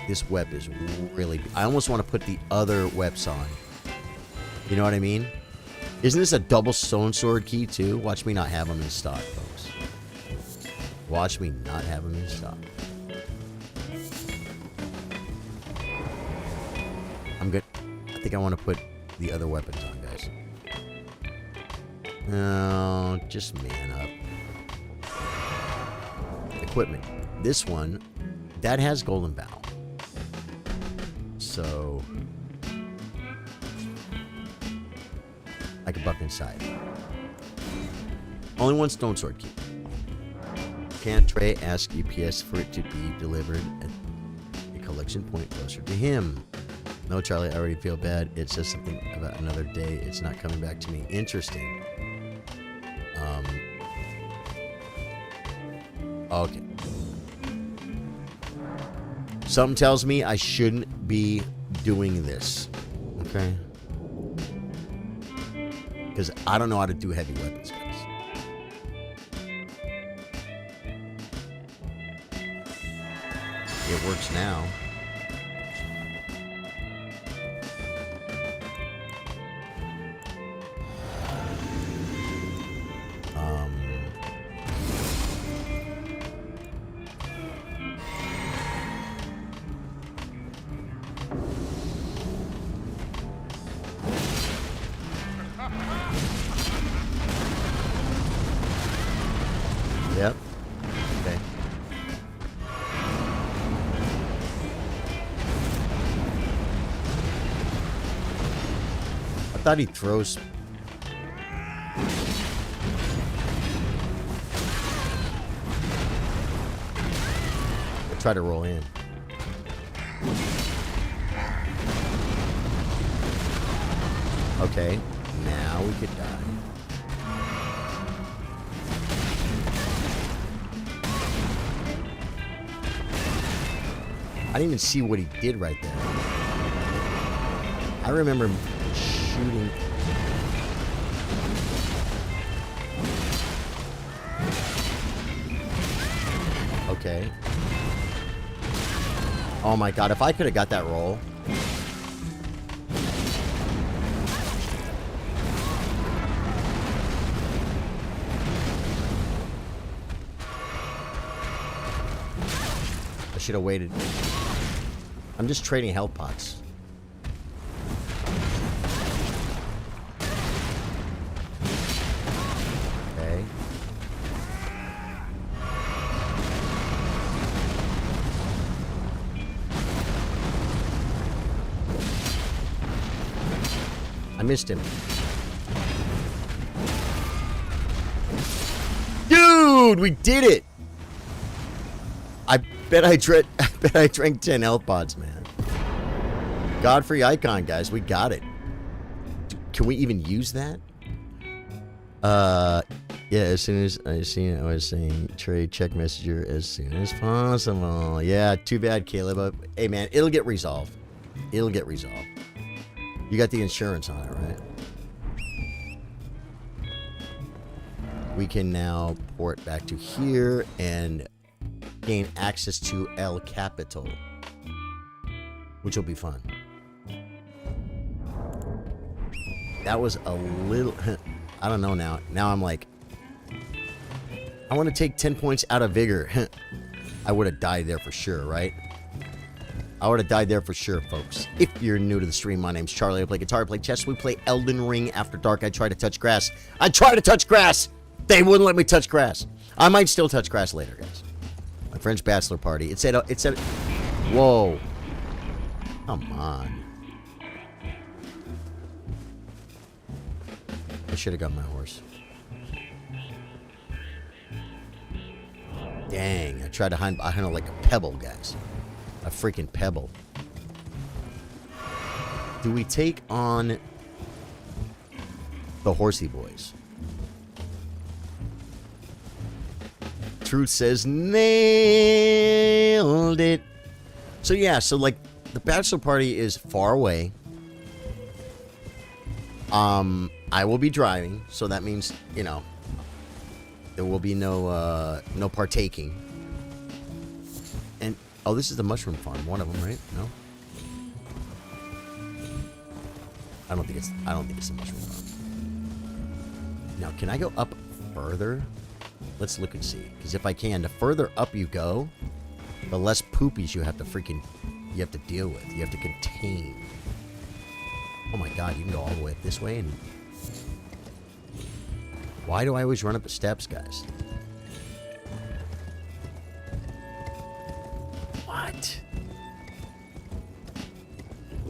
this web is really... I almost want to put the other webs on. You know what I mean? Isn't this a double stone sword key, too? Watch me not have them in stock, folks. Watch me not have them in stock. I'm good. I think I want to put the other weapons on, guys. No, just man up. Equipment. This one, that has golden bow. So I can buff inside. Only one stone sword key. Can't Trey ask UPS for it to be delivered at a collection point closer to him? No, Charlie, I already feel bad. It says something about another day. It's not coming back to me. Interesting. Okay. Something tells me I shouldn't be doing this. Okay? Because I don't know how to do heavy weapons, guys. It works now. Yep. Okay. I thought he throws. I try to roll in. Okay. Now we could die. I didn't even see what he did right there. I remember shooting. Okay. Oh my god, if I could have got that roll. I should have waited. I'm just trading health pots. Okay. I missed him. Dude, we did it! I bet I drank 10 health pods, man. Godfrey icon, guys. We got it. Can we even use that? Yeah, as soon as I seen it, I was saying trade check messenger as soon as possible. Yeah, too bad, Caleb. Hey, man, it'll get resolved. It'll get resolved. You got the insurance on it, right? We can now port back to here and gain access to El Capital, which will be fun. That was a little... I don't know now. Now I'm like... I want to take 10 points out of vigor. I would have died there for sure, right? I would have died there for sure, folks. If you're new to the stream, my name's Charlie. I play guitar, I play chess. We play Elden Ring after dark. I try to touch grass. I try to touch grass! They wouldn't let me touch grass. I might still touch grass later, guys. My French bachelor party. It said... Whoa. Come on. I should have got my horse. Dang, I tried to hide behind it like a pebble, guys. A freaking pebble. Do we take on the horsey boys? Truth says nailed it. So yeah, so like the bachelor party is far away. I will be driving, so that means, you know, there will be no partaking. And oh, this is the mushroom farm, one of them, right? No, I don't think it's the mushroom farm. Now, can I go up further? Let's look and see. Because if I can, the further up you go, the less poopies you have to deal with. You have to contain. Oh my god, you can go all the way up this way and... Why do I always run up the steps, guys? What?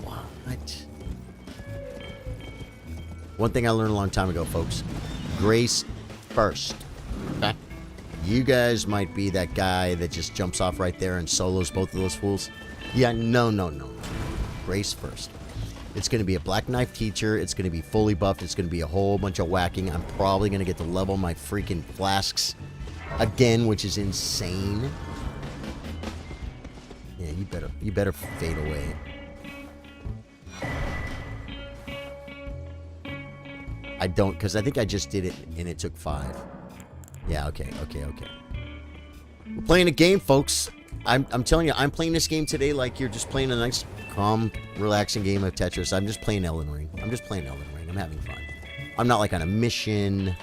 What? One thing I learned a long time ago, folks. Grace first. Okay? You guys might be that guy that just jumps off right there and solos both of those fools. Yeah, no. Grace first. It's going to be a Black Knife teacher. It's going to be fully buffed. It's going to be a whole bunch of whacking. I'm probably going to get to level my freaking flasks again, which is insane. Yeah, you better fade away. I don't, because I think I just did it and it took 5. Yeah, okay. We're playing a game, folks. I'm telling you, I'm playing this game today like you're just playing a nice, calm, relaxing game of Tetris. I'm just playing Elden Ring. I'm having fun. I'm not like on a mission.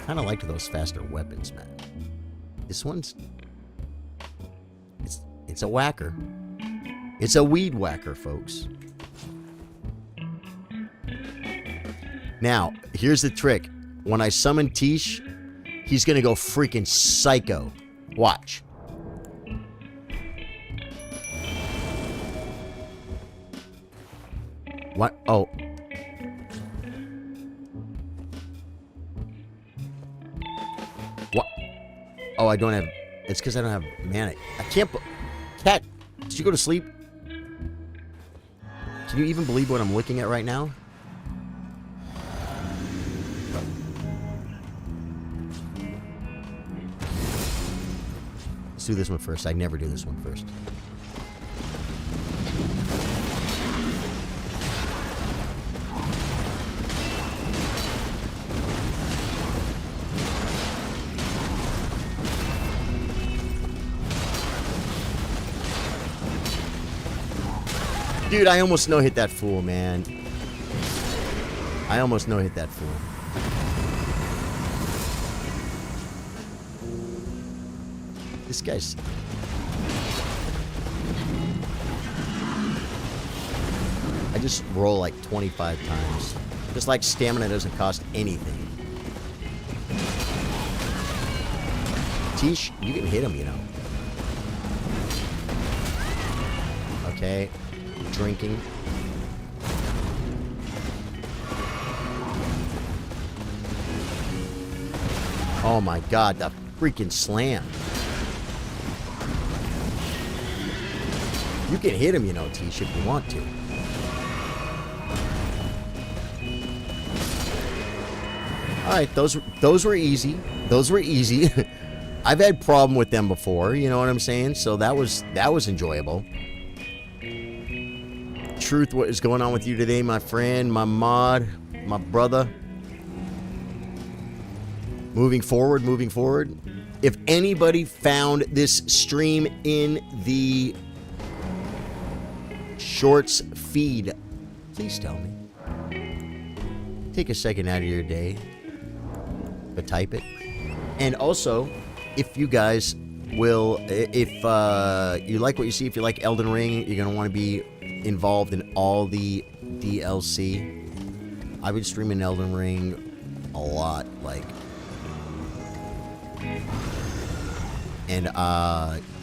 Kind of like those faster weapons, man. This one's... It's a whacker. It's a weed whacker, folks. Now, here's the trick. When I summon Tish, he's going to go freaking psycho. Watch. What? Oh. What? Oh, I don't have... It's because I don't have mana. I can't... Cat, did you go to sleep? Can you even believe what I'm looking at right now? Let's do this one first. I never do this one first. Dude, I almost no-hit that fool, man. I almost no-hit that fool. This guy's... I just roll like 25 times. Just like stamina doesn't cost anything. Tish, you can hit him, you know. Okay. Drinking. Oh my god, that freaking slam. You can hit him, you know, Tish, if you want to. Alright, those were easy. Those were easy. I've had problem with them before, you know what I'm saying? So that was enjoyable. Truth, what is going on with you today, my friend, my mod, my brother? Moving forward. If anybody found this stream in the shorts feed, please tell me. Take a second out of your day to type it. And also, if you guys will, if you like what you see, if you like Elden Ring, you're going to want to be involved in all the DLC. I've been streaming Elden Ring a lot, like, and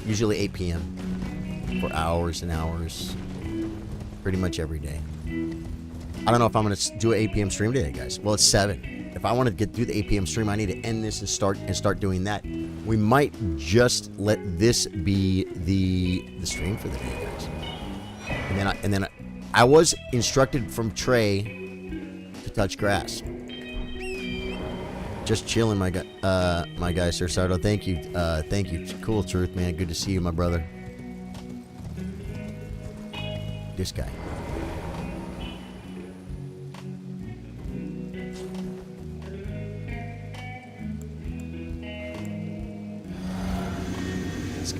usually 8 p.m. for hours and hours, pretty much every day. I don't know if I'm going to do an 8 p.m. stream today, guys. Well, it's 7. If I want to get through the 8 p.m. stream, I need to end this and start doing that. We might just let this be the stream for the day, guys. And then I was instructed from Trey to touch grass. Just chilling, my guy, Sir Sardo. Thank you. Cool, Truth, man. Good to see you, my brother. This guy.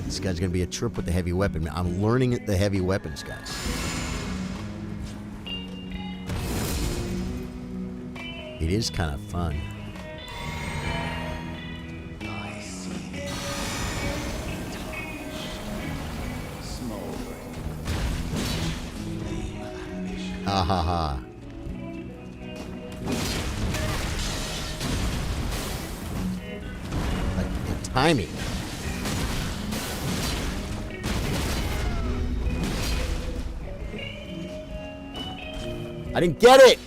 This guy's gonna be a trip with the heavy weapon. I'm learning the heavy weapons, guys. It is kind of fun. Ha ha ha. Like the timing. I didn't get it.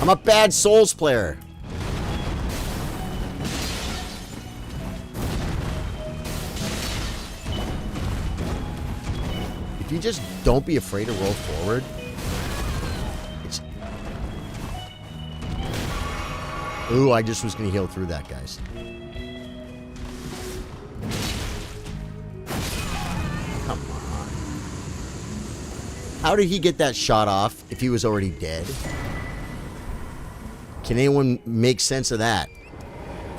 I'm a bad Souls player. If you just don't be afraid to roll forward, it's... Ooh, I just was going to heal through that, guys. Come on. How did he get that shot off if he was already dead? Can anyone make sense of that?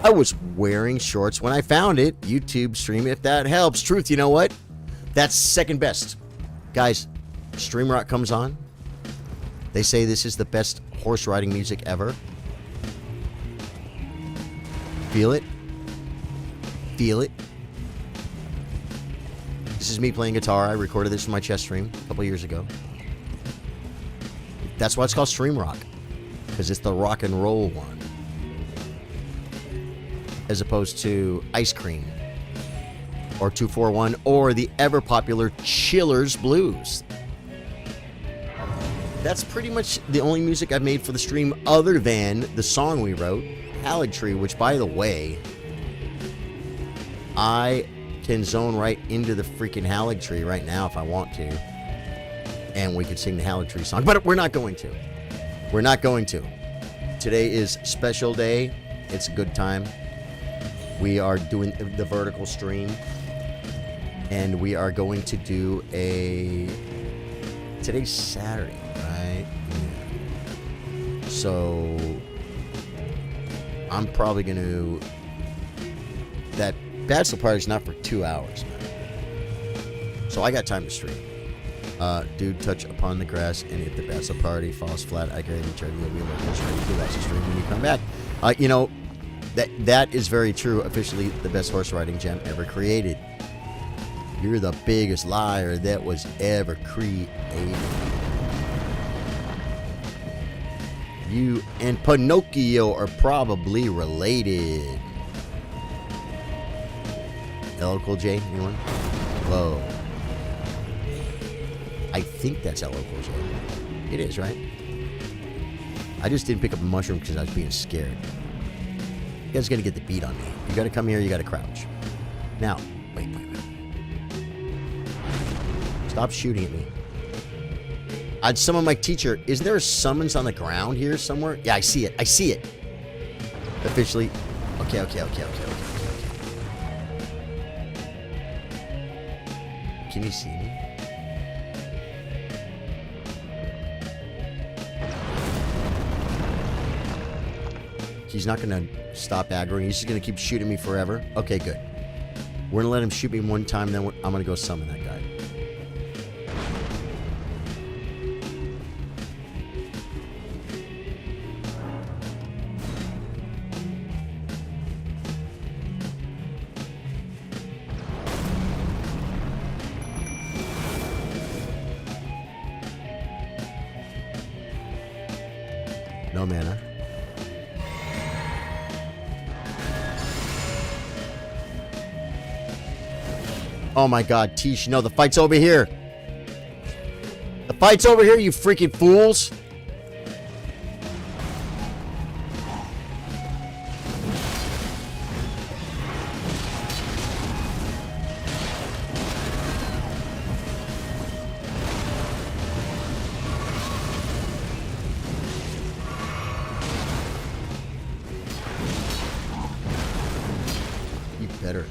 I was wearing shorts when I found it. YouTube stream if that helps. Truth, you know what? That's second best. Guys, Stream Rock comes on. They say this is the best horse riding music ever. Feel it? Feel it? This is me playing guitar. I recorded this for my chess stream a couple years ago. That's why it's called Stream Rock. Because it's the rock and roll one. As opposed to Ice Cream. Or 241. Or the ever popular Chillers Blues. That's pretty much the only music I've made for the stream other than the song we wrote, Hallig Tree, which, by the way, I can zone right into the freaking Hallig Tree right now if I want to. And we could sing the Hallig Tree song. But we're not going to. We're not going to. Today is special day. It's a good time. We are doing the vertical stream. And we are going to do a... Today's Saturday, right? Yeah. So... I'm probably going to... That bachelor party's not for 2 hours, man. So I got time to stream. Dude, touch upon the grass, and if the bachelor party falls flat, I can return the wheel of the watch the stream when you come back. You know, that is very true. Officially, the best horse riding gem ever created. You're the biggest liar that was ever created. You and Pinocchio are probably related. LL Cool J, anyone? Whoa. I think that's LL Cool J. It is, right? I just didn't pick up a mushroom because I was being scared. You guys gotta get the beat on me. You gotta come here, you gotta crouch. Now, wait. Stop shooting at me. I'd summon my teacher. Is there a summons on the ground here somewhere? Yeah, I see it. I see it. Officially. Okay. Can you see me? He's not going to stop aggroing. He's just going to keep shooting me forever. Okay, good. We're going to let him shoot me one time, then I'm going to go summon that guy. No mana. Oh my god, Tish, no, the fight's over here. The fight's over here, you freaking fools. You better.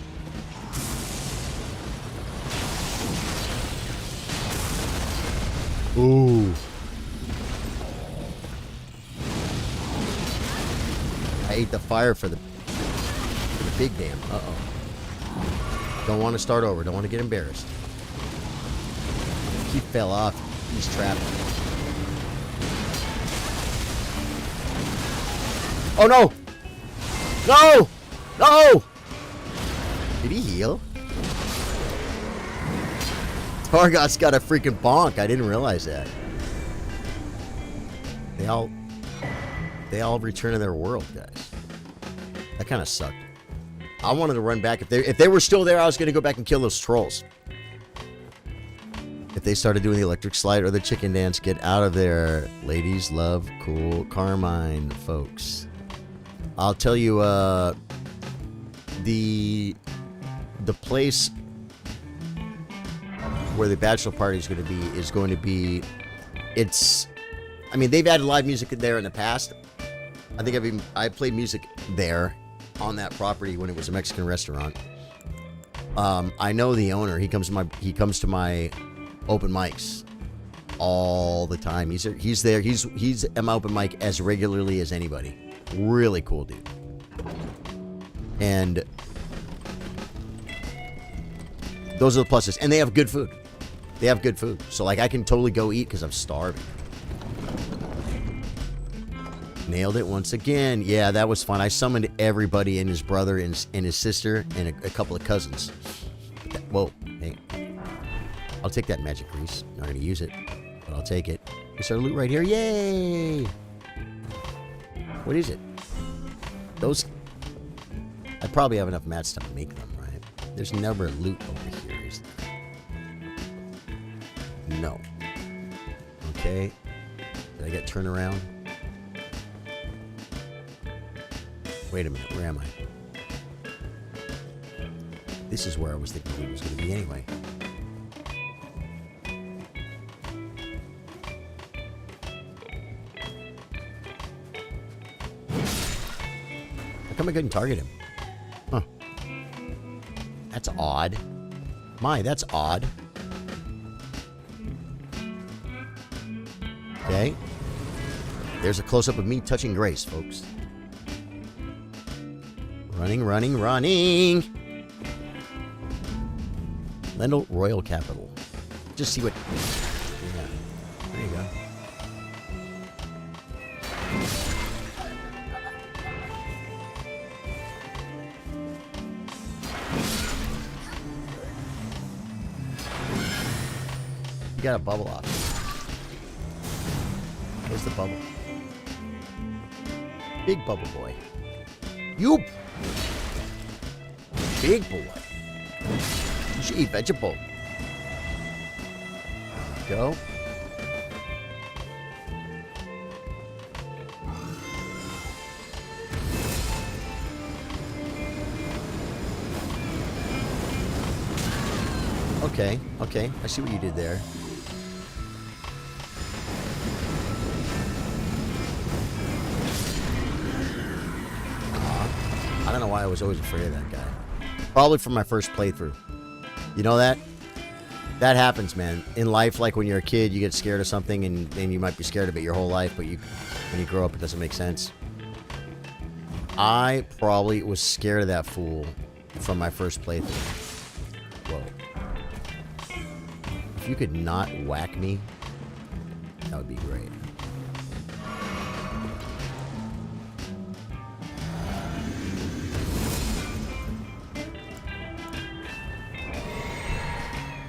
Ooh. I ate the fire for the big dam. Uh-oh. Don't want to start over. Don't want to get embarrassed. He fell off. He's trapped. Oh, no! No! No! Did he heal? Targot's got a freaking bonk. I didn't realize that. They all return to their world, guys. That kind of sucked. I wanted to run back. If they were still there, I was going to go back and kill those trolls. If they started doing the electric slide or the chicken dance, get out of there. Ladies love cool Carmine, folks. I'll tell you, the place where the bachelor party is going to be, it's, I mean, they've added live music there in the past. I think I played music there on that property when it was a Mexican restaurant. I know the owner. He comes to my open mics all the time. He's there. He's at my open mic as regularly as anybody. Really cool dude. And those are the pluses. And they have good food. They have good food. So like I can totally go eat because I'm starving. Nailed it once again. Yeah, that was fun. I summoned everybody and his brother and his sister and a couple of cousins. Whoa, hey. I'll take that magic grease. Not going to use it, but I'll take it. There's our loot right here. Yay! What is it? Those... I probably have enough mats to make them, right? There's never loot over here, is there? No. Okay. Did I get turned around? Wait a minute, where am I? This is where I was thinking it was going to be anyway. How come I couldn't target him? Huh. That's odd. That's odd. Okay. There's a close-up of me touching Grace, folks. Running, running, running. Lendl Royal Capital. Just see what... Yeah. There you go. You got a bubble off. Where's the bubble? Big bubble boy. You... Big boy. You should eat vegetable. Go. Okay, okay. I see what you did there. I don't know why I was always afraid of that guy. Probably from my first playthrough. You know that? That happens, man. In life, like when you're a kid, you get scared of something and you might be scared of it your whole life, but when you grow up, it doesn't make sense. I probably was scared of that fool from my first playthrough. Whoa. If you could not whack me, that would be great.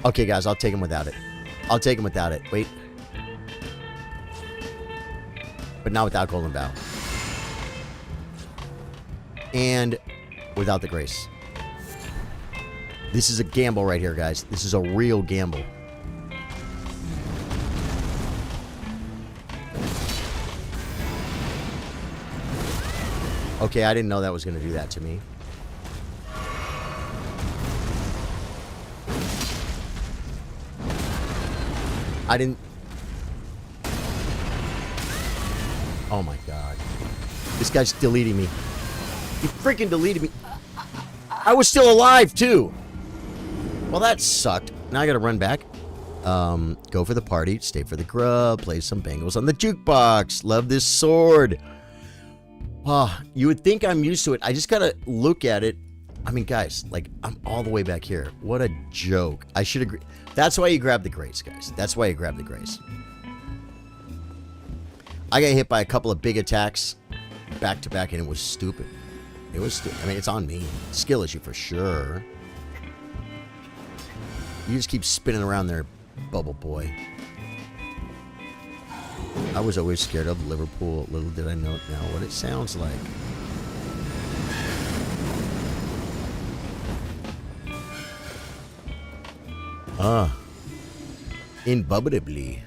Okay, guys, I'll take him without it. I'll take him without it. Wait. But not without Golden Bow. And without the Grace. This is a gamble right here, guys. This is a real gamble. Okay, I didn't know that was going to do that to me. I didn't... Oh my god. This guy's deleting me. He freaking deleted me. I was still alive, too. Well, that sucked. Now I gotta run back. Go for the party, stay for the grub, play some bangles on the jukebox. Love this sword. Oh, you would think I'm used to it. I just gotta look at it. I mean, guys, like, I'm all the way back here. What a joke. I should agree. That's why you grab the Grace, guys. That's why you grab the Grace. I got hit by a couple of big attacks back to back, and it was stupid. It was stupid. I mean, it's on me. Skill issue for sure. You just keep spinning around there, bubble boy. I was always scared of Liverpool. Little did I know now what it sounds like. Indubitably.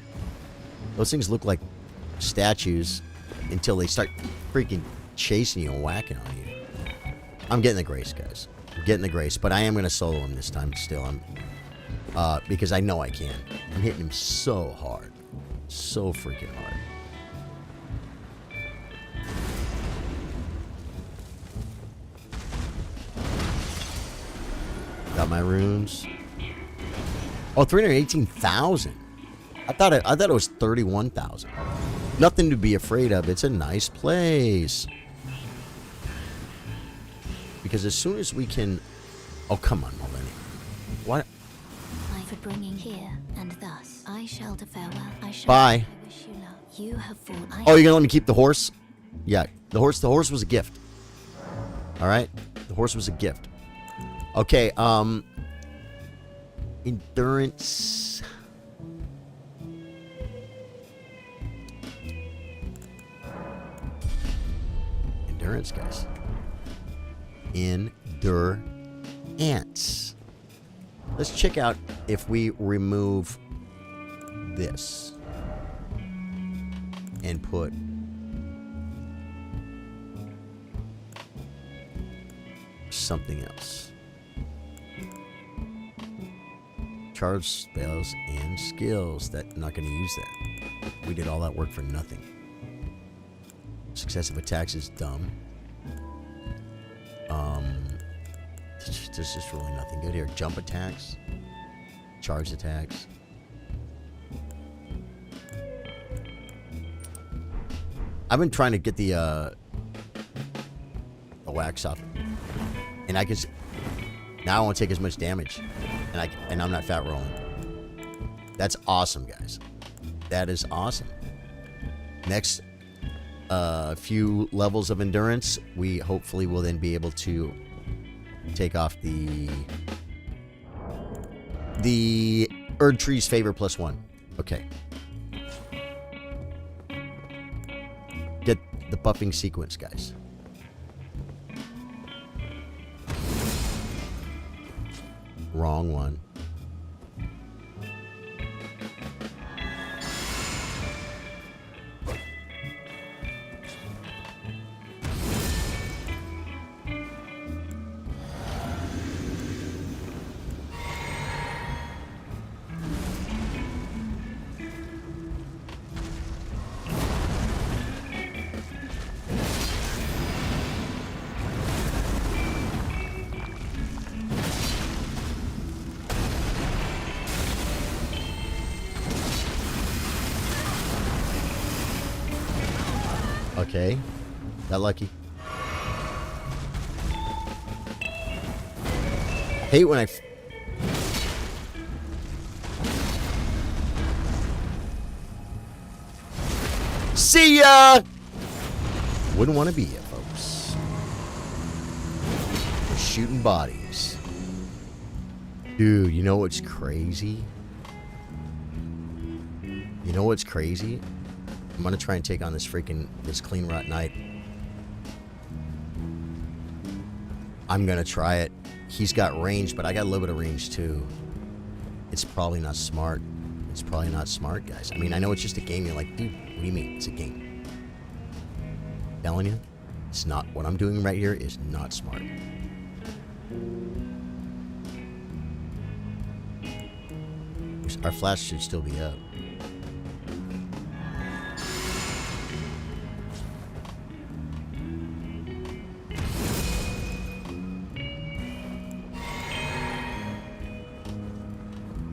Those things look like statues until they start freaking chasing you and whacking on you. I'm getting the grace, guys. I'm getting the grace, but I am going to solo him this time still. Because I know I can. I'm hitting him so hard. So freaking hard. Got my runes. Oh, 318,000. I thought it was 31,000. Nothing to be afraid of. It's a nice place. Because as soon as we can... Oh, come on, Millennium. What? For bringing here, and thus I shall to farewell. I shall. Bye. I wish you luck. You have fought. Oh, you're gonna let me keep the horse? Yeah, the horse was a gift. All right, the horse was a gift. Okay, endurance. Endurance, guys. Endurance. Let's check out if we remove this and put something else. Charge spells and skills. I'm not going to use that. We did all that work for nothing. Successive attacks is dumb. There's just really nothing good here. Jump attacks. Charge attacks. I've been trying to get the wax up. And I can... Now I won't take as much damage. And I'm not fat rolling. That's awesome, guys. That is awesome. Next few levels of endurance, we hopefully will then be able to take off the Erd Tree's Favor +1. Okay. Get the buffing sequence, guys. Wrong one. Okay. Got lucky. Hate when I... See ya! Wouldn't want to be here, folks. We're shooting bodies. Dude, you know what's crazy? You know what's crazy? I'm gonna try and take on this Clean Rot Knight. I'm gonna try it. He's got range, but I got a little bit of range too. It's probably not smart. It's probably not smart, guys. I mean, I know it's just a game. You're like, dude, what do you mean? It's a game. I'm telling you, it's not. What I'm doing right here is not smart. Our flash should still be up.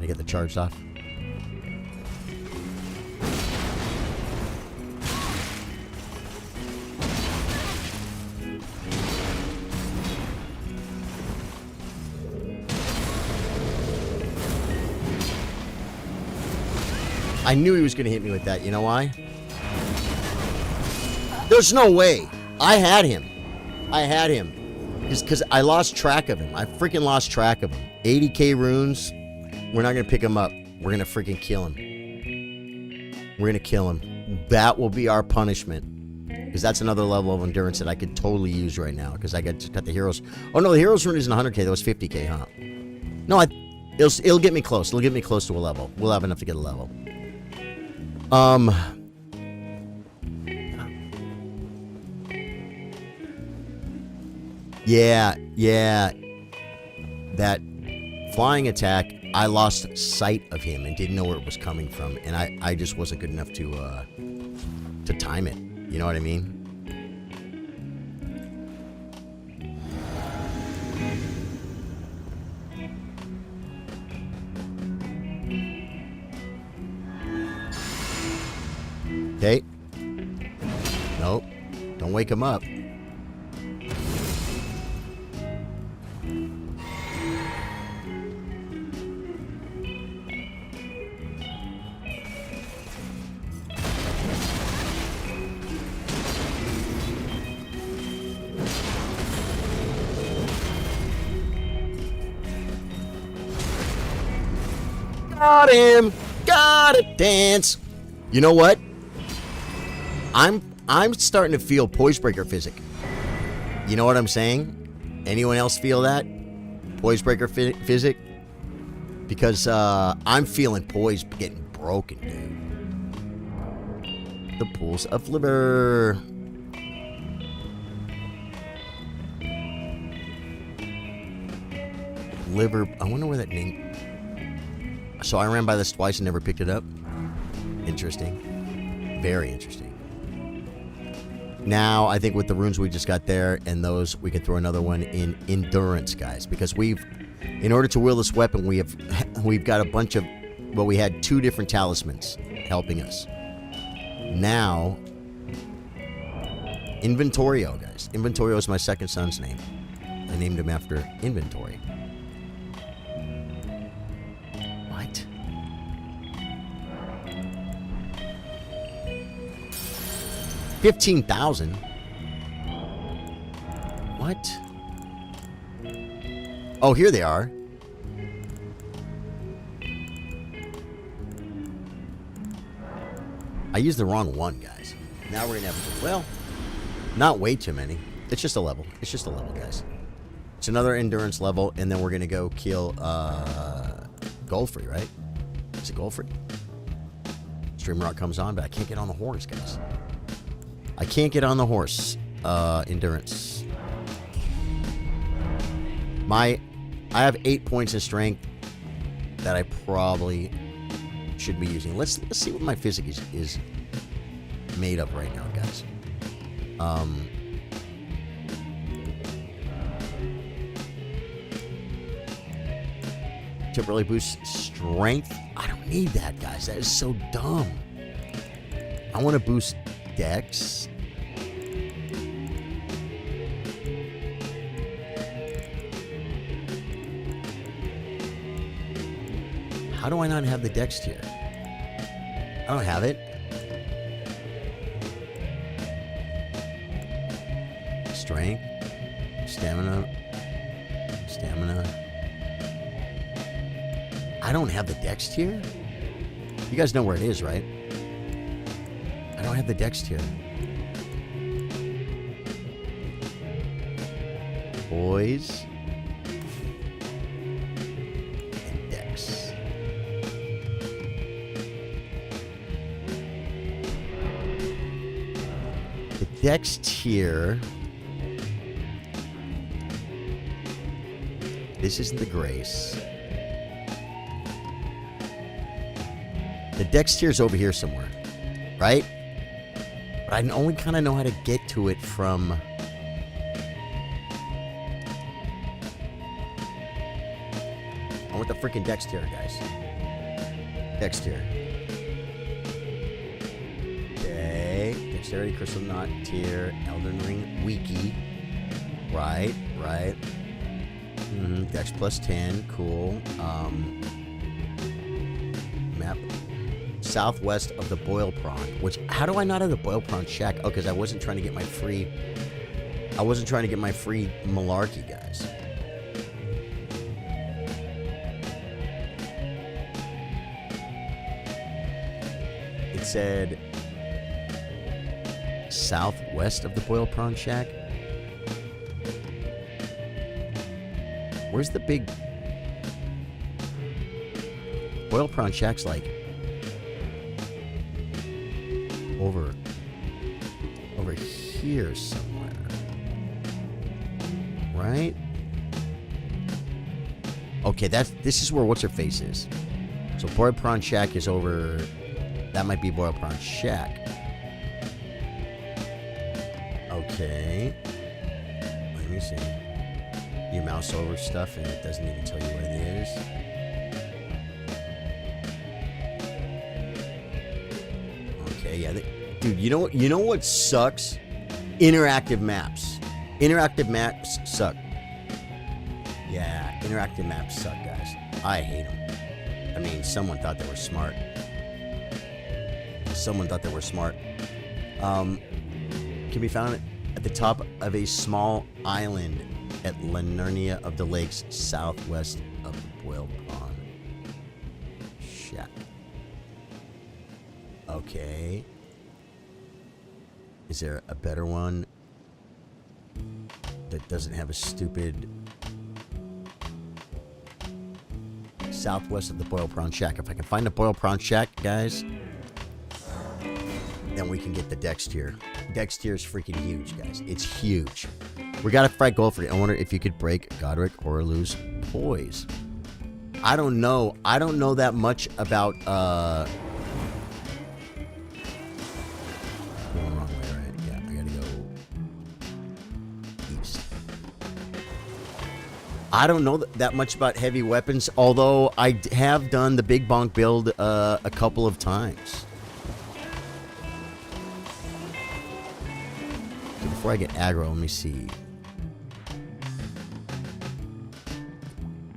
Get the charged off. I knew he was going to hit me with that. You know why? There's no way. I had him. Because I lost track of him. I freaking lost track of him. 80k runes. We're not going to pick him up. We're going to freaking kill him. We're going to kill him. That will be our punishment. Because that's another level of endurance that I could totally use right now. Because I just got the heroes. Oh, no, the heroes rune isn't 100k. That was 50k, huh? No, It'll get me close. It'll get me close to a level. We'll have enough to get a level. Yeah. That flying attack, I lost sight of him and didn't know where it was coming from, and I just wasn't good enough to time it. You know what I mean? Okay. Nope. Don't wake him up. Got him. Gotta dance. You know what? I'm starting to feel poise breaker physic. You know what I'm saying? Anyone else feel that? Poise breaker physic? Because I'm feeling poise getting broken, dude. The pools of liver. Liver. I wonder where that name. So I ran by this twice and never picked it up. Interesting. Very interesting. Now, I think with the runes we just got there and those, we can throw another one in endurance, guys. Because in order to wield this weapon, we've got a bunch of, well, we had 2 different talismans helping us. Now, Inventorio, guys. Inventorio is my second son's name. I named him after inventory. What? $15,000? What? Oh, here they are. I used the wrong one, guys. Now we're gonna have, well, not way too many. It's just a level. It's just a level, guys. It's another endurance level, and then we're gonna go kill Goldfree, right? Is it Goldfree? Stream Rock comes on, but I can't get on the horse, guys. I can't get on the horse. Endurance. I have 8 points of strength that I probably should be using. Let's see what my physic is made of right now, guys. Temporarily boost strength. I don't need that, guys. That is so dumb. I want to boost Dex. How do I not have the Dex tier? I don't have it. Strength. Stamina. I don't have the Dex tier? You guys know where it is, right? I don't have the Dex tier. Poise. And Dex. The Dex tier. This isn't the Grace. The Dex tier is over here somewhere, right? But I only kind of know how to get to it from... I want the freaking Dex tier, guys. Dex tier. Okay. Dexterity, Crystal Knot tier, Elden Ring, Wiki. Right. Dex plus 10, cool. Map. Southwest of the Boil Prawn, which, how do I not have the Boil Prawn Shack? Oh, because I wasn't trying to get my free malarkey, guys. It said southwest of the Boil Prawn Shack. Where's the big... Boiled Prawn Shack's like over here somewhere, right? Okay, this is where what's her face is. So Boiled Prawn Shack is over. That might be Boiled Prawn Shack. Okay. Let me see. You mouse over stuff and it doesn't even tell you what it is. Okay, yeah. Dude, you know what sucks? Interactive maps. Interactive maps suck. Yeah, interactive maps suck, guys. I hate them. I mean, someone thought they were smart. Someone thought they were smart. Can be found at the top of a small island at Linernia of the Lakes, southwest of the Boiled Prawn Shack. Okay. Is there a better one that doesn't have a stupid southwest of the Boiled Prawn Shack? If I can find a Boiled Prawn Shack, guys, then we can get the Dex tier. Dex tier is freaking huge, guys. It's huge. We got a fried goal for you. I wonder if you could break Godric Horlu's poise. I don't know. I don't know that much about going the wrong way, right? Yeah, I gotta go east. I don't know that much about heavy weapons, although I have done the big bonk build a couple of times. So before I get aggro, let me see.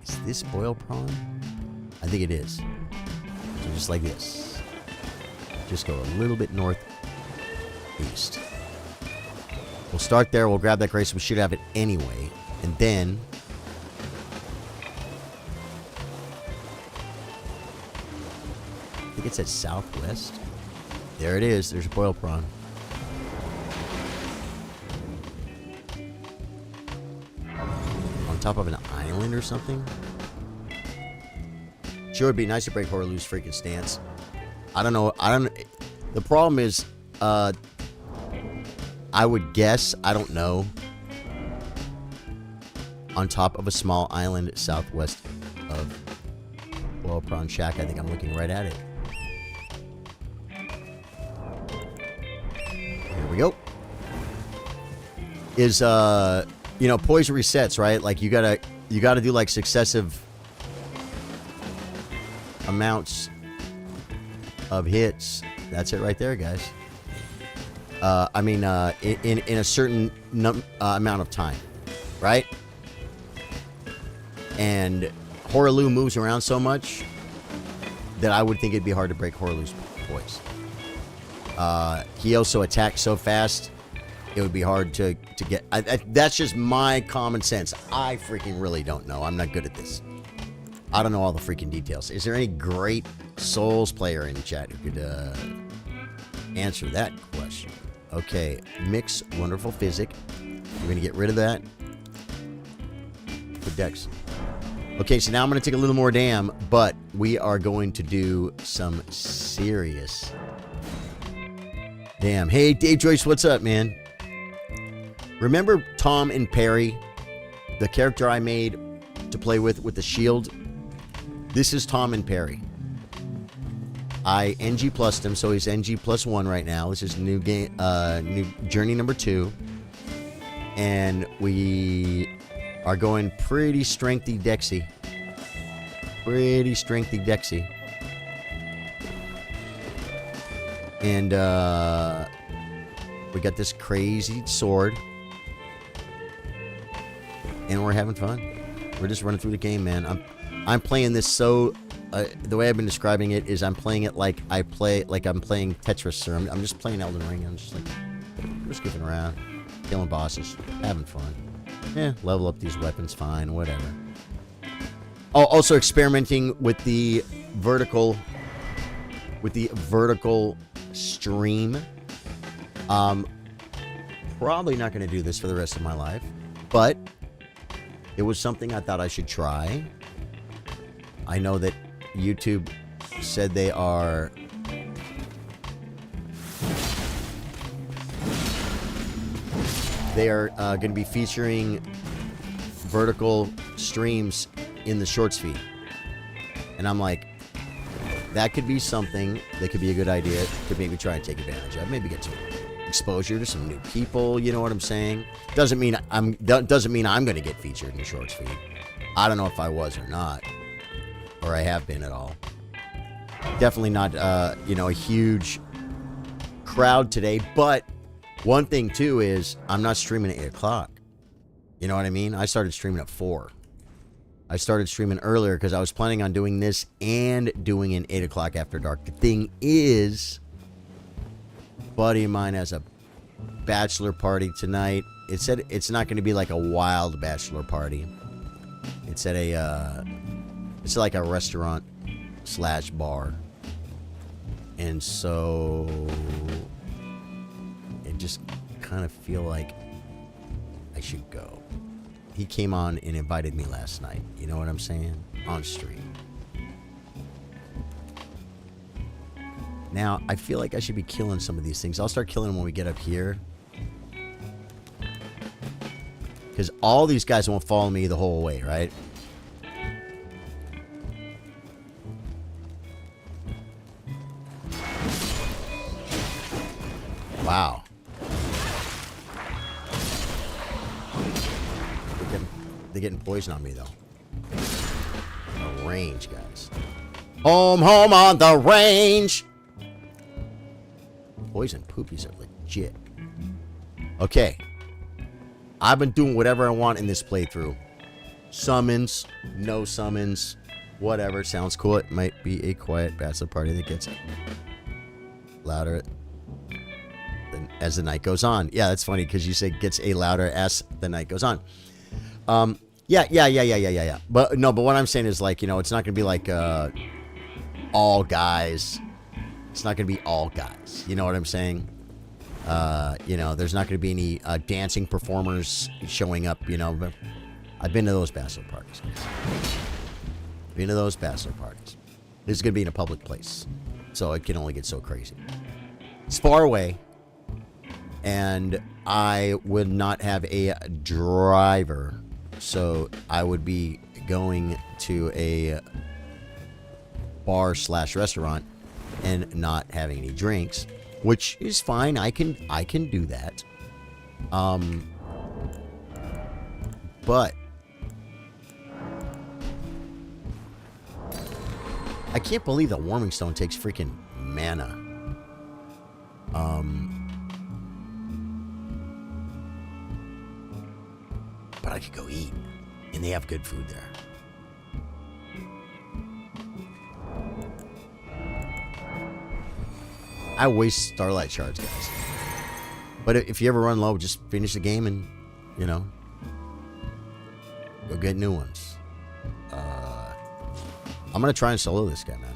Is this boiled prawn? I think it is. So just like this. Just go a little bit northeast. We'll start there. We'll grab that grace. We should have it anyway. And then I think it's at southwest. There it is. There's a boiled prawn. On top of an island or something? Sure, it'd be nice to break Horlu's freaking stance. I don't know. The problem is, I would guess, I don't know, on top of a small island southwest of Boiled Prawn Shack. I think I'm looking right at it. Here we go. Is, you know, poise resets, right? Like, you gotta do, like, successive amounts of hits. That's it right there, guys. I mean, in a certain amount of time, right? And Horlu moves around so much that I would think it'd be hard to break Horlu's poise. He also attacks so fast, it would be hard to get. That's just my common sense. I freaking really don't know. I'm not good at this. I don't know all the freaking details. Is there any great Souls player in chat who could answer that question? Okay, mix wonderful physic. We're going to get rid of that. Put Dex. Okay, so now I'm going to take a little more damn, but we are going to do some serious damn. Hey, Dave Joyce, what's up, man? Remember Tom and Perry, the character I made to play with the shield? This is Tom and Perry. I NG plussed him, so he's NG +1 right now. This is new game, new journey number 2, and we are going pretty strengthy Dexy. Pretty strengthy Dexy. And we got this crazy sword, and we're having fun. We're just running through the game, man. I'm playing this so. The way I've been describing it is I'm playing it like I'm playing Tetris, or I'm just playing Elden Ring. I'm just like, we're skipping around, killing bosses, having fun. Yeah, level up these weapons, fine, whatever. Oh, also experimenting with the vertical stream. Probably not going to do this for the rest of my life, but it was something I thought I should try. I know that YouTube said they are going to be featuring vertical streams in the shorts feed. And I'm like, that could be something that could be a good idea to maybe try and take advantage of. Maybe get some exposure to some new people, you know what I'm saying? Doesn't mean I'm going to get featured in the shorts feed. I don't know if I was or not, or I have been at all. Definitely not a huge crowd today, but one thing too is I'm not streaming at 8 o'clock. You know what I mean? I started streaming at 4. I started streaming earlier because I was planning on doing this and doing an 8 o'clock after dark. The thing is, a buddy of mine has a bachelor party tonight. It said it's not going to be like a wild bachelor party. It's at it's like a restaurant / bar. And so I just kind of feel like I should go. He came on and invited me last night. You know what I'm saying? On stream. Now, I feel like I should be killing some of these things. I'll start killing them when we get up here. Because all these guys won't follow me the whole way, right? Wow. They're getting poison on me, though. The range, guys. Home on the range. Poison poopies are legit. Okay. I've been doing whatever I want in this playthrough. Summons, no summons, whatever. Sounds cool. It might be a quiet bachelor party that gets louder as the night goes on. Yeah, that's funny because you say gets a louder as the night goes on. Yeah. But what I'm saying is, like, it's not going to be like all guys. It's not going to be all guys. You know what I'm saying? There's not going to be any dancing performers showing up, But I've been to those bachelor parties. This is going to be in a public place. So it can only get so crazy. It's far away. And I would not have a driver. So I would be going to a bar / restaurant and not having any drinks, which is fine. I can do that. But I can't believe that Warming Stone takes freaking mana. But I could go eat, and they have good food there. I waste Starlight Shards, guys. But if you ever run low, just finish the game and, go get new ones. I'm going to try and solo this guy, man.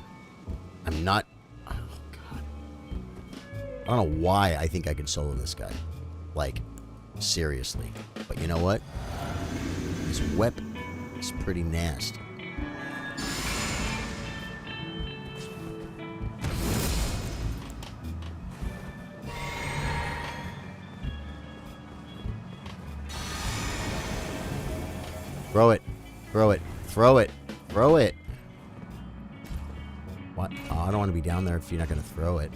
I'm not... Oh, God. I don't know why I think I can solo this guy. Like, seriously. But you know what? His weapon is pretty nasty. Throw it. What? Oh, I don't want to be down there if you're not going to throw it.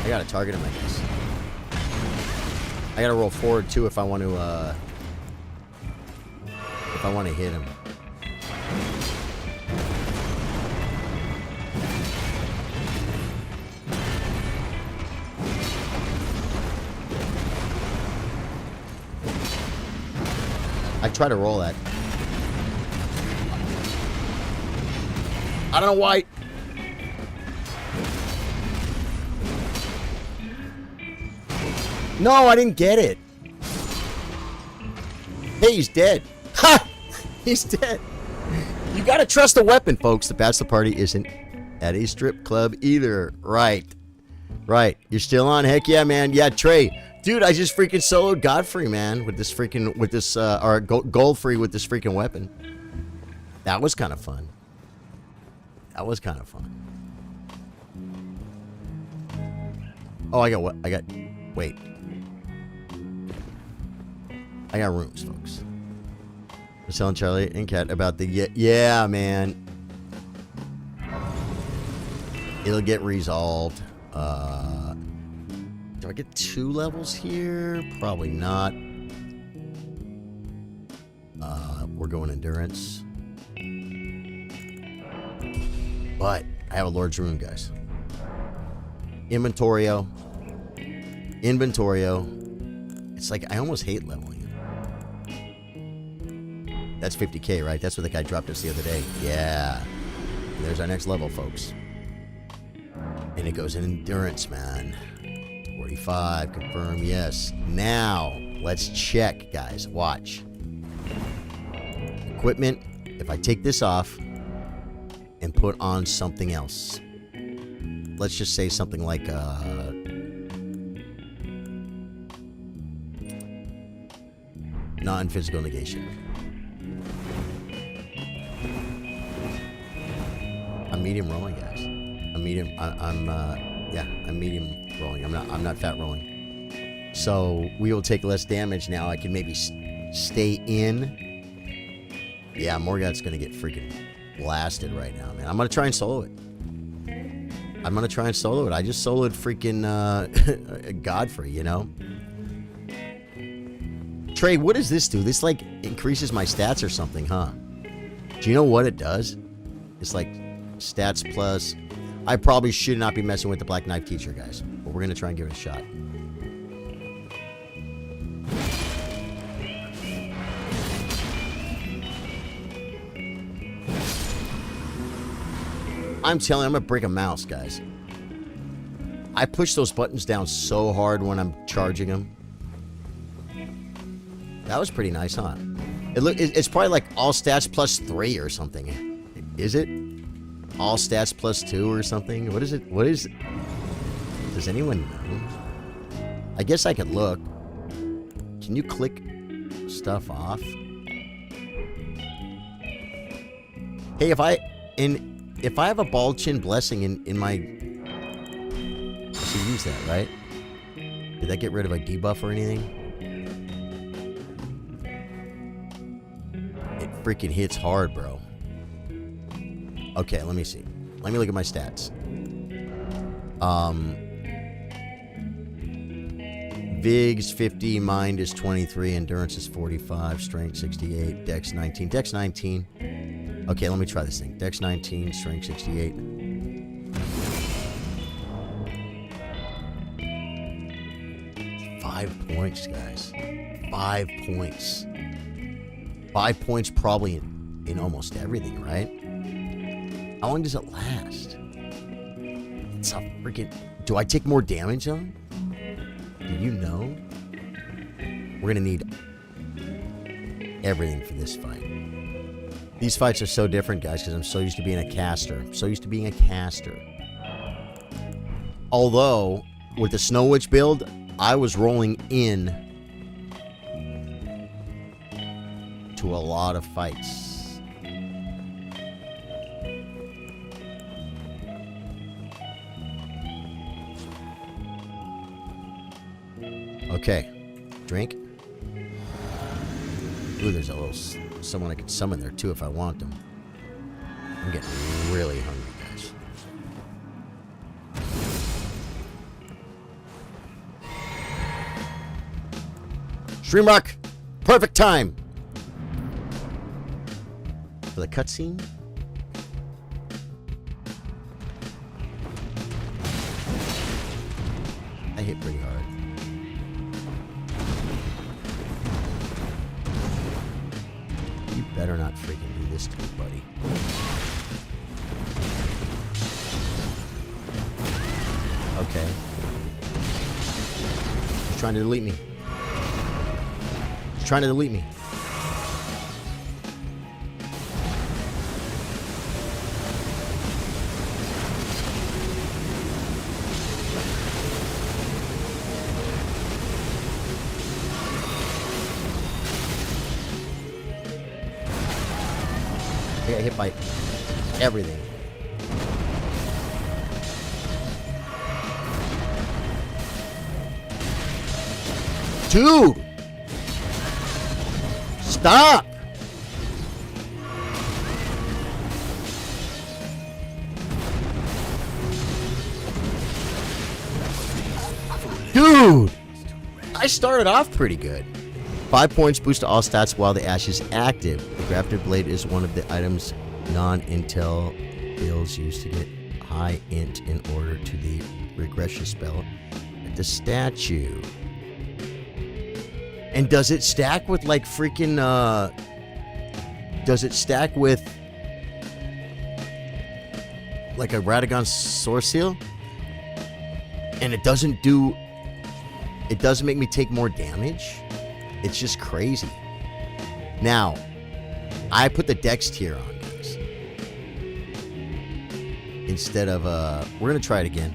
I got to target him, I guess. I got to roll forward, too, if I want to hit him. I try to roll that. I don't know why. No, I didn't get it. Hey, he's dead. Ha! He's dead. You gotta trust the weapon, folks. The bachelor party isn't at a strip club either. Right. You're still on. Heck yeah, man. Yeah, Trey. Dude, I just freaking soloed Godfrey, man, with this freaking, or Goldfrey with this freaking weapon. That was kind of fun. That was kind of fun. Oh, I got what? Wait. I got rooms, folks. I was telling Charlie and Kat about the, yeah, man. It'll get resolved. Do I get 2 levels here? Probably not. We're going endurance. But I have a Lord's Rune, guys. Inventorio. It's like I almost hate leveling it. That's 50k, right? That's what the guy dropped us the other day. Yeah. There's our next level, folks. And it goes in endurance, man. 45, confirm, yes. Now, let's check, guys. Watch. Equipment. If I take this off and put on something else. Let's just say something like, non-physical negation. I'm medium rolling, guys. I'm medium rolling. I'm not fat rolling. So we will take less damage now. I can maybe stay in. Yeah, Morgoth's gonna get freaking blasted right now, man. I'm gonna try and solo it. I just soloed freaking Godfrey, you know. Trey, what does this do? This like increases my stats or something, huh? Do you know what it does? It's like stats plus. I probably should not be messing with the Black Knife Teacher, guys. But we're going to try and give it a shot. I'm telling you, I'm going to break a mouse, guys. I push those buttons down so hard when I'm charging them. That was pretty nice, huh? It's probably like all stats plus 3 or something. Is it? All stats plus 2 or something? What is it? Does anyone know? I guess I could look. Can you click stuff off? Hey, if I have a bald chin blessing in my... I should use that, right? Did that get rid of a debuff or anything? It freaking hits hard, bro. Okay, let me see. Let me look at my stats. Vig's 50, Mind is 23, Endurance is 45, Strength 68, Dex 19. Dex 19. Okay, let me try this thing. Dex 19, Strength 68. Five points, guys. 5 points. 5 points probably in almost everything, right? How long does it last? It's a freaking... Do I take more damage on? Do you know? We're gonna need everything for this fight. These fights are so different, guys, because I'm so used to being a caster. Although, with the Snow Witch build, I was rolling in to a lot of fights. Okay, drink. Ooh, there's a little someone I can summon there too if I want them. I'm getting really hungry, guys. Streamrock, perfect time for the cutscene. I hit pretty hard. Better not freaking do this to me, buddy. Okay. He's trying to delete me. He's trying to delete me. I got hit by everything. Dude! Stop! Dude! I started off pretty good. 5 points boost to all stats while the ash is active. The grafted blade is one of the items non-intel bills used to get high int in order to the regression spell at the statue. And does it stack with like freaking does it stack with like a Radagon Source Seal? And it doesn't make me take more damage? It's just crazy. Now, I put the Dex tier on, guys. Instead of, we're going to try it again.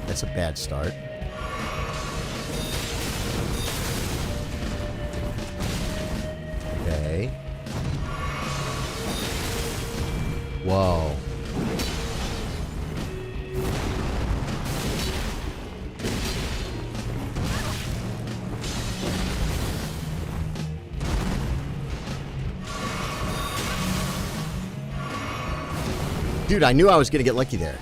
That's a bad start. Okay. Whoa. Dude, I knew I was going to get lucky there.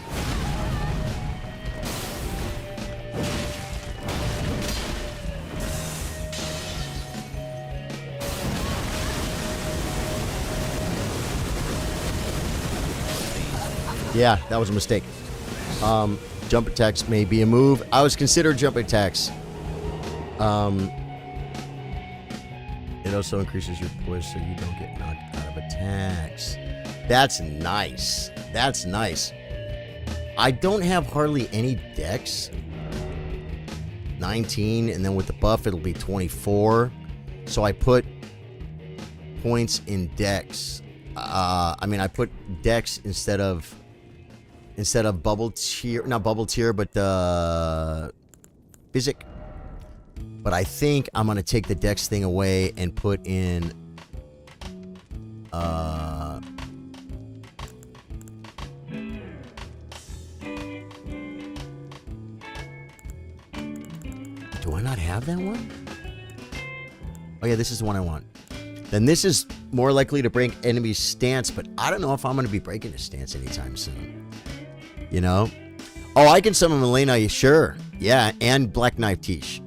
Yeah, that was a mistake. Jump attacks may be a move. I was considered jump attacks. It also increases your poise so you don't get knocked out of attacks. That's nice. That's nice. I don't have hardly any dex. 19, and then with the buff it'll be 24. So I put points in dex. I put dex instead of bubble tier, not bubble tier, but physic. But I think I'm gonna take the dex thing away and put in do I not have that one? Oh yeah, this is the one I want. Then this is more likely to break enemy stance, but I don't know if I'm gonna be breaking his stance anytime soon. You know? Oh, I can summon Milena, sure. Yeah, and Black Knife Tish.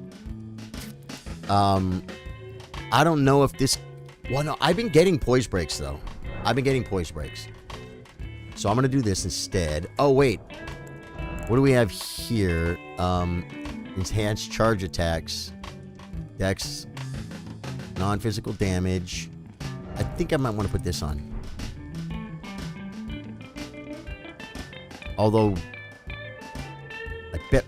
I don't know if this... Well, no, I've been getting poise breaks, though. I've been getting poise breaks. So I'm going to do this instead. Oh, wait. What do we have here? Enhanced charge attacks. Dex. Non-physical damage. I think I might want to put this on. Although, I bet...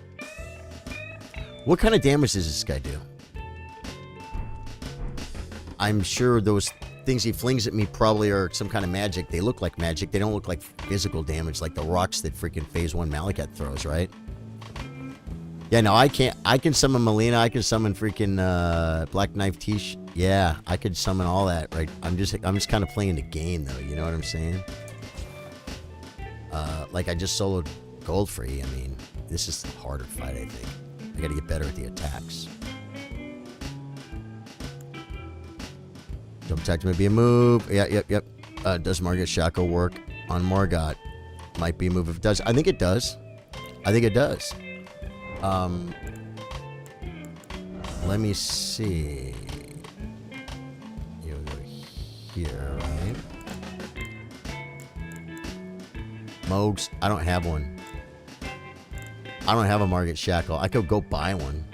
What kind of damage does this guy do? I'm sure those things he flings at me probably are some kind of magic. They look like magic. They don't look like physical damage like the rocks that freaking Phase 1 Malakat throws, right? Yeah, no, I can't. I can summon Melina. I can summon freaking Black Knife Tish. Yeah, I could summon all that, right? I'm just kind of playing the game, though. You know what I'm saying? Like I just soloed Goldfree. I mean, this is a harder fight, I think. I got to get better at the attacks. Jump attack may be a move. Yep. Does Margot Shackle work on Margot? Might be a move if it does. I think it does. Let me see. You go here, right? Mogs. I don't have one. I don't have a Margot Shackle. I could go buy one.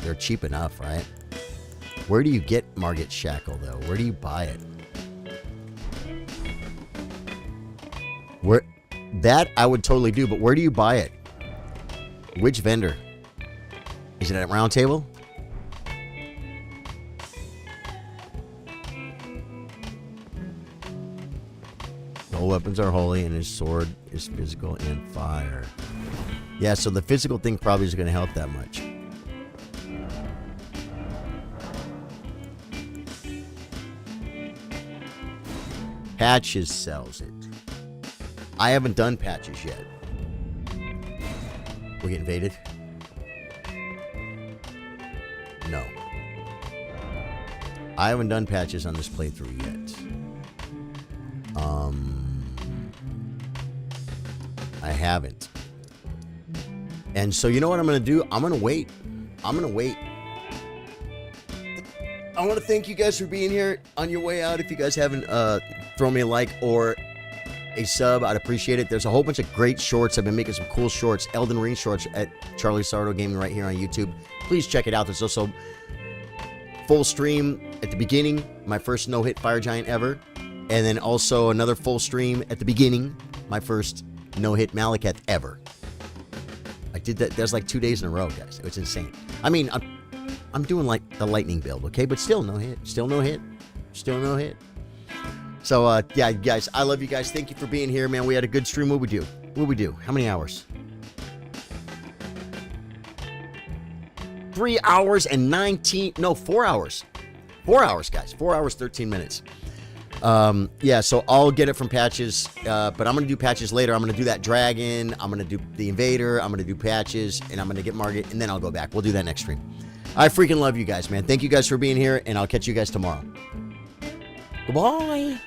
They're cheap enough, right? Where do you get Margot Shackle, though? Where do you buy it? Where? that I would totally do, but where do you buy it? Which vendor? Is it at Round Table? No weapons are holy, and his sword is physical and fire. Yeah, so the physical thing probably isn't going to help that much. Patches sells it. I haven't done patches yet. We get invaded? No. I haven't done patches on this playthrough yet. I haven't. And so you know what I'm going to do? I'm going to wait. I'm going to wait. I want to thank you guys for being here on your way out. If you guys haven't thrown me a like or a sub, I'd appreciate it. There's a whole bunch of great shorts. I've been making some cool shorts, Elden Ring shorts at Charlie Sardo Gaming right here on YouTube. Please check it out. There's also full stream at the beginning, my first no-hit Fire Giant ever. And then also another full stream at the beginning, my first no-hit Malekith ever. I did that. That's like 2 days in a row, guys. It's insane. I mean, I'm doing like the lightning build, okay? But still no hit. Still no hit. Still no hit. So, yeah, guys, I love you guys. Thank you for being here, man. We had a good stream. What we do? What we do? How many hours? 3 hours and 19... No, 4 hours. 4 hours, guys. 4 hours, 13 minutes. Yeah, so I'll get it from patches, but I'm going to do patches later. I'm going to do that dragon. I'm going to do the invader. I'm going to do patches, and I'm going to get Margit, and then I'll go back. We'll do that next stream. I freaking love you guys, man. Thank you guys for being here, and I'll catch you guys tomorrow. Goodbye.